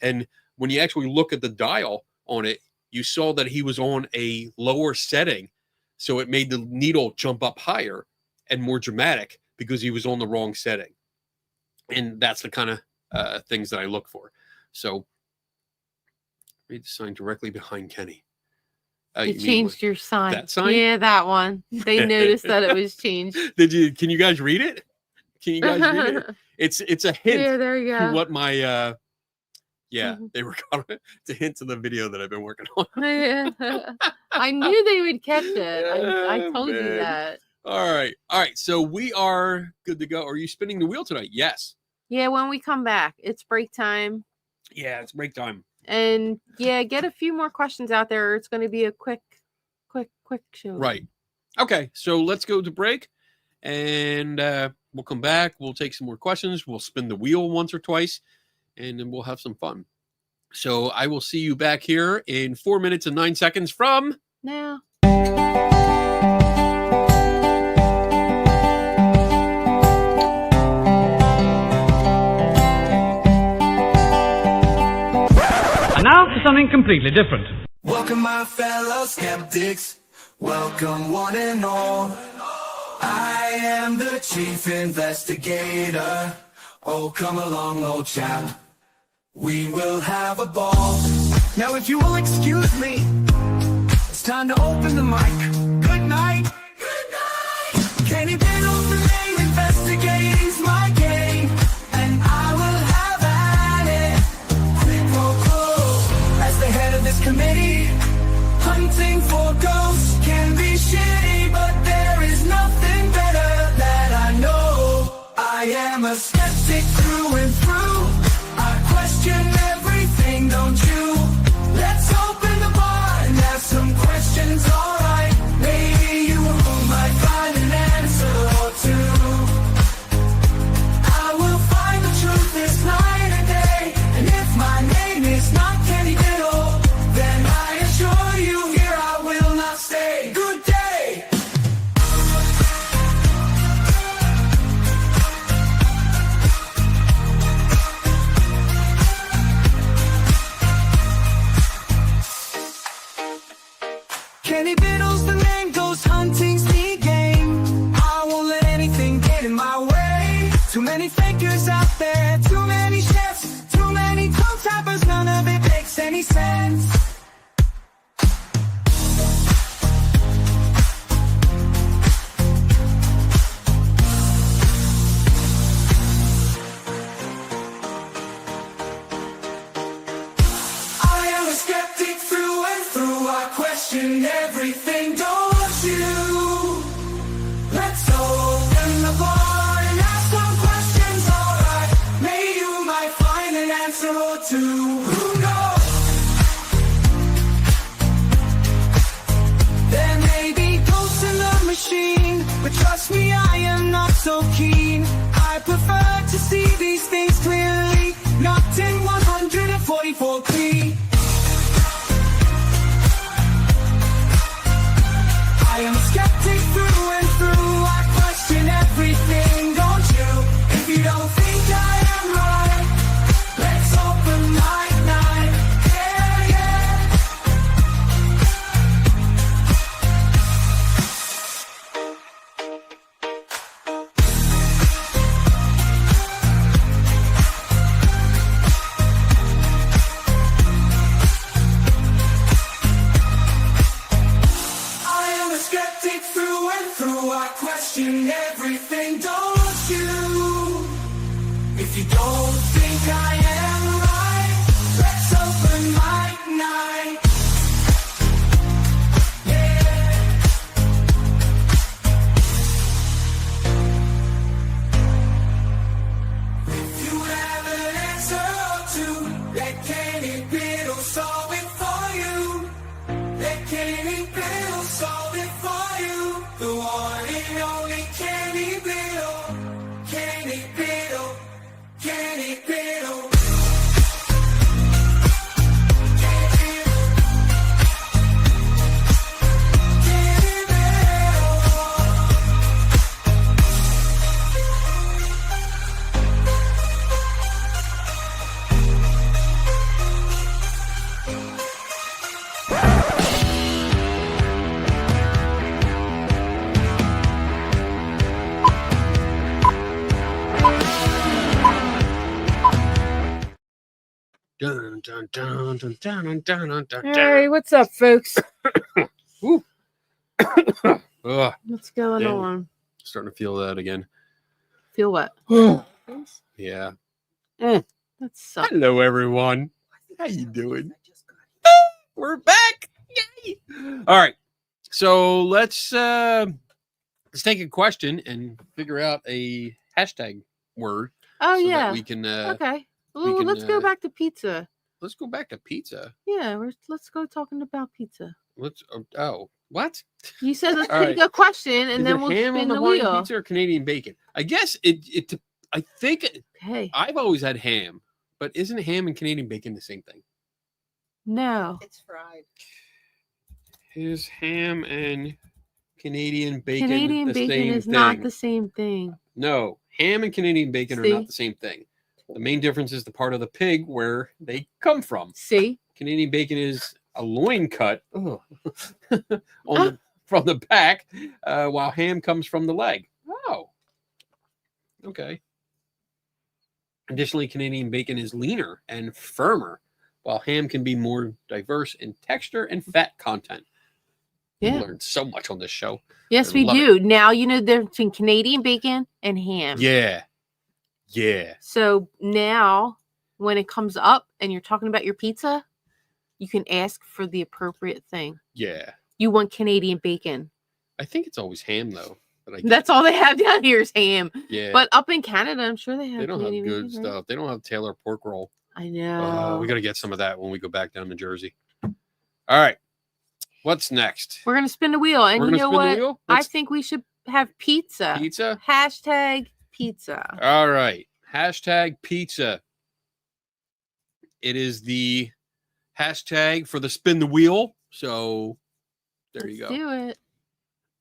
[SPEAKER 3] And when you actually look at the dial on it, you saw that he was on a lower setting, so it made the needle jump up higher and more dramatic because he was on the wrong setting. And that's the kind of things that I look for. So read the sign directly behind Kenny.
[SPEAKER 4] It changed your sign.
[SPEAKER 3] That sign?
[SPEAKER 4] Yeah, that one. They noticed that it was changed.
[SPEAKER 3] Can you guys read it? Can you guys read it? It's a hint.
[SPEAKER 4] Yeah, there you go.
[SPEAKER 3] To what my they were calling it. It's a hint to the video that I've been working on.
[SPEAKER 4] I knew they would catch it. I told you that.
[SPEAKER 3] All right. So we are good to go. Are you spinning the wheel tonight? Yes.
[SPEAKER 4] Yeah, when we come back, it's break time.
[SPEAKER 3] Yeah, it's break time.
[SPEAKER 4] And yeah, get a few more questions out there. It's going to be a quick show.
[SPEAKER 3] Right. Okay. So let's go to break, and we'll come back. We'll take some more questions. We'll spin the wheel once or twice, and then we'll have some fun. So I will see you back here in 4 minutes and 9 seconds from
[SPEAKER 4] now.
[SPEAKER 5] And now for something completely different.
[SPEAKER 2] Welcome my fellow skeptics, welcome one and all. I am the chief investigator. Oh, come along, old chap, we will have a ball. Now if you will excuse me, it's time to open the mic. Good night. Good night. Can you get off the name? Investigating's my game, and I will have at it. Quid pro quo. As the head of this committee, hunting for ghosts can be shitty, but there is nothing better that I know. I am a skeptic through and through. I question everything, don't you? Let's open the bar and have some questions, alright. Maybe you might find an answer or two. I will find the truth this night and day. And if my name is not Kenny Biddle, then I assure you here I will not stay. Good day. Kenny Biddle's the name, ghost hunting's the game. I won't let anything get in my way. Too many fakers out there, too many chefs, too many toe tappers, none of it makes any sense. I am a skeptic through and through. I question everything, don't you? Let's open the bar and ask some questions, alright. Maybe you might find an answer or two. Who knows? There may be ghosts in the machine, but trust me, I am not so keen. I prefer to see these things clearly, not in 144 P. I am a skeptic through and through. I question everything, don't you? If you don't think I am right, let's open night night. Yeah, yeah. I am a skeptic through and through. I question everything, don't you? If you don't think I am right, let's open mic night. Yeah. If you have an answer or two, let Kenny Biddle solve it for you. Let Kenny Biddle solve it for you. The one and only Kenny Biddle. Kenny Biddle. Kenny Biddle. Kenny
[SPEAKER 3] dun, dun, dun, dun, dun, dun, dun, dun,
[SPEAKER 4] Hey, what's up, folks?
[SPEAKER 3] Ugh,
[SPEAKER 4] What's going
[SPEAKER 3] Dang.
[SPEAKER 4] on?
[SPEAKER 3] starting to feel that again.
[SPEAKER 4] Feel what?
[SPEAKER 3] Yeah.
[SPEAKER 4] That sucks.
[SPEAKER 3] Hello, everyone. How you doing? We're back. Yay! All right. So let's let's take a question and figure out a hashtag word.
[SPEAKER 4] Oh
[SPEAKER 3] so
[SPEAKER 4] yeah.
[SPEAKER 3] that we can.
[SPEAKER 4] Okay.
[SPEAKER 3] we
[SPEAKER 4] Well,
[SPEAKER 3] can,
[SPEAKER 4] let's go back to pizza.
[SPEAKER 3] Let's go back to pizza.
[SPEAKER 4] Yeah, let's go talking about pizza.
[SPEAKER 3] Let's. Oh, what?
[SPEAKER 4] You said let's
[SPEAKER 3] All
[SPEAKER 4] take
[SPEAKER 3] right.
[SPEAKER 4] a question and
[SPEAKER 3] Is
[SPEAKER 4] then
[SPEAKER 3] it
[SPEAKER 4] we'll
[SPEAKER 3] ham
[SPEAKER 4] spin
[SPEAKER 3] on the
[SPEAKER 4] the
[SPEAKER 3] Hawaiian
[SPEAKER 4] wheel.
[SPEAKER 3] pizza or Canadian bacon? I guess it. I think
[SPEAKER 4] Okay.
[SPEAKER 3] I've always had ham, but isn't ham and Canadian bacon the same thing?
[SPEAKER 4] No.
[SPEAKER 1] It's fried.
[SPEAKER 3] Is ham and Canadian bacon
[SPEAKER 4] Canadian
[SPEAKER 3] the
[SPEAKER 4] bacon
[SPEAKER 3] same
[SPEAKER 4] is
[SPEAKER 3] thing?
[SPEAKER 4] not the same thing.
[SPEAKER 3] No, ham and Canadian bacon are
[SPEAKER 4] See?
[SPEAKER 3] not the same thing. The main difference is the part of the pig where they come from.
[SPEAKER 4] See?
[SPEAKER 3] Canadian bacon is a loin cut from the back, while ham comes from the leg. Oh, okay. Additionally, Canadian bacon is leaner and firmer, while ham can be more diverse in texture and fat content.
[SPEAKER 4] Yeah.
[SPEAKER 3] We learned so much on this show.
[SPEAKER 4] Yes,
[SPEAKER 3] I
[SPEAKER 4] we
[SPEAKER 3] love
[SPEAKER 4] do. Now you know the difference between Canadian bacon and ham.
[SPEAKER 3] Yeah. Yeah.
[SPEAKER 4] So now when it comes up and you're talking about your pizza, you can ask for the appropriate thing.
[SPEAKER 3] Yeah.
[SPEAKER 4] You want Canadian bacon.
[SPEAKER 3] I think it's always ham though. But I get-
[SPEAKER 4] That's all they have down here is ham.
[SPEAKER 3] yeah.
[SPEAKER 4] But up in Canada, I'm sure they have
[SPEAKER 3] they don't
[SPEAKER 4] Canadian
[SPEAKER 3] have good
[SPEAKER 4] bacon, right?
[SPEAKER 3] stuff. They don't have Taylor pork roll.
[SPEAKER 4] I know.
[SPEAKER 3] We got to get some of that when we go back down to Jersey. All right. What's next?
[SPEAKER 4] We're going to spin the wheel. And
[SPEAKER 3] We're
[SPEAKER 4] you
[SPEAKER 3] gonna
[SPEAKER 4] know
[SPEAKER 3] spin the
[SPEAKER 4] what?
[SPEAKER 3] wheel?
[SPEAKER 4] I
[SPEAKER 3] Let's-
[SPEAKER 4] think we should have pizza.
[SPEAKER 3] Pizza?
[SPEAKER 4] Hashtag pizza.
[SPEAKER 3] All right. Hashtag pizza. It is the hashtag for the spin the wheel. So there you go.
[SPEAKER 4] Let's do it.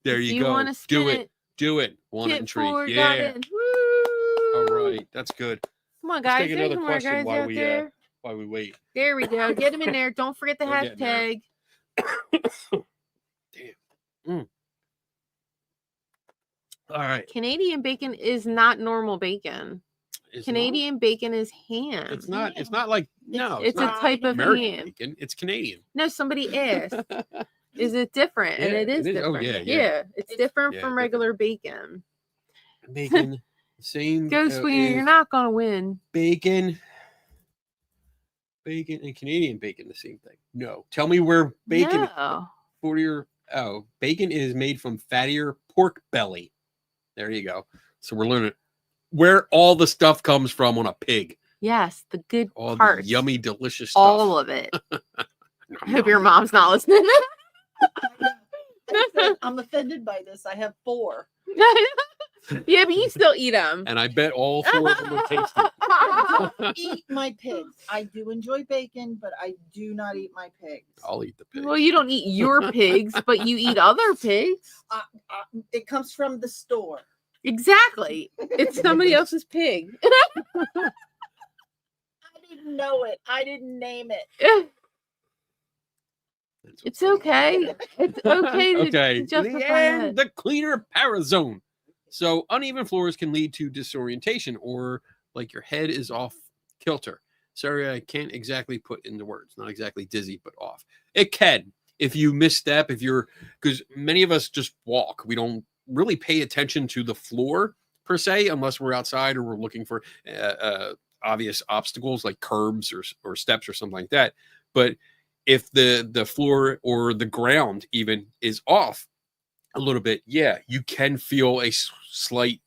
[SPEAKER 3] There
[SPEAKER 4] If
[SPEAKER 3] you go.
[SPEAKER 4] wanna
[SPEAKER 3] Do
[SPEAKER 4] spin
[SPEAKER 3] it. Do it. One
[SPEAKER 4] Get
[SPEAKER 3] entry.
[SPEAKER 4] forward, got
[SPEAKER 3] Yeah.
[SPEAKER 4] it. Woo!
[SPEAKER 3] All right. That's good.
[SPEAKER 4] Come on,
[SPEAKER 3] Let's
[SPEAKER 4] guys.
[SPEAKER 3] take
[SPEAKER 4] There's
[SPEAKER 3] another
[SPEAKER 4] more
[SPEAKER 3] question
[SPEAKER 4] guys
[SPEAKER 3] while
[SPEAKER 4] out
[SPEAKER 3] we
[SPEAKER 4] there.
[SPEAKER 3] while we wait.
[SPEAKER 4] There we go. Get them in there. Don't forget the
[SPEAKER 3] We're getting there.
[SPEAKER 4] hashtag.
[SPEAKER 3] All right.
[SPEAKER 4] Canadian bacon is not normal bacon.
[SPEAKER 3] It's
[SPEAKER 4] Canadian bacon is ham.
[SPEAKER 3] Not, it's not. It's not like no.
[SPEAKER 4] It's a
[SPEAKER 3] not
[SPEAKER 4] type of
[SPEAKER 3] American
[SPEAKER 4] ham.
[SPEAKER 3] bacon. It's Canadian.
[SPEAKER 4] No, somebody asked, is it different? And
[SPEAKER 3] Yeah,
[SPEAKER 4] it is
[SPEAKER 3] it is. Oh,
[SPEAKER 4] different.
[SPEAKER 3] yeah.
[SPEAKER 4] It's different
[SPEAKER 3] Yeah,
[SPEAKER 4] from
[SPEAKER 3] different.
[SPEAKER 4] regular bacon.
[SPEAKER 3] Bacon. Same.
[SPEAKER 4] Go, Sweeney. You're not going to win.
[SPEAKER 3] bacon. Bacon and Canadian bacon the same thing. No. Tell me where bacon
[SPEAKER 4] No.
[SPEAKER 3] for your bacon is made from fattier pork belly. There you go. So we're learning where all the stuff comes from on a pig.
[SPEAKER 4] Yes, the good
[SPEAKER 3] All
[SPEAKER 4] parts.
[SPEAKER 3] the yummy, delicious stuff.
[SPEAKER 4] All of it. I hope your mom's not listening.
[SPEAKER 1] I'm offended by this. I have 4.
[SPEAKER 4] Yeah, but you still eat them.
[SPEAKER 3] And I bet all 4 of them are tasty.
[SPEAKER 1] I don't eat my pigs. I do enjoy bacon, but I do not eat my pigs.
[SPEAKER 3] I'll eat the pig.
[SPEAKER 4] Well, you don't eat your pigs, but you eat other pigs.
[SPEAKER 1] It comes from the store.
[SPEAKER 4] Exactly. It's somebody else's pig.
[SPEAKER 1] I didn't know it. I didn't name it.
[SPEAKER 4] It's okay. It's okay to,
[SPEAKER 3] Okay.
[SPEAKER 4] to justify
[SPEAKER 3] And
[SPEAKER 4] it.
[SPEAKER 3] the cleaner parazone. So uneven floors can lead to disorientation or like your head is off kilter. Sorry, I can't exactly put into words. Not exactly dizzy, but off. It can. If you misstep, because many of us just walk. We don't really pay attention to the floor per se, unless we're outside or we're looking for obvious obstacles like curbs or steps or something like that. But if the floor or the ground even is off a little bit, yeah, you can feel a slight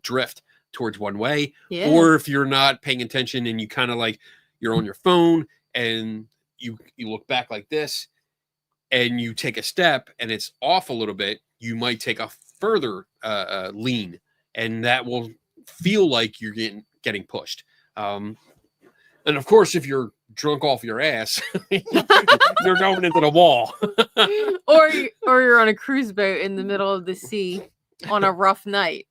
[SPEAKER 3] drift towards one way.
[SPEAKER 4] Yeah.
[SPEAKER 3] Or if you're not paying attention and you kind of like you're on your phone and you look back like this and you take a step and it's off a little bit, you might take a further lean and that will feel like you're getting pushed. And of course, if you're drunk off your ass, you're going into the wall.
[SPEAKER 4] or you're on a cruise boat in the middle of the sea on a rough night.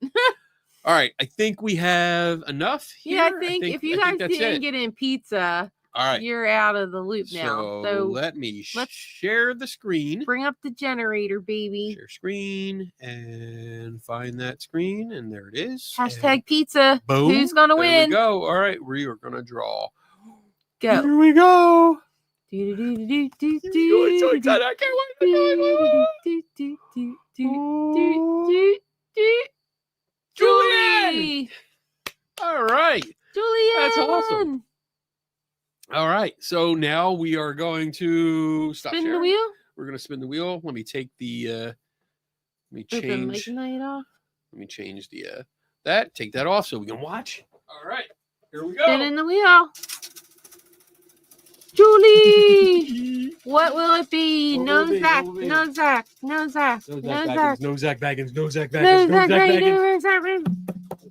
[SPEAKER 3] All right, I think we have enough here.
[SPEAKER 4] Yeah, I think if you guys
[SPEAKER 3] that's
[SPEAKER 4] didn't
[SPEAKER 3] it.
[SPEAKER 4] get in pizza,
[SPEAKER 3] All right,
[SPEAKER 4] you're out of the loop now. So
[SPEAKER 3] let me
[SPEAKER 4] let's
[SPEAKER 3] share the screen.
[SPEAKER 4] bring up the generator, baby.
[SPEAKER 3] Share screen and find that screen, and there it is.
[SPEAKER 4] Hashtag pizza.
[SPEAKER 3] And boom.
[SPEAKER 4] Who's gonna
[SPEAKER 3] there
[SPEAKER 4] win?
[SPEAKER 3] We go. All right, we are gonna draw.
[SPEAKER 4] Go.
[SPEAKER 3] Here we go.
[SPEAKER 4] Do, do, do, do, do,
[SPEAKER 3] I'm so
[SPEAKER 4] do,
[SPEAKER 3] excited. I can't wait. Julianne! All right.
[SPEAKER 4] Julianne!
[SPEAKER 3] That's awesome. All right. So now we are going to stop
[SPEAKER 4] Spin the
[SPEAKER 3] sharing.
[SPEAKER 4] wheel.
[SPEAKER 3] We're going to spin the wheel. Let me take the me
[SPEAKER 4] Open mic
[SPEAKER 3] change.
[SPEAKER 4] night off.
[SPEAKER 3] Let me change the that. Take that off so we can watch. All right, here we go.
[SPEAKER 4] Spin in the wheel. Julie, what will it be?
[SPEAKER 3] What
[SPEAKER 4] No
[SPEAKER 3] will it be?
[SPEAKER 4] Zach,
[SPEAKER 3] What will it be?
[SPEAKER 4] no Zach, no Zach,
[SPEAKER 3] No
[SPEAKER 4] no
[SPEAKER 3] Zach
[SPEAKER 4] Zach,
[SPEAKER 3] Baggins. No Zach Baggins. No Zach
[SPEAKER 4] no
[SPEAKER 3] Baggins. No
[SPEAKER 4] Zach.
[SPEAKER 3] Zach
[SPEAKER 4] Right,
[SPEAKER 3] Baggins.
[SPEAKER 4] where's that ring?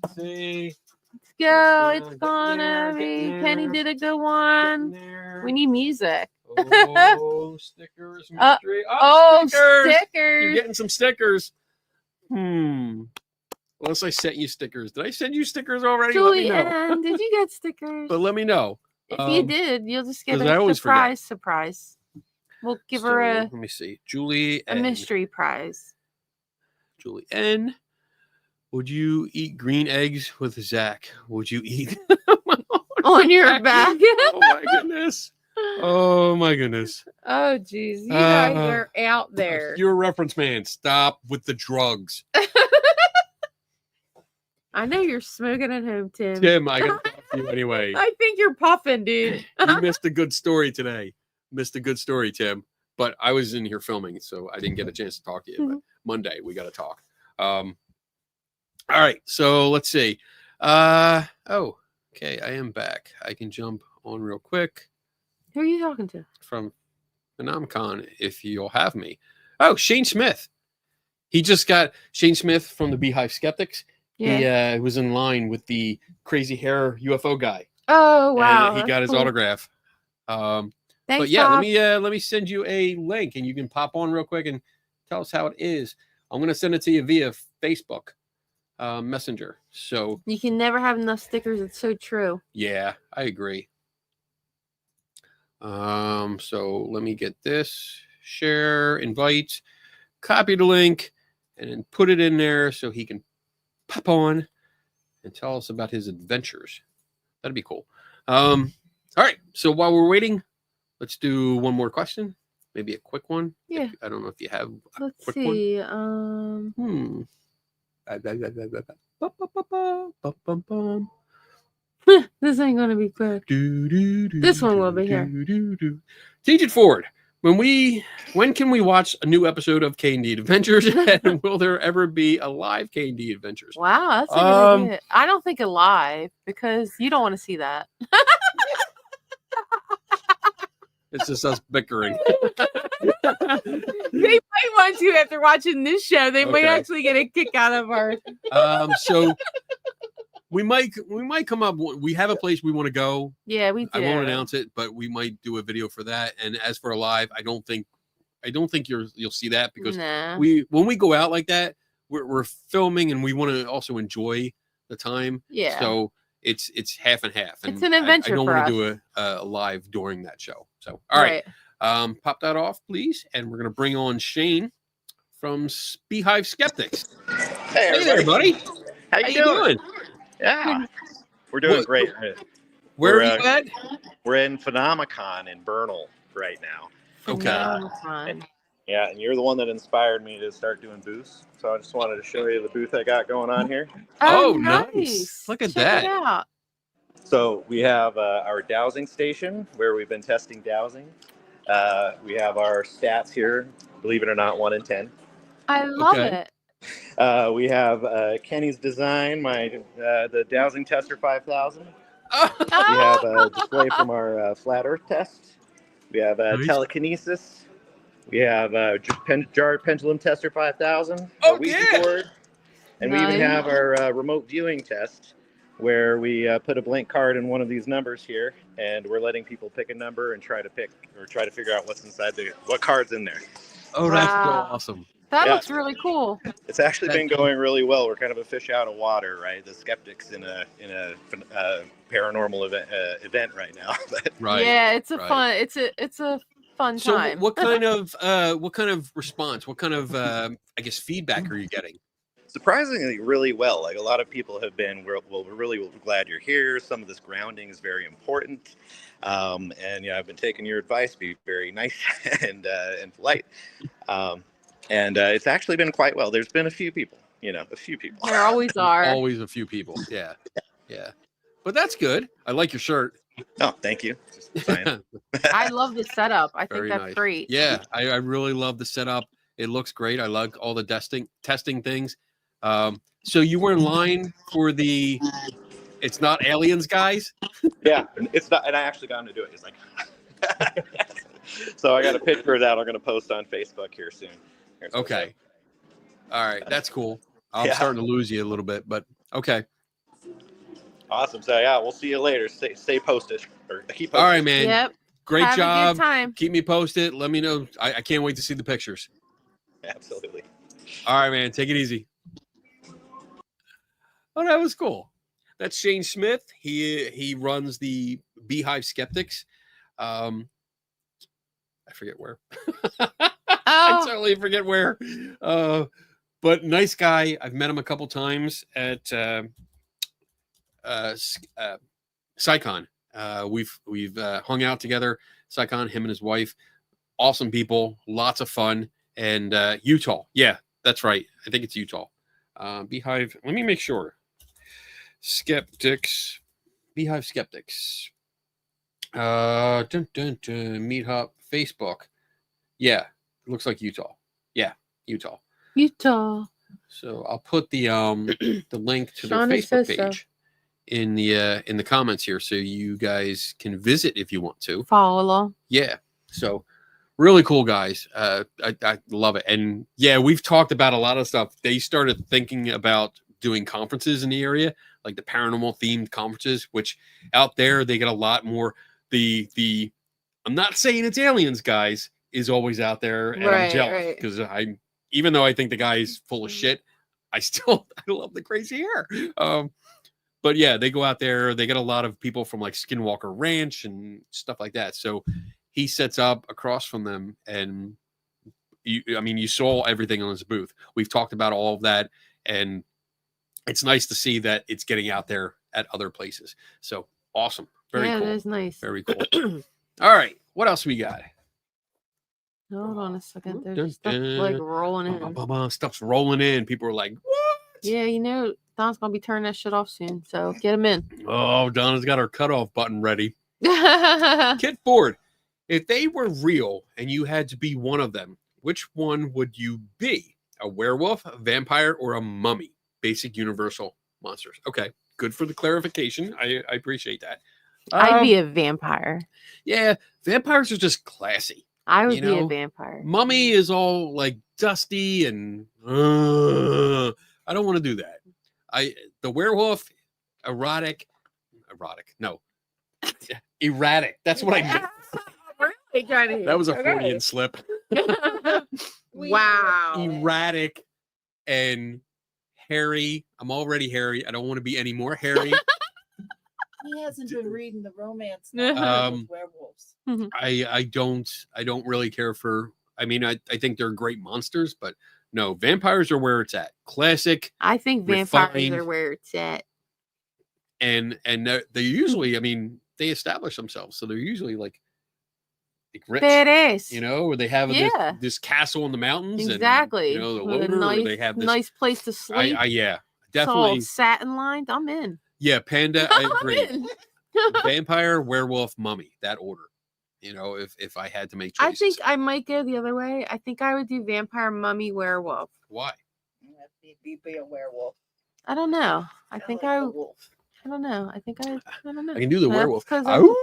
[SPEAKER 3] Let's see.
[SPEAKER 4] Let's go. It's
[SPEAKER 3] Getting
[SPEAKER 4] gonna be.
[SPEAKER 3] there.
[SPEAKER 4] Kenny did a good
[SPEAKER 3] Getting
[SPEAKER 4] one.
[SPEAKER 3] there.
[SPEAKER 4] We need music.
[SPEAKER 3] Oh, stickers.
[SPEAKER 4] Uh,
[SPEAKER 3] Mystery.
[SPEAKER 4] Oh,
[SPEAKER 3] stickers. You're
[SPEAKER 4] stickers.
[SPEAKER 3] getting some stickers. Unless I sent you stickers. Did I send you stickers already?
[SPEAKER 4] Julie,
[SPEAKER 3] Let me know.
[SPEAKER 4] did you get stickers?
[SPEAKER 3] But let me know.
[SPEAKER 4] If you did, you'll just get
[SPEAKER 3] 'cause I
[SPEAKER 4] a
[SPEAKER 3] always forget.
[SPEAKER 4] surprise. We'll give her a
[SPEAKER 3] Let me see. Julie N.
[SPEAKER 4] mystery prize.
[SPEAKER 3] Julie N. Would you eat green eggs with Zach? Would you eat
[SPEAKER 4] On your back.
[SPEAKER 3] Oh my goodness. Oh my goodness.
[SPEAKER 4] Oh, geez. You guys are out there.
[SPEAKER 3] You're a reference man. Stop with the drugs.
[SPEAKER 4] I know you're smoking at home, Tim.
[SPEAKER 3] Tim, I got to talk to you anyway.
[SPEAKER 4] I think you're puffing, dude.
[SPEAKER 3] You missed a good story today. Missed a good story, Tim. But I was in here filming, so I didn't get a chance to talk to you. But Monday, we got to talk. All right. So let's see. Oh, okay. I am back. I can jump on real quick
[SPEAKER 4] Who are you talking to?
[SPEAKER 3] from Phomicon if you'll have me. Oh, Shane Smith. He just got Shane Smith from the Beehive Skeptics.
[SPEAKER 4] Yeah.
[SPEAKER 3] He was in line with the crazy hair UFO guy.
[SPEAKER 4] Oh, wow.
[SPEAKER 3] And he got his
[SPEAKER 4] cool.
[SPEAKER 3] autograph.
[SPEAKER 4] Thanks,
[SPEAKER 3] But yeah,
[SPEAKER 4] Bob.
[SPEAKER 3] let me send you a link and you can pop on real quick and tell us how it is. I'm gonna send it to you via Facebook Messenger. So
[SPEAKER 4] You can never have enough stickers. It's so true.
[SPEAKER 3] yeah, I agree. So let me get this, share, invite, copy the link, and then put it in there so he can pop on and tell us about his adventures. That'd be cool. All right. So while we're waiting, let's do one more question. Maybe a quick one.
[SPEAKER 4] Yeah.
[SPEAKER 3] I don't know if you have a
[SPEAKER 4] Let's
[SPEAKER 3] quick
[SPEAKER 4] see.
[SPEAKER 3] one.
[SPEAKER 4] This ain't gonna be quick. This one will be here.
[SPEAKER 3] Teach it forward. When can we watch a new episode of K&D Adventures? And will there ever be a live K&D Adventures?
[SPEAKER 4] Wow, that's a good idea. I don't think alive because you don't want to see that.
[SPEAKER 3] It's just us bickering.
[SPEAKER 4] They might want to after watching this show. They might
[SPEAKER 3] Okay.
[SPEAKER 4] actually get a kick out of our.
[SPEAKER 3] So we might come up. We have a place we want to go.
[SPEAKER 4] Yeah, we do.
[SPEAKER 3] I won't announce it, but we might do a video for that. And as for a live, I don't think you'll see that because
[SPEAKER 4] Nah.
[SPEAKER 3] when we go out like that, we're filming and we want to also enjoy the time.
[SPEAKER 4] Yeah.
[SPEAKER 3] So it's half and half. And
[SPEAKER 4] It's an adventure
[SPEAKER 3] I don't
[SPEAKER 4] for
[SPEAKER 3] want
[SPEAKER 4] us.
[SPEAKER 3] to do a live during that show. So all right. Pop that off, please. And we're gonna bring on Shane from Beehive Skeptics.
[SPEAKER 6] Hey,
[SPEAKER 3] There, buddy.
[SPEAKER 6] How you doing? Yeah, we're doing
[SPEAKER 3] What-
[SPEAKER 6] great.
[SPEAKER 3] Where
[SPEAKER 6] We're,
[SPEAKER 3] are you at?
[SPEAKER 6] We're in Phomicon in Bernal right now.
[SPEAKER 3] Okay.
[SPEAKER 4] Phenomenon.
[SPEAKER 6] Yeah, and you're the one that inspired me to start doing booths. So I just wanted to show you the booth I got going on here.
[SPEAKER 3] Oh, nice. Look at
[SPEAKER 4] Check
[SPEAKER 3] that.
[SPEAKER 4] It out.
[SPEAKER 6] So we have our dowsing station where we've been testing dowsing. We have our stats here, believe it or not, 1 in 10.
[SPEAKER 4] I love
[SPEAKER 3] Okay.
[SPEAKER 4] it.
[SPEAKER 6] We have Kenny's design, the dowsing tester 5000. We have a display from our flat earth test. We have
[SPEAKER 3] Nice.
[SPEAKER 6] telekinesis. We have jar pendulum tester 5000.
[SPEAKER 3] Oh,
[SPEAKER 6] a Ouija
[SPEAKER 3] yeah.
[SPEAKER 6] board. And we even
[SPEAKER 4] Nice.
[SPEAKER 6] have our remote viewing test where we put a blank card in one of these numbers here, and we're letting people pick a number and try to figure out what's inside what card's in there.
[SPEAKER 3] Oh, that's so
[SPEAKER 4] Wow.
[SPEAKER 3] awesome.
[SPEAKER 4] That
[SPEAKER 6] Yeah.
[SPEAKER 4] looks really cool.
[SPEAKER 6] It's actually been going really well. We're kind of a fish out of water, right? The skeptics in a paranormal event right now. But
[SPEAKER 3] Right.
[SPEAKER 4] Yeah, it's a
[SPEAKER 3] right.
[SPEAKER 4] fun. It's a fun
[SPEAKER 3] So
[SPEAKER 4] time.
[SPEAKER 3] what kind of response, what kind of I guess feedback are you getting?
[SPEAKER 6] surprisingly, really well. Like a lot of people have been, we're really glad you're here. Some of this grounding is very important. And yeah, I've been taking your advice. Be very nice and polite. And it's actually been quite well. There's been a few people.
[SPEAKER 4] There always are.
[SPEAKER 3] Always a few people. Yeah. Yeah. But that's good. I like your shirt.
[SPEAKER 6] Oh, thank you. Just saying.
[SPEAKER 4] I love the setup. I think
[SPEAKER 3] Very
[SPEAKER 4] that's
[SPEAKER 3] nice.
[SPEAKER 4] great.
[SPEAKER 3] Yeah, I really love the setup. It looks great. I like all the testing things. So you were in line for the It's Not Aliens guys?
[SPEAKER 6] Yeah, it's not, and I actually got him to do it. He's like, so I got a picture of that. I'm going to post on Facebook here soon.
[SPEAKER 3] Okay. All right. That's cool. I'm
[SPEAKER 6] Yeah.
[SPEAKER 3] starting to lose you a little bit, but okay.
[SPEAKER 6] Awesome. So yeah, we'll see you later. Stay posted. Or keep posted.
[SPEAKER 3] All right, man.
[SPEAKER 4] Yep.
[SPEAKER 3] Great
[SPEAKER 4] Have a
[SPEAKER 3] job.
[SPEAKER 4] good time.
[SPEAKER 3] Keep me posted. Let me know. I can't wait to see the pictures.
[SPEAKER 6] Absolutely.
[SPEAKER 3] All right, man. Take it easy. Oh, that was cool. That's Shane Smith. He runs the Beehive Skeptics. I forget where. I totally forget where. But nice guy. I've met him a couple times at Psycon. We've hung out together. Psycon, him and his wife. Awesome people. Lots of fun. And Utah. Yeah, that's right. I think it's Utah. Beehive. Let me make sure. Skeptics. Beehive Skeptics. Meet Hub. Facebook. Yeah, it looks like Utah. Yeah, Utah.
[SPEAKER 4] Utah.
[SPEAKER 3] So I'll put the link to their
[SPEAKER 4] Shawnee
[SPEAKER 3] Facebook
[SPEAKER 4] says so.
[SPEAKER 3] page in the comments here, so you guys can visit if you want to.
[SPEAKER 4] Follow along.
[SPEAKER 3] Yeah. So really cool guys. I love it. And yeah, we've talked about a lot of stuff. They started thinking about doing conferences in the area, like the paranormal themed conferences, which out there they get a lot more. The I'm not saying it's aliens, guys, is always out there, and I'm jealous because even though I think the guy is full of shit, I love the crazy hair. But yeah, they go out there. They get a lot of people from like Skinwalker Ranch and stuff like that. So he sets up across from them, and you saw everything on his booth. We've talked about all of that, and it's nice to see that it's getting out there at other places. So awesome. Very cool.
[SPEAKER 4] That is nice.
[SPEAKER 3] Very cool. All right. What else we got?
[SPEAKER 4] Hold on a second. There's stuff like rolling in.
[SPEAKER 3] Stuff's rolling in. People are like, what?
[SPEAKER 4] Yeah, Don's going to be turning that shit off soon. So get him in.
[SPEAKER 3] Oh, Donna's got her cutoff button ready. Kit Ford, if they were real and you had to be one of them, which one would you be? A werewolf, a vampire, or a mummy? Basic universal monsters. Okay. Good for the clarification. I appreciate that.
[SPEAKER 4] I'd be a vampire.
[SPEAKER 3] Yeah. Vampires are just classy.
[SPEAKER 4] I would be a vampire.
[SPEAKER 3] Mummy is all like dusty and I don't want to do that. The werewolf, erratic. No, erratic. That's what I meant.
[SPEAKER 4] Really trying to
[SPEAKER 3] That was a Freudian slip.
[SPEAKER 4] Wow.
[SPEAKER 3] Erratic and hairy. I'm already hairy. I don't want to be any more hairy.
[SPEAKER 1] He hasn't been reading the romance
[SPEAKER 3] Um,
[SPEAKER 1] novels with werewolves.
[SPEAKER 3] I don't really care for. I mean, I think they're great monsters, but no, vampires are where it's at. Classic.
[SPEAKER 4] I think vampires
[SPEAKER 3] refined,
[SPEAKER 4] are where it's at.
[SPEAKER 3] And they usually, I mean, they establish themselves, so they're usually like rich.
[SPEAKER 4] Badass.
[SPEAKER 3] Or they have this castle in the mountains.
[SPEAKER 4] Exactly.
[SPEAKER 3] And, the
[SPEAKER 4] With a
[SPEAKER 3] loader, or they have this
[SPEAKER 4] nice place to sleep.
[SPEAKER 3] Yeah,
[SPEAKER 4] It's all
[SPEAKER 3] definitely.
[SPEAKER 4] satin lined. I'm in.
[SPEAKER 3] Yeah, Panda. I
[SPEAKER 4] I'm
[SPEAKER 3] agree.
[SPEAKER 4] in.
[SPEAKER 3] Vampire, werewolf, mummy. That order. If I had to make choices.
[SPEAKER 4] I think I might go the other way. I think I would do vampire, mummy, werewolf.
[SPEAKER 3] Why?
[SPEAKER 1] Be a werewolf.
[SPEAKER 4] I don't know. I think
[SPEAKER 1] like
[SPEAKER 4] I
[SPEAKER 1] the wolf.
[SPEAKER 4] I don't know. I think I don't know.
[SPEAKER 3] I can do the
[SPEAKER 4] That's
[SPEAKER 3] werewolf.
[SPEAKER 4] 'cause
[SPEAKER 3] Ow.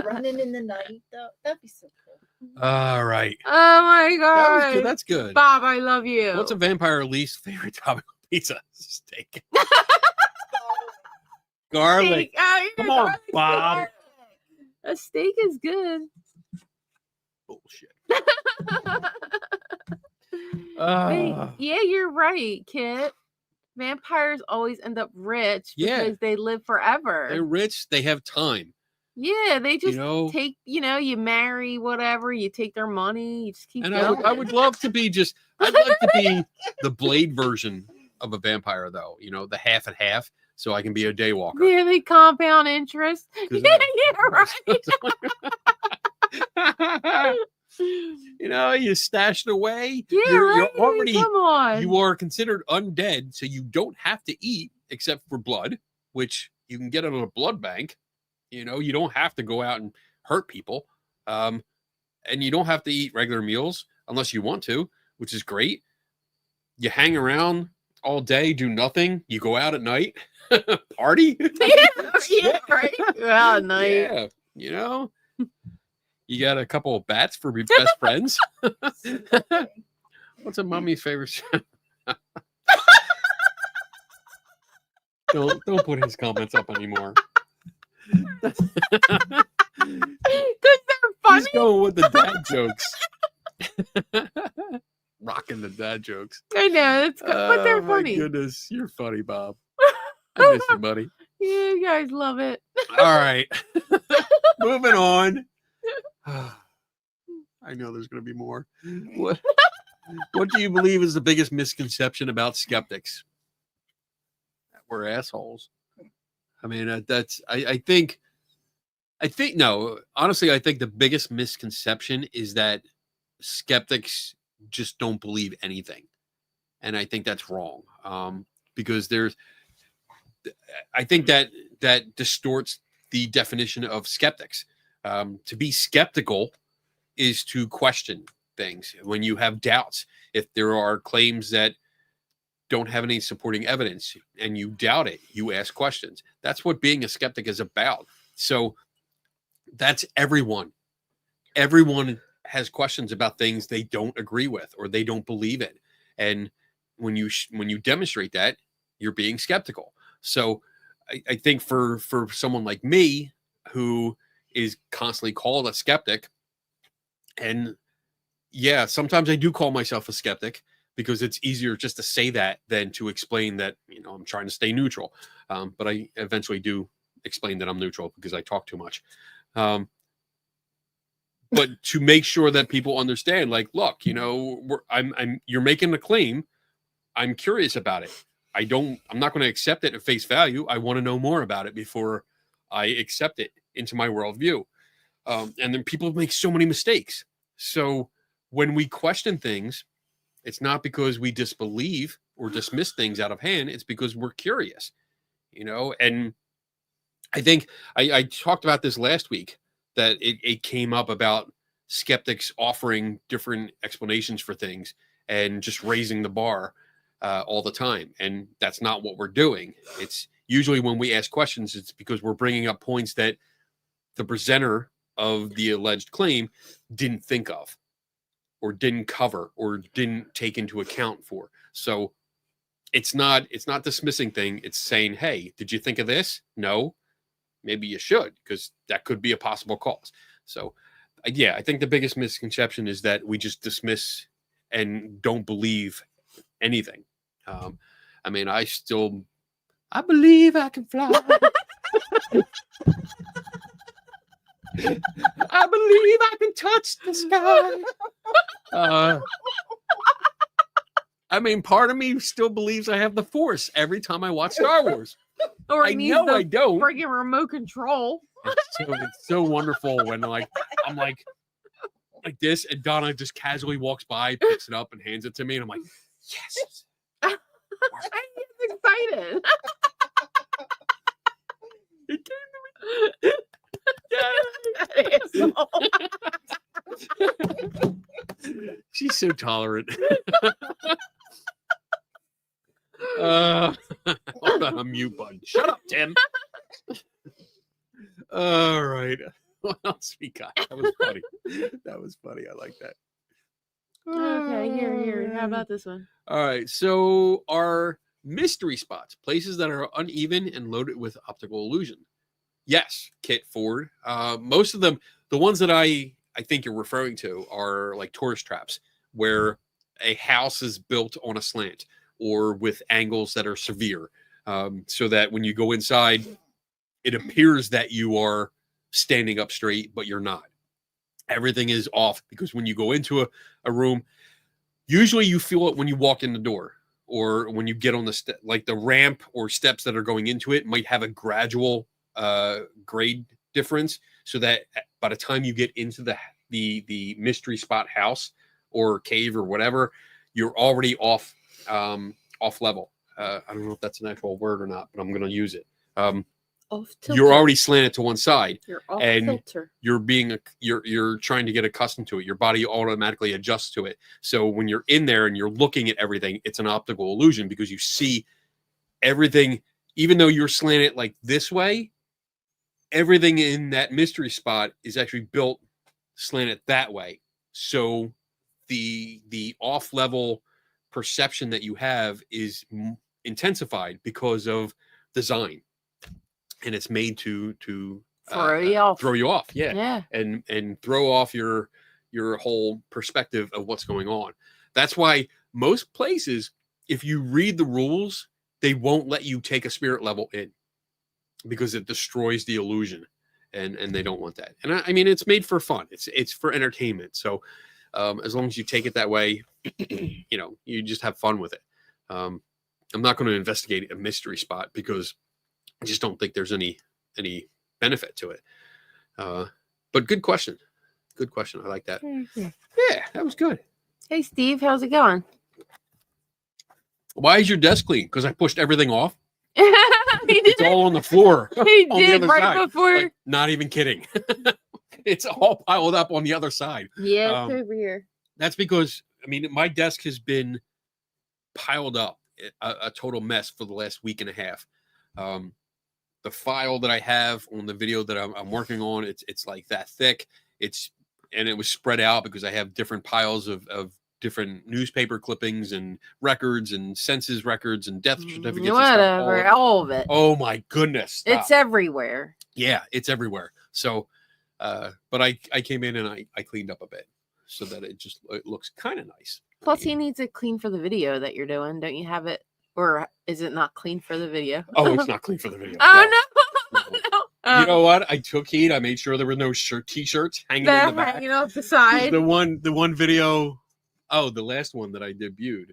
[SPEAKER 1] Running in the night, though, that'd be so cool.
[SPEAKER 3] All right.
[SPEAKER 4] Oh my god.
[SPEAKER 3] That's good.
[SPEAKER 4] Bob, I love you.
[SPEAKER 3] What's a vampire least favorite topic of pizza? Steak. Garlic.
[SPEAKER 4] Steak. Oh, you're
[SPEAKER 3] Come on,
[SPEAKER 4] garlic
[SPEAKER 3] Bob.
[SPEAKER 4] garlic. A steak is good.
[SPEAKER 3] Bullshit.
[SPEAKER 4] Hey, yeah, you're right, Kit. Vampires always end up rich because they live forever.
[SPEAKER 3] They're rich. They have time.
[SPEAKER 4] Yeah, they just
[SPEAKER 3] know?
[SPEAKER 4] take, you marry whatever, you take their money, you just keep
[SPEAKER 3] And
[SPEAKER 4] going.
[SPEAKER 3] I would love to be I'd like to be the Blade version of a vampire, though. The half and half, so I can be a daywalker.
[SPEAKER 4] Yeah, they compound interest.
[SPEAKER 3] 'Cause
[SPEAKER 4] Yeah, right.
[SPEAKER 3] You stash it away.
[SPEAKER 4] Yeah,
[SPEAKER 3] You're
[SPEAKER 4] right.
[SPEAKER 3] already,
[SPEAKER 4] Come on.
[SPEAKER 3] you are considered undead, so you don't have to eat except for blood, which you can get at a blood bank. You don't have to go out and hurt people. and you don't have to eat regular meals unless you want to, which is great. You hang around all day, do nothing. You go out at night, party.
[SPEAKER 4] Yeah, right. Well, night.
[SPEAKER 3] Yeah, you know, you got a couple of bats for your best friends. What's a mummy's favorite show? Don't put his comments up anymore.
[SPEAKER 4] Because they're funny.
[SPEAKER 3] He's going with the dad jokes. Rocking the dad jokes.
[SPEAKER 4] I know, it's good, but they're funny.
[SPEAKER 3] My goodness, you're funny, Bob. I miss you, buddy.
[SPEAKER 4] Yeah, you guys love it.
[SPEAKER 3] All right. Moving on. I know there's going to be more. What do you believe is the biggest misconception about skeptics? We're assholes. I mean, I think no, honestly, I think the biggest misconception is that skeptics just don't believe anything. And I think that's wrong. Because I think that distorts the definition of skeptics. To be skeptical is to question things when you have doubts. If there are claims that don't have any supporting evidence and you doubt it, you ask questions. That's what being a skeptic is about. So that's everyone. Everyone has questions about things they don't agree with or they don't believe in. And when you demonstrate that, you're being skeptical. So I think for someone like me who is constantly called a skeptic, and yeah, sometimes I do call myself a skeptic because it's easier just to say that than to explain that, you know, I'm trying to stay neutral. But I eventually do explain that I'm neutral because I talk too much. But to make sure that people understand, like, look, you know, you're making a claim. I'm curious about it. I'm not going to accept it at face value. I want to know more about it before I accept it into my worldview. And then people make so many mistakes. So when we question things, it's not because we disbelieve or dismiss things out of hand. It's because we're curious, you know. And I think I talked about this last week, that it came up about skeptics offering different explanations for things and just raising the bar all the time. And that's not what we're doing. It's usually when we ask questions, it's because we're bringing up points that the presenter of the alleged claim didn't think of or didn't cover or didn't take into account for. So it's not dismissing thing. It's saying, hey, did you think of this? No, maybe you should, because that could be a possible cause. So yeah, I think the biggest misconception is that we just dismiss and don't believe anything. I mean, I believe I can fly. I believe I can touch the sky. I mean, part of me still believes I have the Force every time I watch Star Wars.
[SPEAKER 4] Or
[SPEAKER 3] I know I don't.
[SPEAKER 4] Friggin' remote control.
[SPEAKER 3] It's so wonderful when I'm like this, and Donna just casually walks by, picks it up, and hands it to me, and I'm like, yes.
[SPEAKER 4] I'm excited.
[SPEAKER 3] It came to me. She's so tolerant. Hold on a mute button. Shut up, Tim. All right. What else we got? That was funny. That was funny. I like that.
[SPEAKER 4] Okay, here. How about this one?
[SPEAKER 3] All right. So our mystery spots, places that are uneven and loaded with optical illusion. Yes, Kit Ford. Most of them, the ones that I think you're referring to, are like tourist traps, where a house is built on a slant or with angles that are severe, so that when you go inside, it appears that you are standing up straight, but you're not. Everything is off, because when you go into a room, usually you feel it when you walk in the door, or when you get on the like the ramp or steps that are going into it might have a gradual grade difference, so that by the time you get into the mystery spot house or cave or whatever, you're already off level. I don't know if that's an actual word or not, but I'm going to use it.
[SPEAKER 4] Off
[SPEAKER 3] you're already slanted to one side.
[SPEAKER 4] You're off
[SPEAKER 3] and
[SPEAKER 4] filter.
[SPEAKER 3] you're trying to get accustomed to it. Your body automatically adjusts to it. So when you're in there and you're looking at everything, it's an optical illusion because you see everything, even though you're slanted like this way, everything in that mystery spot is actually built slanted that way. So the off level perception that you have is intensified because of design, and it's made to
[SPEAKER 4] Throw you off.
[SPEAKER 3] throw you off,
[SPEAKER 4] Yeah.
[SPEAKER 3] and throw off your whole perspective of what's going on. That's why most places, if you read the rules, they won't let you take a spirit level in because it destroys the illusion, and they don't want that. And I mean, it's made for fun. It's for entertainment. So as long as you take it that way, you know, you just have fun with it. I'm not going to investigate a mystery spot because I just don't think there's any benefit to it. But good question. Good question. I like that. Yeah, that was good.
[SPEAKER 4] Hey, Steve, how's it going?
[SPEAKER 3] Why is your desk clean? Because I pushed everything off.
[SPEAKER 4] He
[SPEAKER 3] It's
[SPEAKER 4] did.
[SPEAKER 3] all on the floor.
[SPEAKER 4] He
[SPEAKER 3] on the
[SPEAKER 4] did
[SPEAKER 3] other
[SPEAKER 4] right
[SPEAKER 3] side.
[SPEAKER 4] before.
[SPEAKER 3] Like, not even kidding. It's all piled up on the other side.
[SPEAKER 4] Yeah, it's over here.
[SPEAKER 3] That's because, I mean, my desk has been piled up, a total mess for the last week and a half. The file that I have on the video that I'm working on, it's like that thick. And it was spread out because I have different piles of different newspaper clippings and records and census records and death certificates. And stuff
[SPEAKER 4] Whatever, all of it.
[SPEAKER 3] Oh my goodness. Stop.
[SPEAKER 4] It's everywhere.
[SPEAKER 3] Yeah, it's everywhere. So, but I came in and I cleaned up a bit so that it looks kind of nice.
[SPEAKER 4] Plus, he needs it clean for the video that you're doing. Don't you have it? Or is it not clean for the video?
[SPEAKER 3] Oh, it's not clean for the video.
[SPEAKER 4] Oh, no.
[SPEAKER 3] You know what? I took heed. I made sure there were no t-shirts hanging in the back.
[SPEAKER 4] Hanging off the side.
[SPEAKER 3] The one video. Oh, the last one that I debuted.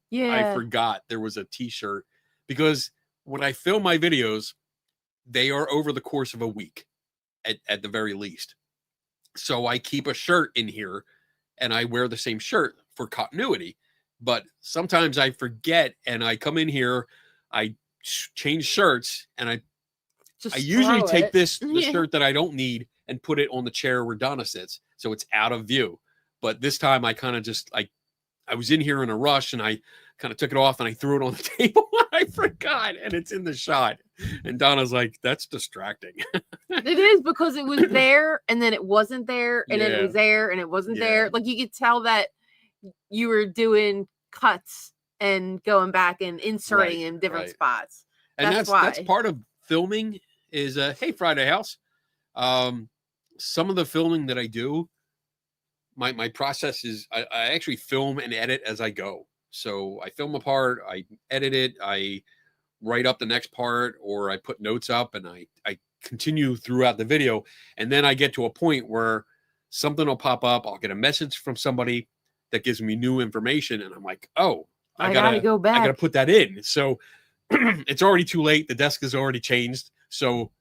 [SPEAKER 4] Yeah.
[SPEAKER 3] I forgot there was a t-shirt because when I film my videos, they are over the course of a week at the very least. So I keep a shirt in here and I wear the same shirt for continuity. But sometimes I forget and I come in here, I change shirts, and I usually take the shirt that I don't need and put it on the chair where Donna sits, so it's out of view. But this time I kind of just I was in here in a rush and I kind of took it off and I threw it on the table. I forgot, and it's in the shot. And Donna's like, "That's distracting."
[SPEAKER 4] It is, because it was there and then it wasn't there and then it
[SPEAKER 3] Yeah.
[SPEAKER 4] was there and it wasn't
[SPEAKER 3] Yeah.
[SPEAKER 4] there. Like, you could tell that you were doing cuts and going back and inserting in different
[SPEAKER 3] right.
[SPEAKER 4] spots.
[SPEAKER 3] And
[SPEAKER 4] That's
[SPEAKER 3] that's
[SPEAKER 4] why.
[SPEAKER 3] part of filming is hey, Friday House. Some of the filming that I do, my process is I actually film and edit as I go. So I film a part, I edit it, I write up the next part, or I put notes up and I continue throughout the video. And then I get to a point where something will pop up. I'll get a message from somebody that gives me new information. And I'm like, oh,
[SPEAKER 4] I gotta go back.
[SPEAKER 3] I gotta put that in. So it's already too late. The desk is already changed. So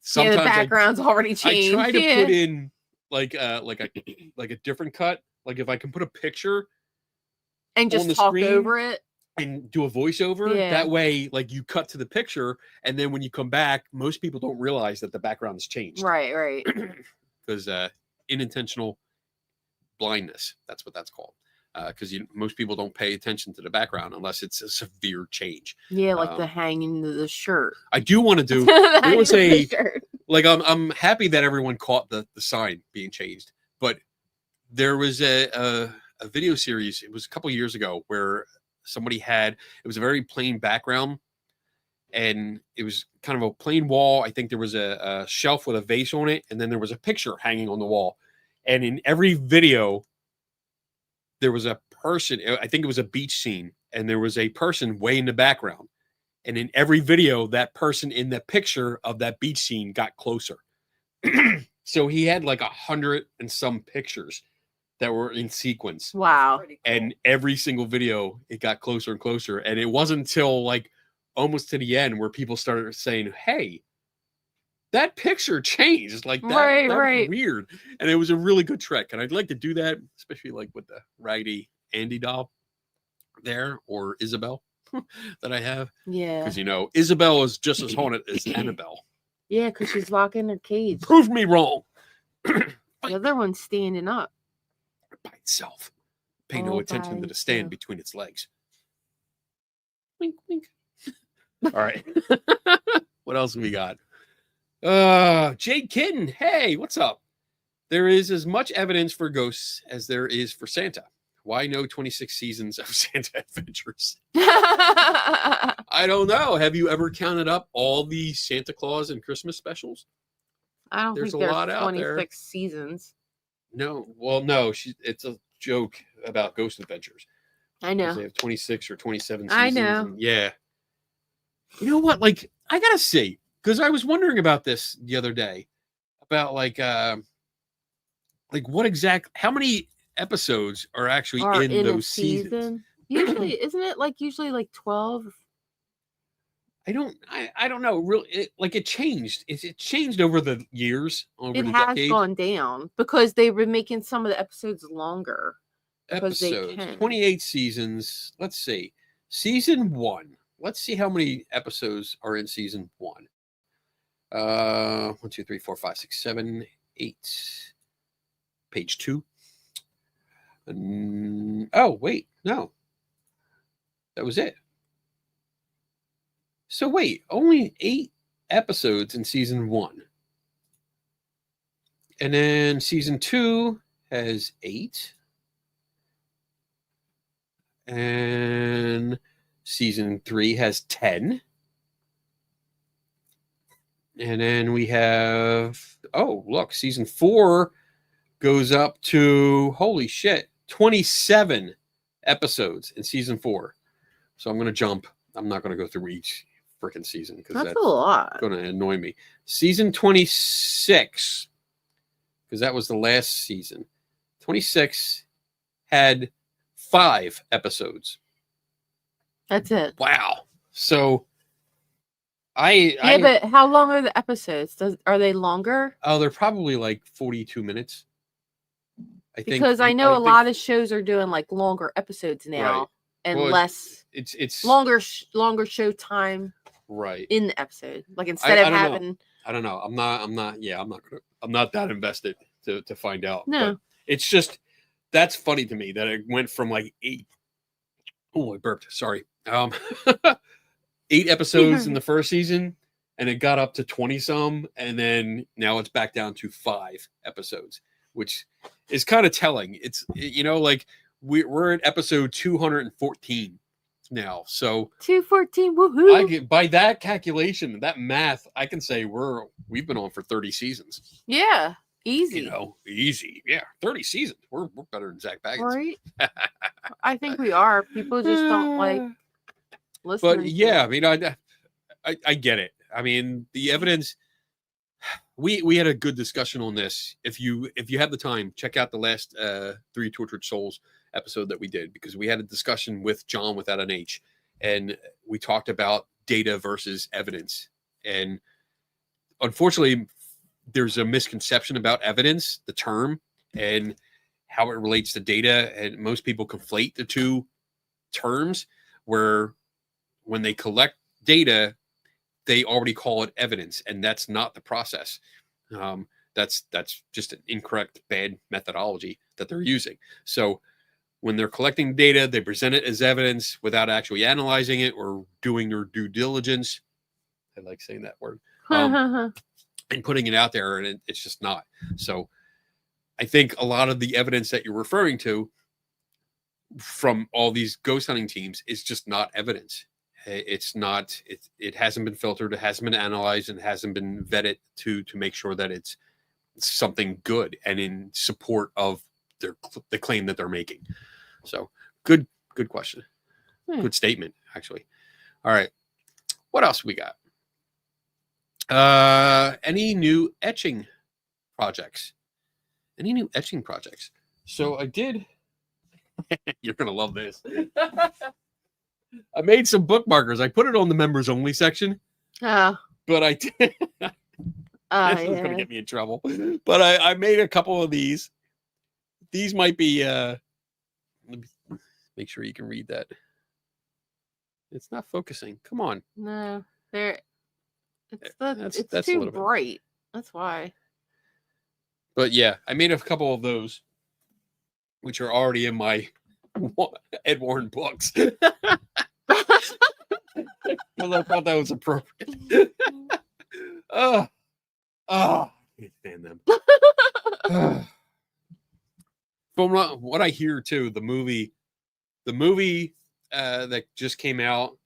[SPEAKER 3] sometimes
[SPEAKER 4] the background's already changed.
[SPEAKER 3] I try to put in like a different cut. Like if I can put a picture
[SPEAKER 4] and
[SPEAKER 3] on
[SPEAKER 4] just
[SPEAKER 3] the
[SPEAKER 4] talk
[SPEAKER 3] screen
[SPEAKER 4] over it.
[SPEAKER 3] and do a voiceover,
[SPEAKER 4] Yeah.
[SPEAKER 3] that way, like, you cut to the picture, and then when you come back, most people don't realize that the background has changed.
[SPEAKER 4] Right.
[SPEAKER 3] Because unintentional blindness, that's what that's called. Because most people don't pay attention to the background unless it's a severe change.
[SPEAKER 4] Yeah, like the hanging of the shirt.
[SPEAKER 3] I do want to do. There was like I'm happy that everyone caught the sign being changed, but there was a video series. It was a couple years ago where somebody it was a very plain background, and it was kind of a plain wall. I think there was a shelf with a vase on it, and then there was a picture hanging on the wall. And in every video, there was a person. I think it was a beach scene, and there was a person way in the background. And in every video, that person in the picture of that beach scene got closer. So he had like 100 and some pictures that were in sequence.
[SPEAKER 4] Wow.
[SPEAKER 3] And every single video, it got closer and closer. And it wasn't until like almost to the end where people started saying, hey, that picture changed. Like that,
[SPEAKER 4] Right.
[SPEAKER 3] Weird. And it was a really good trick. And I'd like to do that, especially like with the Raggedy Andy doll there, or Isabel. that I have.
[SPEAKER 4] Yeah.
[SPEAKER 3] Because, Isabel is just as haunted as Annabelle.
[SPEAKER 4] Yeah, because she's locked in her cage.
[SPEAKER 3] Prove me wrong.
[SPEAKER 4] The other one's standing up.
[SPEAKER 3] By itself. Pay no
[SPEAKER 4] All
[SPEAKER 3] attention
[SPEAKER 4] by
[SPEAKER 3] to the stand
[SPEAKER 4] itself.
[SPEAKER 3] between its legs. Wink, wink. All right. What else we got? Jade Kitten. Hey, what's up? There is as much evidence for ghosts as there is for Santa. Why no 26 seasons of Santa Adventures? I don't know. Have you ever counted up all the Santa Claus and Christmas specials?
[SPEAKER 4] I don't
[SPEAKER 3] There's
[SPEAKER 4] think
[SPEAKER 3] a
[SPEAKER 4] there's
[SPEAKER 3] lot out there.
[SPEAKER 4] 26 seasons.
[SPEAKER 3] No. Well, no. It's a joke about Ghost Adventures.
[SPEAKER 4] I
[SPEAKER 3] 'Cause
[SPEAKER 4] know.
[SPEAKER 3] They have 26 or 27 seasons.
[SPEAKER 4] I know.
[SPEAKER 3] And yeah. You know what? Like, I gotta see, because I was wondering about this the other day, about like what how many episodes are actually
[SPEAKER 4] Or
[SPEAKER 3] in
[SPEAKER 4] in a
[SPEAKER 3] those seasons?
[SPEAKER 4] season. Usually, isn't it like 12?
[SPEAKER 3] I don't know. Really, it changed. It changed over the years, over
[SPEAKER 4] It
[SPEAKER 3] the
[SPEAKER 4] has
[SPEAKER 3] decades.
[SPEAKER 4] gone down because they were making some of the episodes longer. Because they
[SPEAKER 3] Episodes,
[SPEAKER 4] can.
[SPEAKER 3] 28 seasons. Let's see. Season 1. Let's see how many episodes are in season 1. 1, 2, 3, 4, 5, 6, 7, 8. Page 2. Oh, wait. No. That was it. So wait, only 8 episodes in season 1. And then season 2 has 8. And season 3 has 10. And then we have, oh, look, season 4 goes up to, holy shit, 27 episodes in season 4. So I'm going to jump. I'm not going to go through each freaking season because
[SPEAKER 4] That's a lot.
[SPEAKER 3] going to annoy me. Season 26, because that was the last season. 26 had 5 episodes.
[SPEAKER 4] That's it.
[SPEAKER 3] Wow. So
[SPEAKER 4] But how long are the episodes? Are they longer?
[SPEAKER 3] Oh, they're probably like 42 minutes. I think,
[SPEAKER 4] Because I know a lot of shows are doing like longer episodes now
[SPEAKER 3] Right.
[SPEAKER 4] and
[SPEAKER 3] Well,
[SPEAKER 4] less
[SPEAKER 3] it's
[SPEAKER 4] longer show time
[SPEAKER 3] right.
[SPEAKER 4] in the episode. Like instead of
[SPEAKER 3] I don't know.
[SPEAKER 4] having
[SPEAKER 3] I don't know. I'm not that invested to find out.
[SPEAKER 4] No.
[SPEAKER 3] But it's just that's funny to me that it went from like 8. Oh, I burped. Sorry. 8 episodes in the first season, and it got up to 20 some, and then now it's back down to 5 episodes, which is kind of telling. It's like we're at episode 214 now, so
[SPEAKER 4] 214. Woohoo!
[SPEAKER 3] by that calculation, that math, I can say we've been on for 30 seasons.
[SPEAKER 4] Yeah, easy.
[SPEAKER 3] Easy. Yeah, 30 seasons. We're better than Zach Baggins.
[SPEAKER 4] Right? I think we are. People just don't like listening.
[SPEAKER 3] But yeah, I mean, I get it. I mean, the evidence. We had a good discussion on this. If you have the time, check out the last 3 Tortured Souls episode that we did, because we had a discussion with John without an H, and we talked about data versus evidence. And unfortunately, there's a misconception about evidence, the term, and how it relates to data, and most people conflate the two terms, where when they collect data, they already call it evidence, and that's not the process. That's just an incorrect, bad methodology that they're using. So when they're collecting data, they present it as evidence without actually analyzing it or doing their due diligence. I like saying that word. And putting it out there, and it's just not. So I think a lot of the evidence that you're referring to from all these ghost hunting teams is just not evidence. It's not. It hasn't been filtered. It hasn't been analyzed, and hasn't been vetted to make sure that it's something good and in support of the claim that they're making. So good question. Good statement, actually. All right, what else we got? Any new etching projects? So I did. You're gonna love this. I made some bookmarkers. I put it on the members only section.
[SPEAKER 4] Oh.
[SPEAKER 3] But I did. This is going to get me in trouble. But I made a couple of these. These might be. Let me make sure you can read that. It's not focusing. Come on.
[SPEAKER 4] No, there. It's
[SPEAKER 3] That's
[SPEAKER 4] it's
[SPEAKER 3] a
[SPEAKER 4] too
[SPEAKER 3] little bit.
[SPEAKER 4] bright. That's why.
[SPEAKER 3] But yeah, I made a couple of those, which are already in my Ed Warren books. Well, I thought that was appropriate. Oh, I can't stand them. From what I hear too, the movie that just came out,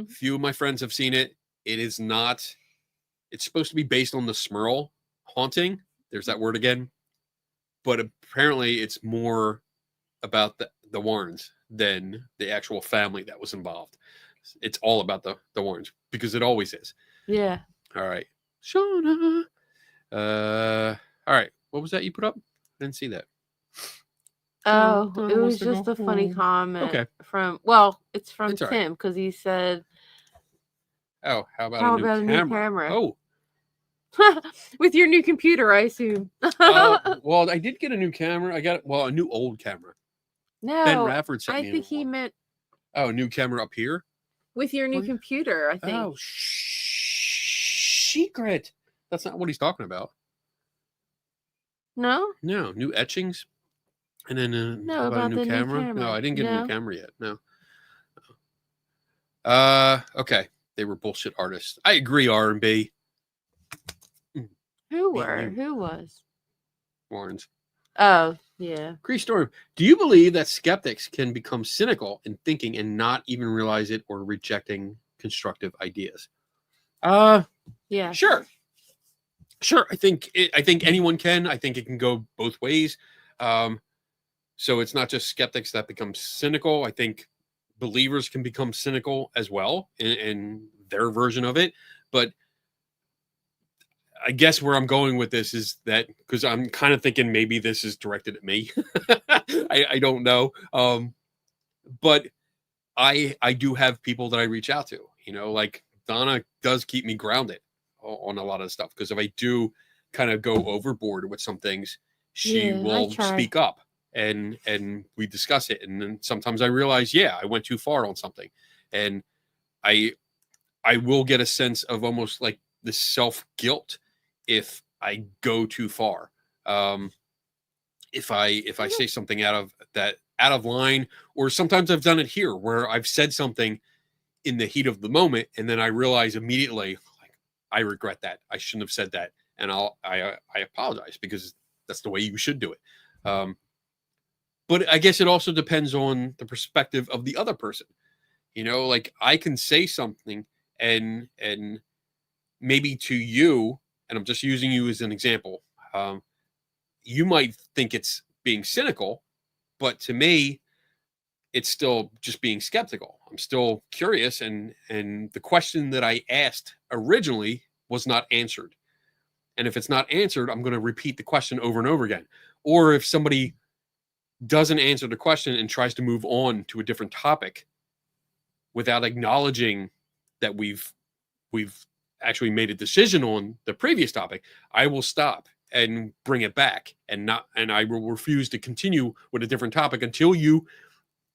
[SPEAKER 3] few of my friends have seen it. It is not. It's supposed to be based on the Smurl haunting. There's that word again. But apparently, it's more about the Warrens than the actual family that was involved. It's all about the Warrens because it always is.
[SPEAKER 4] Yeah.
[SPEAKER 3] All right, Shauna. All right, what was that you put up? I didn't see that.
[SPEAKER 4] Oh,
[SPEAKER 3] Donna
[SPEAKER 4] it
[SPEAKER 3] wants
[SPEAKER 4] was
[SPEAKER 3] to
[SPEAKER 4] just
[SPEAKER 3] go
[SPEAKER 4] a funny
[SPEAKER 3] home.
[SPEAKER 4] comment
[SPEAKER 3] Okay.
[SPEAKER 4] it's from
[SPEAKER 3] It's all right.
[SPEAKER 4] Tim because he said,
[SPEAKER 3] Oh, how about
[SPEAKER 4] "How
[SPEAKER 3] a new
[SPEAKER 4] about a new
[SPEAKER 3] camera?
[SPEAKER 4] camera?"
[SPEAKER 3] Oh,
[SPEAKER 4] with your new computer, I assume.
[SPEAKER 3] well, I did get a new camera. I got a new old camera. Ben
[SPEAKER 4] No,
[SPEAKER 3] Rafford sent
[SPEAKER 4] I
[SPEAKER 3] me a
[SPEAKER 4] think
[SPEAKER 3] new
[SPEAKER 4] he
[SPEAKER 3] one.
[SPEAKER 4] meant
[SPEAKER 3] Oh, a new camera up here.
[SPEAKER 4] with your new
[SPEAKER 3] What?
[SPEAKER 4] computer. I think.
[SPEAKER 3] Oh, secret. That's not what he's talking about.
[SPEAKER 4] No.
[SPEAKER 3] No, new etchings, and then
[SPEAKER 4] No,
[SPEAKER 3] about a
[SPEAKER 4] about
[SPEAKER 3] new
[SPEAKER 4] the new
[SPEAKER 3] camera.
[SPEAKER 4] camera.
[SPEAKER 3] No, I didn't get a
[SPEAKER 4] No.
[SPEAKER 3] new camera yet. No. Okay, they were bullshit artists. I agree. R&B.
[SPEAKER 4] Who
[SPEAKER 3] Me
[SPEAKER 4] were?
[SPEAKER 3] and you.
[SPEAKER 4] Who was?
[SPEAKER 3] Warrens.
[SPEAKER 4] Oh, yeah.
[SPEAKER 3] Chris Storm, do you believe that skeptics can become cynical in thinking and not even realize it or rejecting constructive ideas?
[SPEAKER 4] Yeah.
[SPEAKER 3] Sure. I think anyone can. I think it can go both ways. So it's not just skeptics that become cynical. I think believers can become cynical as well in their version of it. But I guess where I'm going with this is that because I'm kind of thinking maybe this is directed at me. I don't know. But I do have people that I reach out to, like Donna does keep me grounded on a lot of stuff. Because if I do kind of go overboard with some things, she will speak up and we discuss it. And then sometimes I realize, I went too far on something. And I will get a sense of almost like the self-guilt if I go too far. If I say something out of line, or sometimes I've done it here where I've said something in the heat of the moment and then I realize immediately, like, I regret that. I shouldn't have said that. And I apologize because that's the way you should do it. But I guess it also depends on the perspective of the other person. Like I can say something and maybe to you, and I'm just using you as an example, you might think it's being cynical, but to me, it's still just being skeptical. I'm still curious, and the question that I asked originally was not answered. And if it's not answered, I'm going to repeat the question over and over again. Or if somebody doesn't answer the question and tries to move on to a different topic without acknowledging that we've actually made a decision on the previous topic, I will stop and bring it back and I will refuse to continue with a different topic until you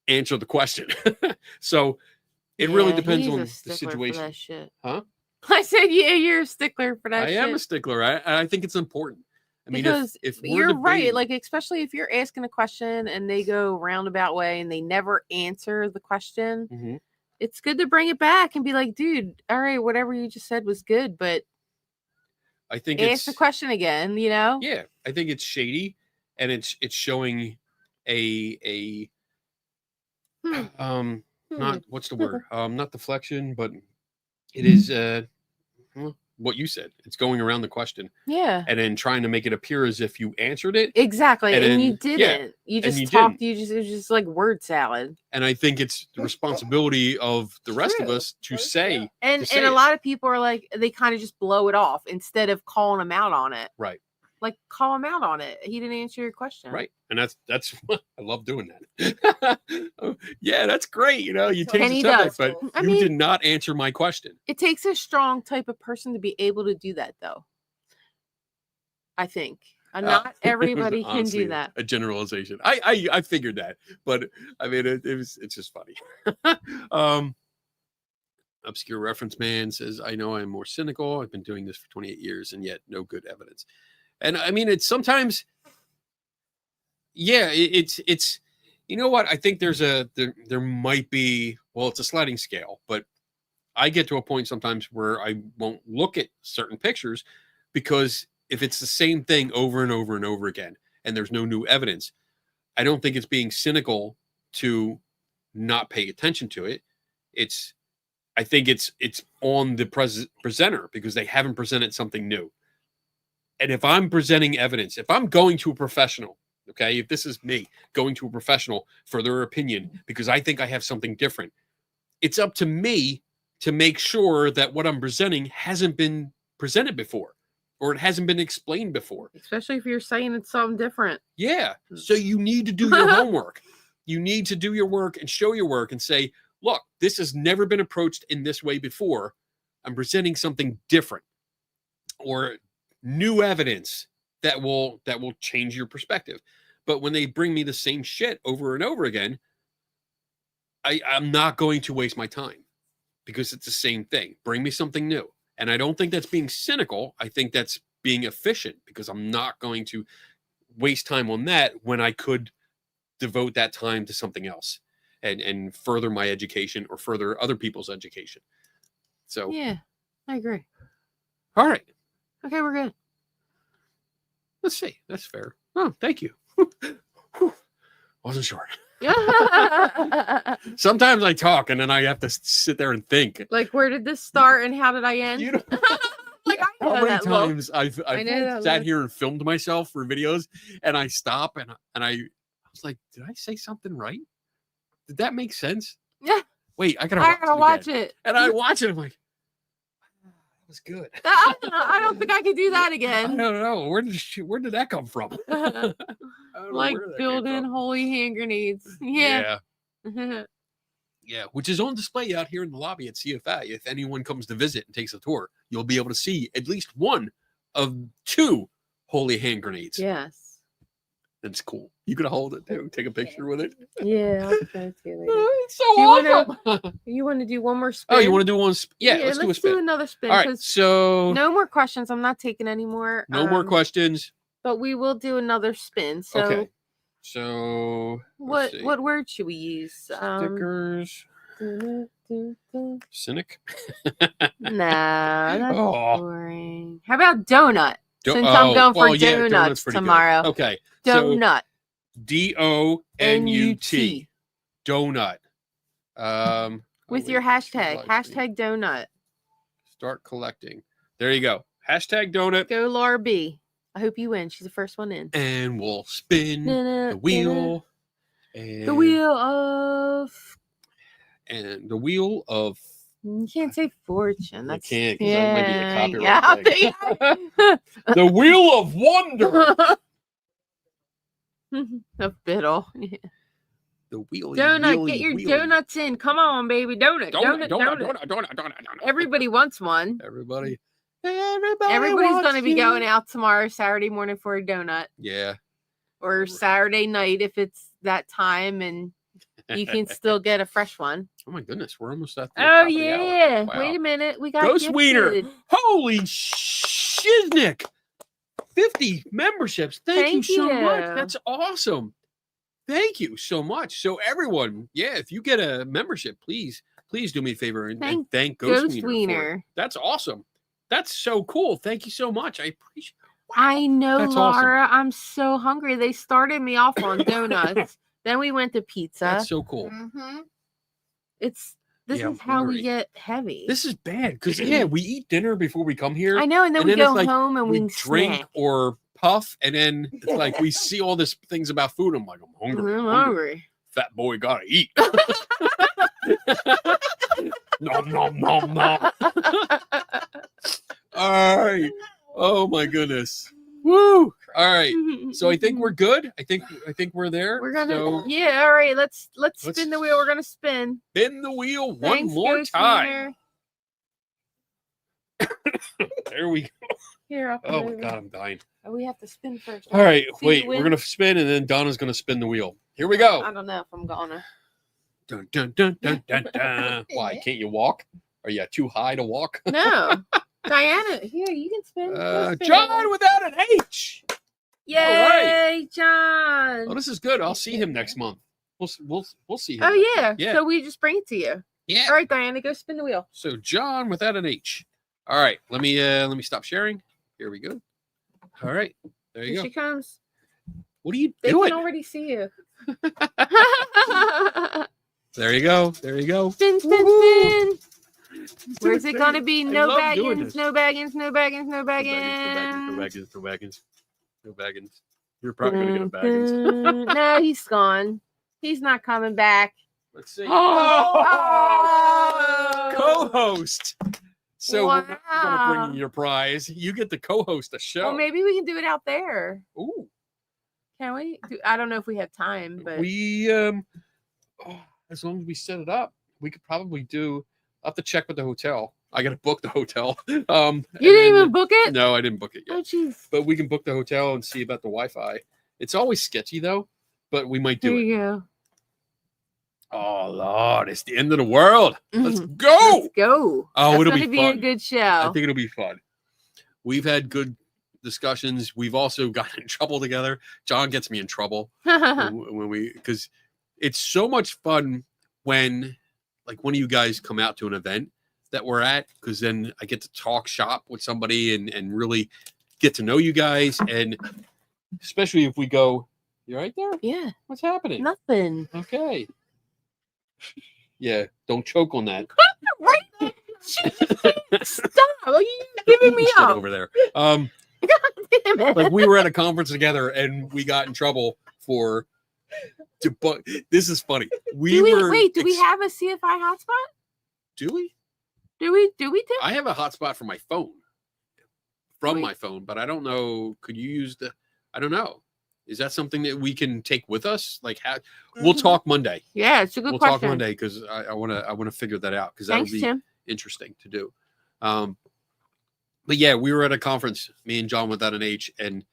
[SPEAKER 3] answer the question. So it really depends on the situation.
[SPEAKER 4] For that shit.
[SPEAKER 3] Huh?
[SPEAKER 4] I said, you're a stickler for that shit.
[SPEAKER 3] I am a stickler. I think it's important. I mean,
[SPEAKER 4] because
[SPEAKER 3] if
[SPEAKER 4] you're right, like especially if you're asking a question and they go roundabout way and they never answer the question, it's good to bring it back and be like, dude, all right, whatever you just said was good, but
[SPEAKER 3] I think
[SPEAKER 4] ask the question again,
[SPEAKER 3] Yeah, I think it's shady, and it's showing a not what's the word? Not deflection, but it is what you said. It's going around the question.
[SPEAKER 4] Yeah.
[SPEAKER 3] And then trying to make it appear as if you answered it.
[SPEAKER 4] Exactly. And
[SPEAKER 3] then,
[SPEAKER 4] you didn't. You just talked, it was just like word salad.
[SPEAKER 3] And I think it's the responsibility of the rest of us to say.
[SPEAKER 4] And a lot of people are like, they kind of just blow it off instead of calling them out on it.
[SPEAKER 3] Right.
[SPEAKER 4] Like, call him out on it. He didn't answer your question.
[SPEAKER 3] Right. And that's I love doing that. Yeah, that's great. You changed the subject, but you did not answer my question.
[SPEAKER 4] It takes a strong type of person to be able to do that, though. I think. Not everybody can do that.
[SPEAKER 3] A generalization. I figured that, but I mean, it's just funny. Obscure Reference Man says, I know I'm more cynical. I've been doing this for 28 years and yet no good evidence. And I mean, it's sometimes, yeah, it's, you know what? I think there might be, well, it's a sliding scale, but I get to a point sometimes where I won't look at certain pictures because if it's the same thing over and over and over again, and there's no new evidence, I don't think it's being cynical to not pay attention to it. I think it's on the presenter because they haven't presented something new. And if I'm presenting evidence, if I'm going to a professional, okay, if this is me going to a professional for their opinion because I think I have something different, it's up to me to make sure that what I'm presenting hasn't been presented before or it hasn't been explained before.
[SPEAKER 4] Especially if you're saying it's something different.
[SPEAKER 3] Yeah. So you need to do your homework. You need to do your work and show your work and say, look, this has never been approached in this way before. I'm presenting something different or new evidence that will change your perspective. But when they bring me the same shit over and over again, I'm not going to waste my time because it's the same thing. Bring me something new. And I don't think that's being cynical. I think that's being efficient because I'm not going to waste time on that when I could devote that time to something else and further my education or further other people's education. So
[SPEAKER 4] yeah, I agree.
[SPEAKER 3] All right.
[SPEAKER 4] Okay, we're good.
[SPEAKER 3] Let's see. That's fair. Oh, thank you. Wasn't sure. Sometimes I talk and then I have to sit there and think.
[SPEAKER 4] Like, where did this start and how did I end?
[SPEAKER 3] You know,
[SPEAKER 4] like, I know
[SPEAKER 3] how many
[SPEAKER 4] that look.
[SPEAKER 3] times I've
[SPEAKER 4] I know that
[SPEAKER 3] sat
[SPEAKER 4] look.
[SPEAKER 3] here and filmed myself for videos and I stop and I was like, did I say something right? Did that make sense?
[SPEAKER 4] Yeah.
[SPEAKER 3] Wait, I
[SPEAKER 4] I
[SPEAKER 3] gotta
[SPEAKER 4] gotta watch
[SPEAKER 3] again.
[SPEAKER 4] it.
[SPEAKER 3] And I watch it. I'm like, that was good.
[SPEAKER 4] I don't think I could do that
[SPEAKER 3] I
[SPEAKER 4] again.
[SPEAKER 3] don't know. Where did that come from? I don't know
[SPEAKER 4] Like
[SPEAKER 3] where that came
[SPEAKER 4] building
[SPEAKER 3] from.
[SPEAKER 4] holy hand grenades. Yeah.
[SPEAKER 3] Yeah, which is on display out here in the lobby at CFA. If anyone comes to visit and takes a tour, you'll be able to see at least one of 2 holy hand grenades.
[SPEAKER 4] Yes.
[SPEAKER 3] That's cool. You could hold it too. Take a picture with it.
[SPEAKER 4] Yeah, I'll show it to you later.
[SPEAKER 3] It's so
[SPEAKER 4] Do you wanna-
[SPEAKER 3] awesome.
[SPEAKER 4] You want to do one more spin?
[SPEAKER 3] Oh, you want to do one? Yeah, let's do a spin.
[SPEAKER 4] another spin.
[SPEAKER 3] All right,
[SPEAKER 4] 'Cause
[SPEAKER 3] so
[SPEAKER 4] no more questions. I'm not taking any more.
[SPEAKER 3] no more questions.
[SPEAKER 4] But we will do another spin. So
[SPEAKER 3] Okay. So let's see.
[SPEAKER 4] what word should we use?
[SPEAKER 3] Stickers. Cynic.
[SPEAKER 4] Nah, that's
[SPEAKER 3] Oh.
[SPEAKER 4] boring. How about donut?
[SPEAKER 3] Do-
[SPEAKER 4] Since I'm going for
[SPEAKER 3] yeah, donut's
[SPEAKER 4] donuts
[SPEAKER 3] pretty good.
[SPEAKER 4] tomorrow.
[SPEAKER 3] Okay. So
[SPEAKER 4] Donut.
[SPEAKER 3] DONUT.
[SPEAKER 4] N-U-T.
[SPEAKER 3] Donut.
[SPEAKER 4] With
[SPEAKER 3] wait,
[SPEAKER 4] your hashtag.
[SPEAKER 3] live stream.
[SPEAKER 4] Hashtag donut.
[SPEAKER 3] Start collecting. There you go. Hashtag donut.
[SPEAKER 4] Go Laura B. I hope you win. She's the first one in.
[SPEAKER 3] And we'll spin
[SPEAKER 4] Na-na,
[SPEAKER 3] the wheel. And
[SPEAKER 4] The wheel of.
[SPEAKER 3] And the wheel of.
[SPEAKER 4] You can't say fortune.
[SPEAKER 3] I
[SPEAKER 4] That's
[SPEAKER 3] can't because that might be a
[SPEAKER 4] yeah,
[SPEAKER 3] copyright thing. The wheel of wonder.
[SPEAKER 4] The fiddle. Yeah.
[SPEAKER 3] The wheel.
[SPEAKER 4] Donut, get your donuts in. Come on, baby. Donut.
[SPEAKER 3] Donut.
[SPEAKER 4] Everybody wants one.
[SPEAKER 3] Everybody's
[SPEAKER 4] Everybody's going to be going out tomorrow, Saturday morning for a donut.
[SPEAKER 3] Yeah.
[SPEAKER 4] Or Saturday night if it's that time and you can still get a fresh one.
[SPEAKER 3] Oh my goodness, we're almost at the
[SPEAKER 4] Oh,
[SPEAKER 3] top of the hour.
[SPEAKER 4] yeah.
[SPEAKER 3] Wow.
[SPEAKER 4] Wait a minute. We got
[SPEAKER 3] Ghost Wiener.
[SPEAKER 4] gifted.
[SPEAKER 3] Holy shiznick. 50 memberships. Thank you so much.
[SPEAKER 4] you.
[SPEAKER 3] That's awesome. Thank you so much. So everyone, yeah, if you get a membership, please do me a favor and thank Ghost Wiener. For it. That's awesome. That's so cool. Thank you so much. I appreciate it. Wow.
[SPEAKER 4] I know,
[SPEAKER 3] That's awesome.
[SPEAKER 4] Laura. I'm so hungry. They started me off on donuts. Then we went to pizza.
[SPEAKER 3] That's so cool.
[SPEAKER 1] Mm-hmm.
[SPEAKER 4] This
[SPEAKER 3] Yeah,
[SPEAKER 4] is how we
[SPEAKER 3] hungry.
[SPEAKER 4] get heavy.
[SPEAKER 3] This is bad because we eat dinner before we come here.
[SPEAKER 4] I know, and then we
[SPEAKER 3] it's
[SPEAKER 4] go
[SPEAKER 3] like
[SPEAKER 4] home and
[SPEAKER 3] we
[SPEAKER 4] we
[SPEAKER 3] drink
[SPEAKER 4] snack.
[SPEAKER 3] or puff, and then it's like we see all this things about food. I'm like, I'm hungry.
[SPEAKER 4] I'm
[SPEAKER 3] hungry.
[SPEAKER 4] hungry.
[SPEAKER 3] Fat boy gotta eat. Nom nom nom nom. All right. Oh my goodness. Woo. All right. So I think we're good. I think we're there.
[SPEAKER 4] We're gonna
[SPEAKER 3] so
[SPEAKER 4] yeah, all right. Let's spin the wheel. We're gonna spin.
[SPEAKER 3] spin the wheel one
[SPEAKER 4] Thanks,
[SPEAKER 3] more
[SPEAKER 4] Ghost
[SPEAKER 3] time.
[SPEAKER 4] Wiener.
[SPEAKER 3] There we go.
[SPEAKER 4] Here, I'll
[SPEAKER 3] Oh
[SPEAKER 4] put
[SPEAKER 3] my
[SPEAKER 4] it
[SPEAKER 3] god,
[SPEAKER 4] in.
[SPEAKER 3] I'm dying.
[SPEAKER 4] Oh, we have to spin first.
[SPEAKER 3] All right,
[SPEAKER 4] See,
[SPEAKER 3] wait.
[SPEAKER 4] you
[SPEAKER 3] We're
[SPEAKER 4] win.
[SPEAKER 3] gonna spin, and then Donna's gonna spin the wheel. Here we go.
[SPEAKER 4] I don't know if I'm gonna.
[SPEAKER 3] Dun, dun, dun, dun, dun, dun. Why can't you walk? Are you too high to walk?
[SPEAKER 4] No. Diana, here, you can spin. Go spin
[SPEAKER 3] John
[SPEAKER 4] it.
[SPEAKER 3] without an H.
[SPEAKER 4] Yay, John.
[SPEAKER 3] Oh, this is good. I'll see him next month. We'll see him.
[SPEAKER 4] Oh,
[SPEAKER 3] next
[SPEAKER 4] yeah.
[SPEAKER 3] month. Yeah.
[SPEAKER 4] So we just bring it to you.
[SPEAKER 3] Yeah.
[SPEAKER 4] All right, Diana, go spin the wheel.
[SPEAKER 3] So John without an H. All right. Let me stop sharing. Here we go. All right. There you
[SPEAKER 4] Here
[SPEAKER 3] go.
[SPEAKER 4] she comes.
[SPEAKER 3] What are you
[SPEAKER 4] They
[SPEAKER 3] doing?
[SPEAKER 4] can already see you.
[SPEAKER 3] There you go. There you go.
[SPEAKER 4] Spin, spin, spin. Where's it gonna be?
[SPEAKER 3] I
[SPEAKER 4] No
[SPEAKER 3] love doing
[SPEAKER 4] baggins,
[SPEAKER 3] this.
[SPEAKER 4] no baggins, no baggins, no
[SPEAKER 3] No
[SPEAKER 4] baggins.
[SPEAKER 3] baggins. No baggins. No baggins. You're probably gonna get a baggins.
[SPEAKER 4] No, he's gone. He's not coming back.
[SPEAKER 3] Let's see.
[SPEAKER 4] Oh!
[SPEAKER 3] Co-host. So we're not gonna bring
[SPEAKER 4] Wow.
[SPEAKER 3] you your prize. You get to co-host a show.
[SPEAKER 4] Well, maybe we can do it out there.
[SPEAKER 3] Ooh.
[SPEAKER 4] Can we? I don't know if we have time, but
[SPEAKER 3] We as long as we set it up, we could probably do. I'll have to check with the hotel. I gotta book the hotel.
[SPEAKER 4] you didn't even book it.
[SPEAKER 3] No, I didn't book it yet.
[SPEAKER 4] Oh, jeez.
[SPEAKER 3] But we can book the hotel and see about the Wi-Fi. It's always sketchy though, but we might
[SPEAKER 4] There
[SPEAKER 3] do it.
[SPEAKER 4] you go.
[SPEAKER 3] Oh Lord, it's the end of the world. Let's
[SPEAKER 4] Mhm.
[SPEAKER 3] go.
[SPEAKER 4] Let's go.
[SPEAKER 3] Oh,
[SPEAKER 4] That's
[SPEAKER 3] it'll
[SPEAKER 4] gonna
[SPEAKER 3] be
[SPEAKER 4] be a
[SPEAKER 3] fun.
[SPEAKER 4] good
[SPEAKER 3] I
[SPEAKER 4] show.
[SPEAKER 3] think it'll be fun. We've had good discussions. We've also gotten in trouble together. John gets me in trouble when we, because it's so much fun when like one of you guys come out to an event that we're at, because then I get to talk shop with somebody and really get to know you guys. And especially if we go, you right there?
[SPEAKER 4] Yeah,
[SPEAKER 3] What's happening?
[SPEAKER 4] nothing.
[SPEAKER 3] Okay. Yeah, don't choke on that.
[SPEAKER 4] Right? Stop! Are you giving me
[SPEAKER 3] Shit
[SPEAKER 4] up?
[SPEAKER 3] over there.
[SPEAKER 4] God damn it!
[SPEAKER 3] Like we were at a conference together and we got in trouble for this is funny.
[SPEAKER 4] do we
[SPEAKER 3] were
[SPEAKER 4] wait? Do we have a CFI hotspot?
[SPEAKER 3] do we?
[SPEAKER 4] Do we? Do?
[SPEAKER 3] I have a hotspot for my phone. From
[SPEAKER 4] Wait.
[SPEAKER 3] my phone, but I don't know. Could you use the I don't know. Is that something that we can take with us? Like we'll talk Monday.
[SPEAKER 4] Yeah, it's a good
[SPEAKER 3] We'll
[SPEAKER 4] question.
[SPEAKER 3] talk Monday because I wanna figure that out because that would
[SPEAKER 4] Thanks,
[SPEAKER 3] be
[SPEAKER 4] Tim.
[SPEAKER 3] interesting to do. But yeah, we were at a conference, me and John without an H, and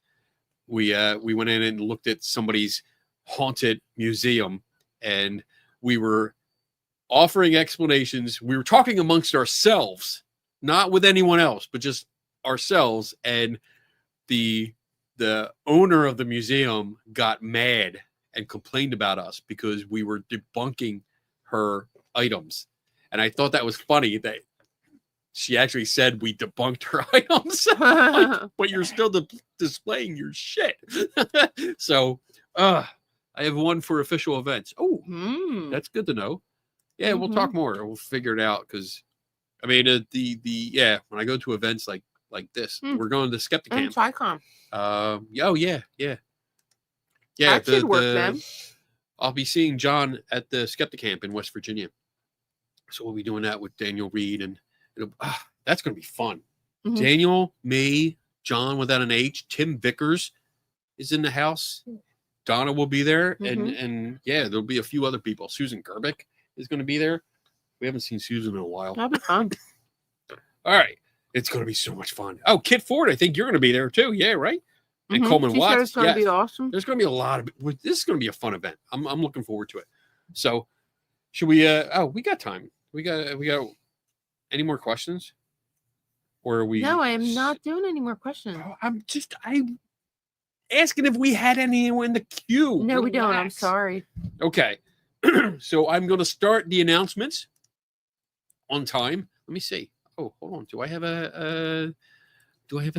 [SPEAKER 3] we went in and looked at somebody's haunted museum, and we were offering explanations. We were talking amongst ourselves, not with anyone else, but just ourselves. And the owner of the museum got mad and complained about us because we were debunking her items. And I thought that was funny that she actually said we debunked her items. Like, but you're still displaying your shit. So I have one for official events. Oh,
[SPEAKER 4] Hmm.
[SPEAKER 3] that's good to know. Yeah, we'll talk more. We'll figure it out because I mean yeah, when I go to events like this, we're going to Skeptic
[SPEAKER 4] And
[SPEAKER 3] Camp.
[SPEAKER 4] Tricom.
[SPEAKER 3] Yeah.
[SPEAKER 4] That should work then.
[SPEAKER 3] I'll be seeing John at the Skeptic Camp in West Virginia. So we'll be doing that with Daniel Reed, and that's going to be fun.
[SPEAKER 4] Mhm.
[SPEAKER 3] Daniel, me, John without an H, Tim Vickers is in the house. Donna will be there, and yeah, there'll be a few other people. Susan Gerbic is going to be there. We haven't seen Susan in a while.
[SPEAKER 4] That'll be fun.
[SPEAKER 3] All right, it's going to be so much fun. Oh, Kit Ford, I think you're going to be there too. Yeah, right. And
[SPEAKER 4] Mhm.
[SPEAKER 3] Coleman
[SPEAKER 4] She said
[SPEAKER 3] Watts.
[SPEAKER 4] it's going to be awesome.
[SPEAKER 3] There's going to be a lot of. This is going to be a fun event. I'm looking forward to it. So, should we? We got time. We got. Any more questions? Or are we?
[SPEAKER 4] No, I am not doing any more questions.
[SPEAKER 3] Oh, I'm asking if we had any in the queue.
[SPEAKER 4] No, we don't. I'm
[SPEAKER 3] Relax.
[SPEAKER 4] sorry.
[SPEAKER 3] Okay. So I'm going to start the announcements on time. Let me see. Oh, hold on. Do I have a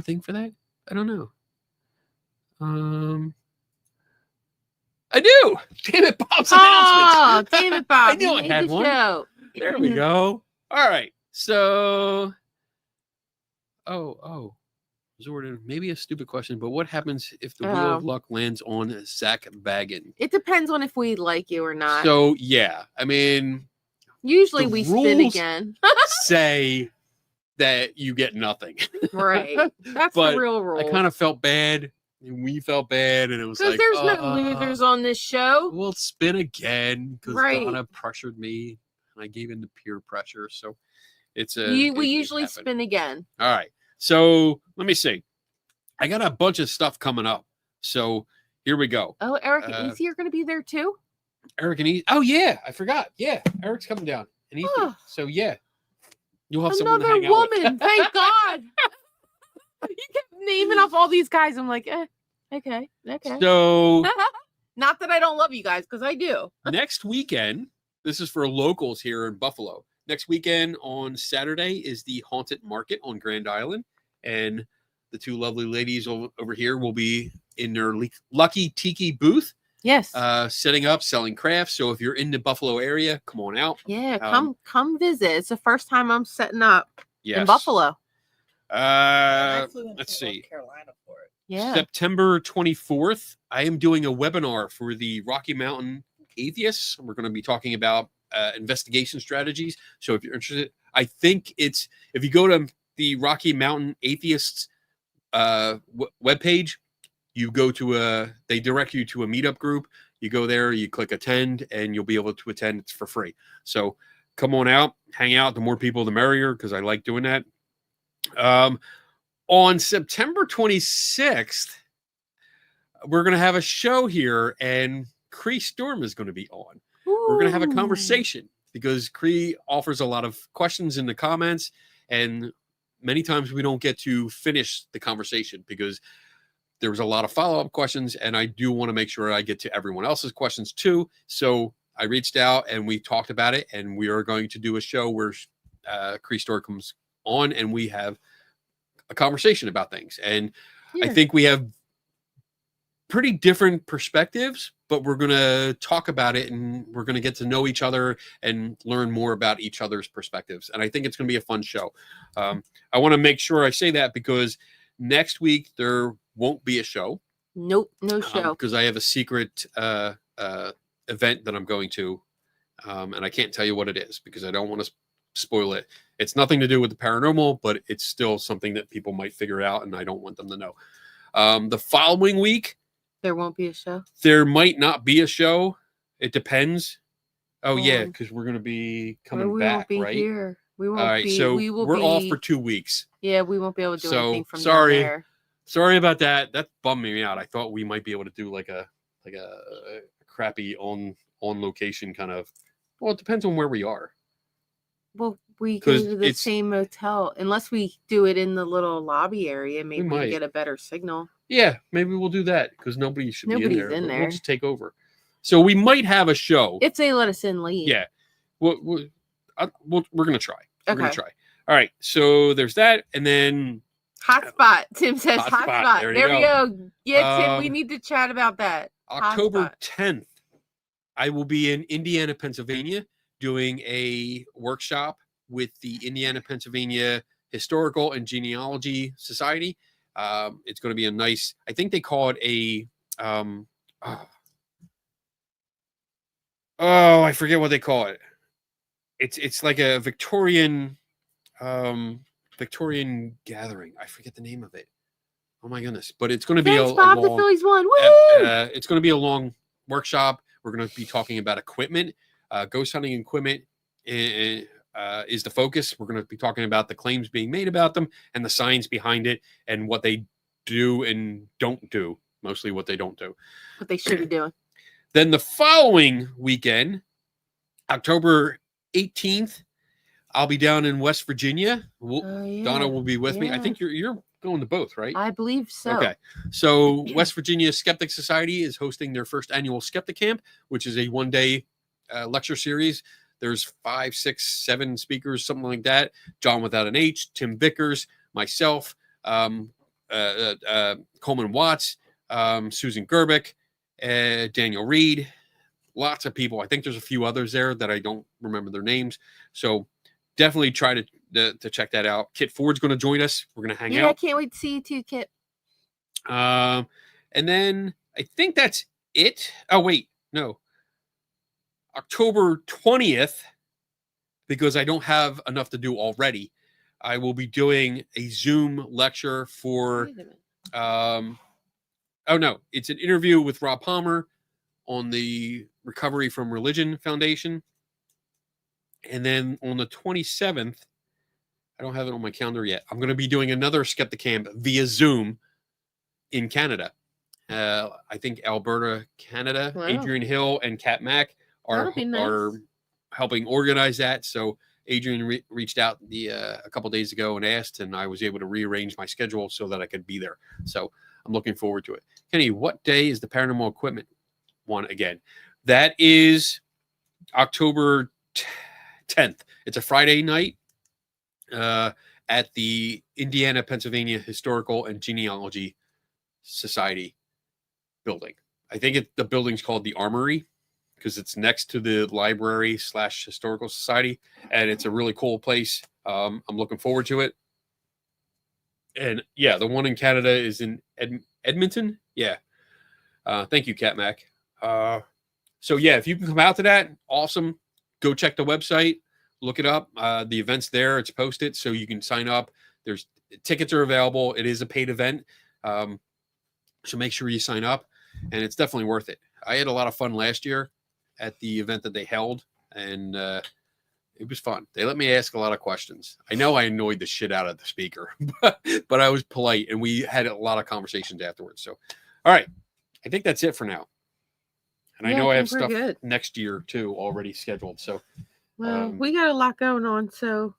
[SPEAKER 3] thing for that? I don't know. I do. Damn it, Bob's
[SPEAKER 4] Oh,
[SPEAKER 3] announcements.
[SPEAKER 4] damn it, Bob.
[SPEAKER 3] I knew
[SPEAKER 4] You
[SPEAKER 3] I
[SPEAKER 4] made
[SPEAKER 3] had
[SPEAKER 4] the
[SPEAKER 3] one.
[SPEAKER 4] show.
[SPEAKER 3] There we go. All right. So, Jordan, maybe a stupid question, but what happens if the wheel of luck lands on Zach Baggin?
[SPEAKER 4] It depends on if we like you or not.
[SPEAKER 3] So, yeah, I mean,
[SPEAKER 4] Usually
[SPEAKER 3] the
[SPEAKER 4] we spin
[SPEAKER 3] rules-
[SPEAKER 4] again.
[SPEAKER 3] say that you get nothing.
[SPEAKER 4] Right. That's
[SPEAKER 3] But
[SPEAKER 4] the real rule.
[SPEAKER 3] I kind of felt bad, and we felt bad, and it was
[SPEAKER 4] Because
[SPEAKER 3] like,
[SPEAKER 4] there's no losers on this show.
[SPEAKER 3] We'll spin again because
[SPEAKER 4] Right.
[SPEAKER 3] Donna pressured me, and I gave in to peer pressure. So it's
[SPEAKER 4] We
[SPEAKER 3] it
[SPEAKER 4] usually
[SPEAKER 3] happened.
[SPEAKER 4] spin again.
[SPEAKER 3] All right. So let me see. I got a bunch of stuff coming up. So here we go.
[SPEAKER 4] Oh, Eric and Easy are going to be there too?
[SPEAKER 3] Eric and E. Oh yeah, I forgot. Yeah, Eric's coming down. And Ethan.
[SPEAKER 4] Oh.
[SPEAKER 3] So yeah. You'll have someone to
[SPEAKER 4] Another
[SPEAKER 3] hang out with.
[SPEAKER 4] woman. Thank God. You kept naming off all these guys. I'm like, okay.
[SPEAKER 3] So
[SPEAKER 4] Not that I don't love you guys, because I do.
[SPEAKER 3] next weekend, this is for locals here in Buffalo. Next weekend on Saturday is the Haunted Market on Grand Island. And the two lovely ladies over here will be in their Lucky Tiki booth,
[SPEAKER 4] Yes.
[SPEAKER 3] setting up, selling crafts. So if you're in the Buffalo area, come on out.
[SPEAKER 4] Yeah, come visit. It's the first time I'm setting up
[SPEAKER 3] Yes.
[SPEAKER 4] in Buffalo.
[SPEAKER 1] I flew into
[SPEAKER 3] Let's
[SPEAKER 1] North
[SPEAKER 3] see.
[SPEAKER 1] Carolina for it.
[SPEAKER 4] Yeah.
[SPEAKER 3] September 24th, I am doing a webinar for the Rocky Mountain Atheists. We're going to be talking about investigation strategies. So if you're interested, I think it's, if you go to the Rocky Mountain Atheists webpage, you go to they direct you to a meetup group. You go there, you click attend, and you'll be able to attend. It's for free. So come on out, hang out. The more people, the merrier, because I like doing that. On September 26th, we're going to have a show here, and Cree Storm is going to be on. We're going to have a conversation because Cree offers a lot of questions in the comments, and many times we don't get to finish the conversation because there was a lot of follow-up questions, and I do want to make sure I get to everyone else's questions too. So I reached out and we talked about it, and we are going to do a show where Cree Storm comes on and we have a conversation about things. And I think we have pretty different perspectives, but we're going to talk about it and we're going to get to know each other and learn more about each other's perspectives. And I think it's going to be a fun show. I want to make sure I say that because next week there won't be a show.
[SPEAKER 4] Nope, no show.
[SPEAKER 3] Because I have a secret event that I'm going to. And I can't tell you what it is because I don't want to spoil it. It's nothing to do with the paranormal, but it's still something that people might figure out, and I don't want them to know. The following week,
[SPEAKER 4] There won't be a show.
[SPEAKER 3] there might not be a show. It depends. Oh yeah,
[SPEAKER 4] Um,
[SPEAKER 3] because we're going to be
[SPEAKER 4] Well,
[SPEAKER 3] coming
[SPEAKER 4] we
[SPEAKER 3] back,
[SPEAKER 4] won't be
[SPEAKER 3] right?
[SPEAKER 4] here. We won't
[SPEAKER 3] All right,
[SPEAKER 4] be.
[SPEAKER 3] so
[SPEAKER 4] we will
[SPEAKER 3] we're
[SPEAKER 4] be,
[SPEAKER 3] off for 2 weeks.
[SPEAKER 4] Yeah, we won't be able to do
[SPEAKER 3] So,
[SPEAKER 4] anything from
[SPEAKER 3] sorry.
[SPEAKER 4] down there.
[SPEAKER 3] Sorry about that. That bummed me out. I thought we might be able to do like a crappy on location kind of. Well, it depends on where we are.
[SPEAKER 4] Well, we go
[SPEAKER 3] 'Cause
[SPEAKER 4] to the
[SPEAKER 3] it's-
[SPEAKER 4] same motel. Unless we do it in the little lobby area, maybe we
[SPEAKER 3] might.
[SPEAKER 4] can get a better signal.
[SPEAKER 3] Yeah, maybe we'll do that because nobody should be
[SPEAKER 4] Nobody's
[SPEAKER 3] in there.
[SPEAKER 4] in
[SPEAKER 3] but
[SPEAKER 4] there.
[SPEAKER 3] We'll just take over. So we might have a show.
[SPEAKER 4] If they let us in late.
[SPEAKER 3] Yeah, we're gonna try. We're gonna
[SPEAKER 4] Okay.
[SPEAKER 3] try. All right. So there's that, and then
[SPEAKER 4] Hotspot. Tim says
[SPEAKER 3] Hotspot.
[SPEAKER 4] hotspot.
[SPEAKER 3] There
[SPEAKER 4] There,
[SPEAKER 3] you
[SPEAKER 4] we go. Yeah, Tim, we
[SPEAKER 3] Um,
[SPEAKER 4] need to chat about that.
[SPEAKER 3] October
[SPEAKER 4] Hotspot.
[SPEAKER 3] 10th, I will be in Indiana, Pennsylvania, doing a workshop with the Indiana, Pennsylvania Historical and Genealogy Society. It's going to be a nice, I think they call it a, I forget what they call it. It's like a Victorian gathering. I forget the name of it. Oh my goodness! But it's going to be
[SPEAKER 4] Thanks,
[SPEAKER 3] a
[SPEAKER 4] Bob. The
[SPEAKER 3] long.
[SPEAKER 4] Phillies won. Woo!
[SPEAKER 3] It's going to be a long workshop. We're going to be talking about equipment, ghost hunting equipment is the focus. We're going to be talking about the claims being made about them and the science behind it and what they do and don't do. Mostly what they don't do.
[SPEAKER 4] What they should be doing.
[SPEAKER 3] Then the following weekend, October 18th, I'll be down in West Virginia.
[SPEAKER 4] Oh, yeah.
[SPEAKER 3] Donna will be with me. I
[SPEAKER 4] Yeah.
[SPEAKER 3] think you're going to both, right?
[SPEAKER 4] I believe so.
[SPEAKER 3] Okay. So West Virginia Skeptic Society is hosting their first annual Skeptic Camp, which is a one-day lecture series. There's 5, 6, 7 speakers, something like that. John without an H, Tim Vickers, myself, Coleman Watts, Susan Gerbic, Daniel Reed, lots of people. I think there's a few others there that I don't remember their names. So definitely try to check that out. Kit Ford's going to join us. We're going to hang
[SPEAKER 4] Yeah, I
[SPEAKER 3] out.
[SPEAKER 4] can't wait to see you too, Kit.
[SPEAKER 3] And then I think that's it. Oh, wait, no. October 20th, because I don't have enough to do already, I will be doing a Zoom lecture for,
[SPEAKER 4] Wait a minute.
[SPEAKER 3] it's an interview with Rob Palmer on the Recovery from Religion Foundation. And then on the 27th, I don't have it on my calendar yet. I'm going to be doing another Skeptic Camp via Zoom in Canada. I think Alberta, Canada.
[SPEAKER 4] Wow.
[SPEAKER 3] Adrian Hill and Kat Mack are
[SPEAKER 4] That'll be nice.
[SPEAKER 3] helping organize that. So Adrian reached out a couple days ago and asked, and I was able to rearrange my schedule so that I could be there. So I'm looking forward to it. Kenny, what day is the paranormal equipment one again? That is October 10th. It's a Friday night at the Indiana, Pennsylvania Historical and Genealogy Society building. I think the building's called the Armory because it's next to the library / historical society, and it's a really cool place. I'm looking forward to it. And yeah, the one in Canada is in Edmonton. Yeah. Thank you, Cat Mac. So yeah, if you can come out to that, awesome. Go check the website, look it up. The event's there, it's posted, so you can sign up. There's tickets are available. It is a paid event. So make sure you sign up, and it's definitely worth it. I had a lot of fun last year at the event that they held, and it was fun. They let me ask a lot of questions. I know I annoyed the shit out of the speaker, but I was polite, and we had a lot of conversations afterwards. So, all right, I think that's it for now. And I know I have stuff next year too already scheduled. So,
[SPEAKER 4] well, we got a lot going on. So,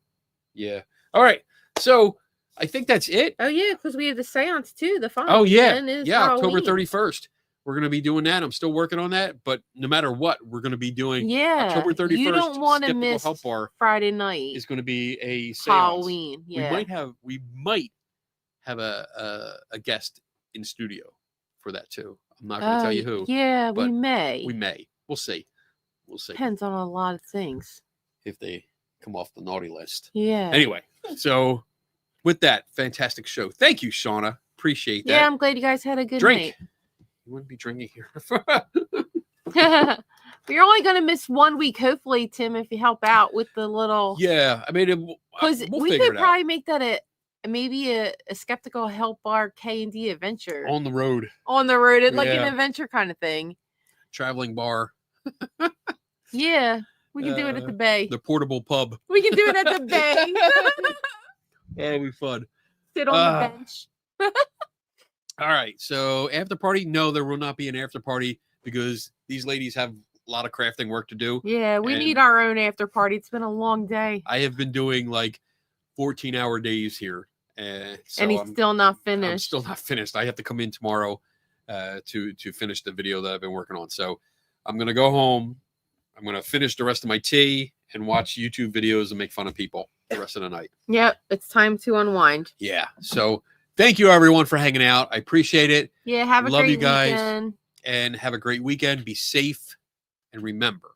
[SPEAKER 3] yeah. All right. So I think that's it.
[SPEAKER 4] Oh yeah, because we have the seance too. The final.
[SPEAKER 3] Oh yeah,
[SPEAKER 4] yeah.
[SPEAKER 3] October 31st. We're going to be doing that. I'm still working on that, but no matter what, we're going to be doing.
[SPEAKER 4] Yeah,
[SPEAKER 3] October 31st.
[SPEAKER 4] You don't want to miss
[SPEAKER 3] Help Bar
[SPEAKER 4] Friday night.
[SPEAKER 3] Is going to be a seance.
[SPEAKER 4] Halloween. Yeah.
[SPEAKER 3] We might have a guest in studio for that too. I'm not going to tell you who.
[SPEAKER 4] Yeah, we may.
[SPEAKER 3] We may. We'll see. We'll see.
[SPEAKER 4] Depends on a lot of things.
[SPEAKER 3] If they come off the naughty list.
[SPEAKER 4] Yeah.
[SPEAKER 3] Anyway, so with that, fantastic show. Thank you, Shauna. Appreciate that.
[SPEAKER 4] Yeah, I'm glad you guys had a good
[SPEAKER 3] night.
[SPEAKER 4] You
[SPEAKER 3] wouldn't be drinking here.
[SPEAKER 4] But you're only going to miss 1 week, hopefully, Tim, if you help out with the little.
[SPEAKER 3] Yeah, I mean,
[SPEAKER 4] because we could probably make that maybe a skeptical help bar K&D adventure
[SPEAKER 3] on the road,
[SPEAKER 4] like an adventure kind of thing.
[SPEAKER 3] Traveling bar.
[SPEAKER 4] Yeah, we can do it at the bay.
[SPEAKER 3] The portable pub.
[SPEAKER 4] We can do it at the bay.
[SPEAKER 3] That'll be fun.
[SPEAKER 4] Sit on the bench.
[SPEAKER 3] All right. So after party, no, there will not be an after party because these ladies have a lot of crafting work to do.
[SPEAKER 4] Yeah, we need our own after party. It's been a long day.
[SPEAKER 3] I have been doing like 14-hour days here. So
[SPEAKER 4] and he's still not finished.
[SPEAKER 3] I'm still not finished. I have to come in tomorrow to finish the video that I've been working on. So I'm going to go home. I'm going to finish the rest of my tea and watch YouTube videos and make fun of people the rest of the night.
[SPEAKER 4] Yep. It's time to unwind.
[SPEAKER 3] Yeah. So thank you, everyone, for hanging out. I appreciate it.
[SPEAKER 4] Yeah. Have a great
[SPEAKER 3] you guys
[SPEAKER 4] weekend.
[SPEAKER 3] And have a great weekend. Be safe. And remember,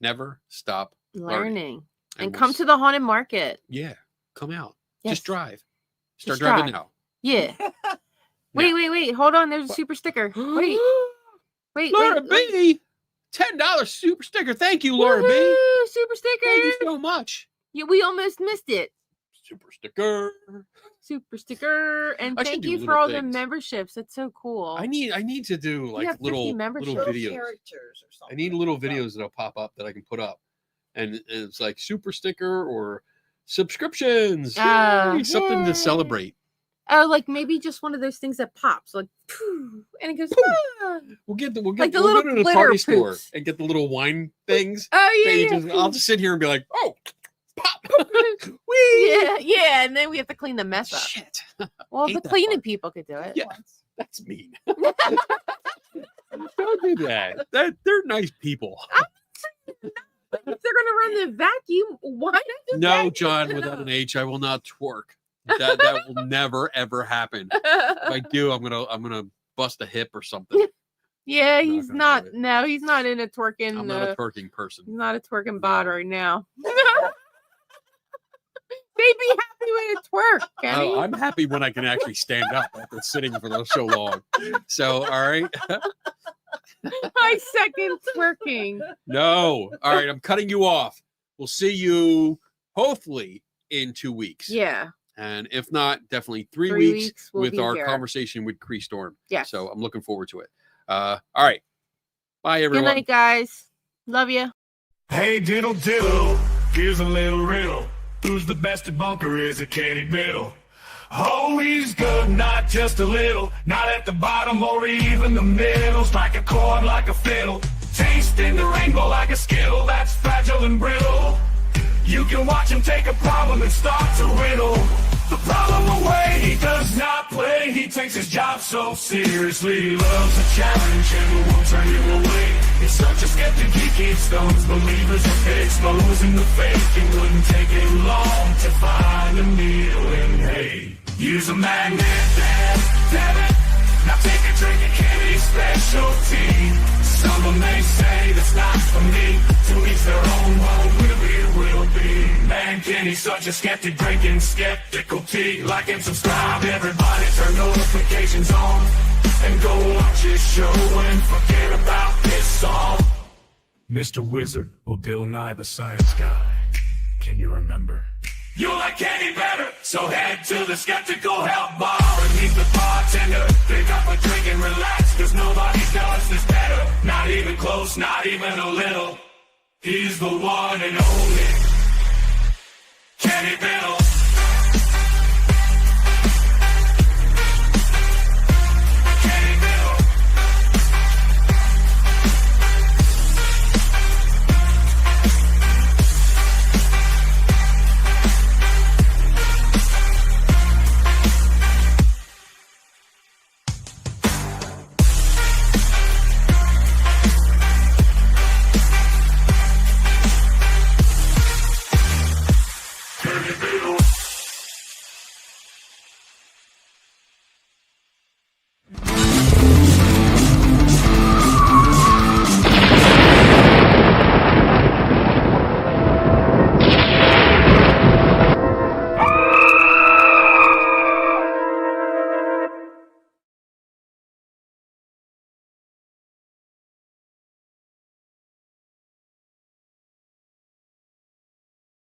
[SPEAKER 3] never stop learning.
[SPEAKER 4] And come to the haunted market.
[SPEAKER 3] Yeah. Come out.
[SPEAKER 4] Yes.
[SPEAKER 3] Just drive. Start driving now.
[SPEAKER 4] Yeah. Wait. Hold on. There's a super sticker. Wait.
[SPEAKER 3] Laura B. $10 super sticker. Thank you, Laura B.
[SPEAKER 4] Super sticker.
[SPEAKER 3] Thank you so much.
[SPEAKER 4] Yeah, we almost missed it.
[SPEAKER 3] Super sticker.
[SPEAKER 4] And thank you for all the memberships. That's so cool.
[SPEAKER 3] I need to do like little videos.
[SPEAKER 1] Characters or something.
[SPEAKER 3] I need little videos that'll pop up that I can put up. And it's like super sticker or subscriptions. Something to celebrate.
[SPEAKER 4] Oh, like maybe just one of those things that pops, like, and it goes.
[SPEAKER 3] We'll go to the party store and get the little wine things.
[SPEAKER 4] Oh yeah.
[SPEAKER 3] I'll just sit here and be like, oh, pop.
[SPEAKER 4] yeah, and then we have to clean the mess up.
[SPEAKER 3] Shit.
[SPEAKER 4] Well, the cleaning people could do it.
[SPEAKER 3] Yeah, that's mean. Don't do that. They're nice people.
[SPEAKER 4] If they're gonna run the vacuum, why not?
[SPEAKER 3] No, John, without an H, I will not twerk. That will never ever happen. If I do, I'm gonna bust a hip or something.
[SPEAKER 4] Yeah, he's not. No, he's not in a twerking.
[SPEAKER 3] I'm not a twerking person.
[SPEAKER 4] He's not a twerking bod right now. They'd be happy with a twerk, Kenny.
[SPEAKER 3] I'm happy when I can actually stand up after sitting for so long. So, all right.
[SPEAKER 4] I second twerking.
[SPEAKER 3] No. All right, I'm cutting you off. We'll see you hopefully in 2 weeks.
[SPEAKER 4] Yeah.
[SPEAKER 3] And if not, definitely 3 weeks
[SPEAKER 4] we'll
[SPEAKER 3] with our conversation with Cree Storm. Yeah. So I'm looking forward to it. All right. Bye, everyone.
[SPEAKER 4] Good night, guys. Love you.
[SPEAKER 2] Hey, diddle diddle. Here's a little riddle. Who's the best debunker? Is it Kenny Biddle? Oh, he's good, not just a little. Not at the bottom or even the middle. Strike a chord like a fiddle. Tasting the rainbow like a skittle. That's fragile and brittle. You can watch him take a problem and start to riddle the problem away. He does not play, he takes his job so seriously. He loves a challenge and won't turn you away. He's such a skeptic, he keeps those believers exposing the fake. It wouldn't take him long to find a needle in hay. Use a magnet, damn it. Now take a drink of Kenny's specialty. Some may say that's not for me. To each their own, what will be. Man, Kenny's such a skeptic, drinking skeptical tea. Like and subscribe, everybody, turn notifications on. And go watch his show and forget about this song. Mr. Wizard or Bill Nye the Science Guy. Can you remember? You like Kenny better, so head to the Skeptical Help Bar and meet the bartender. Pick up a drink and relax, cause nobody does this better. Not even close, not even a little. He's the one and only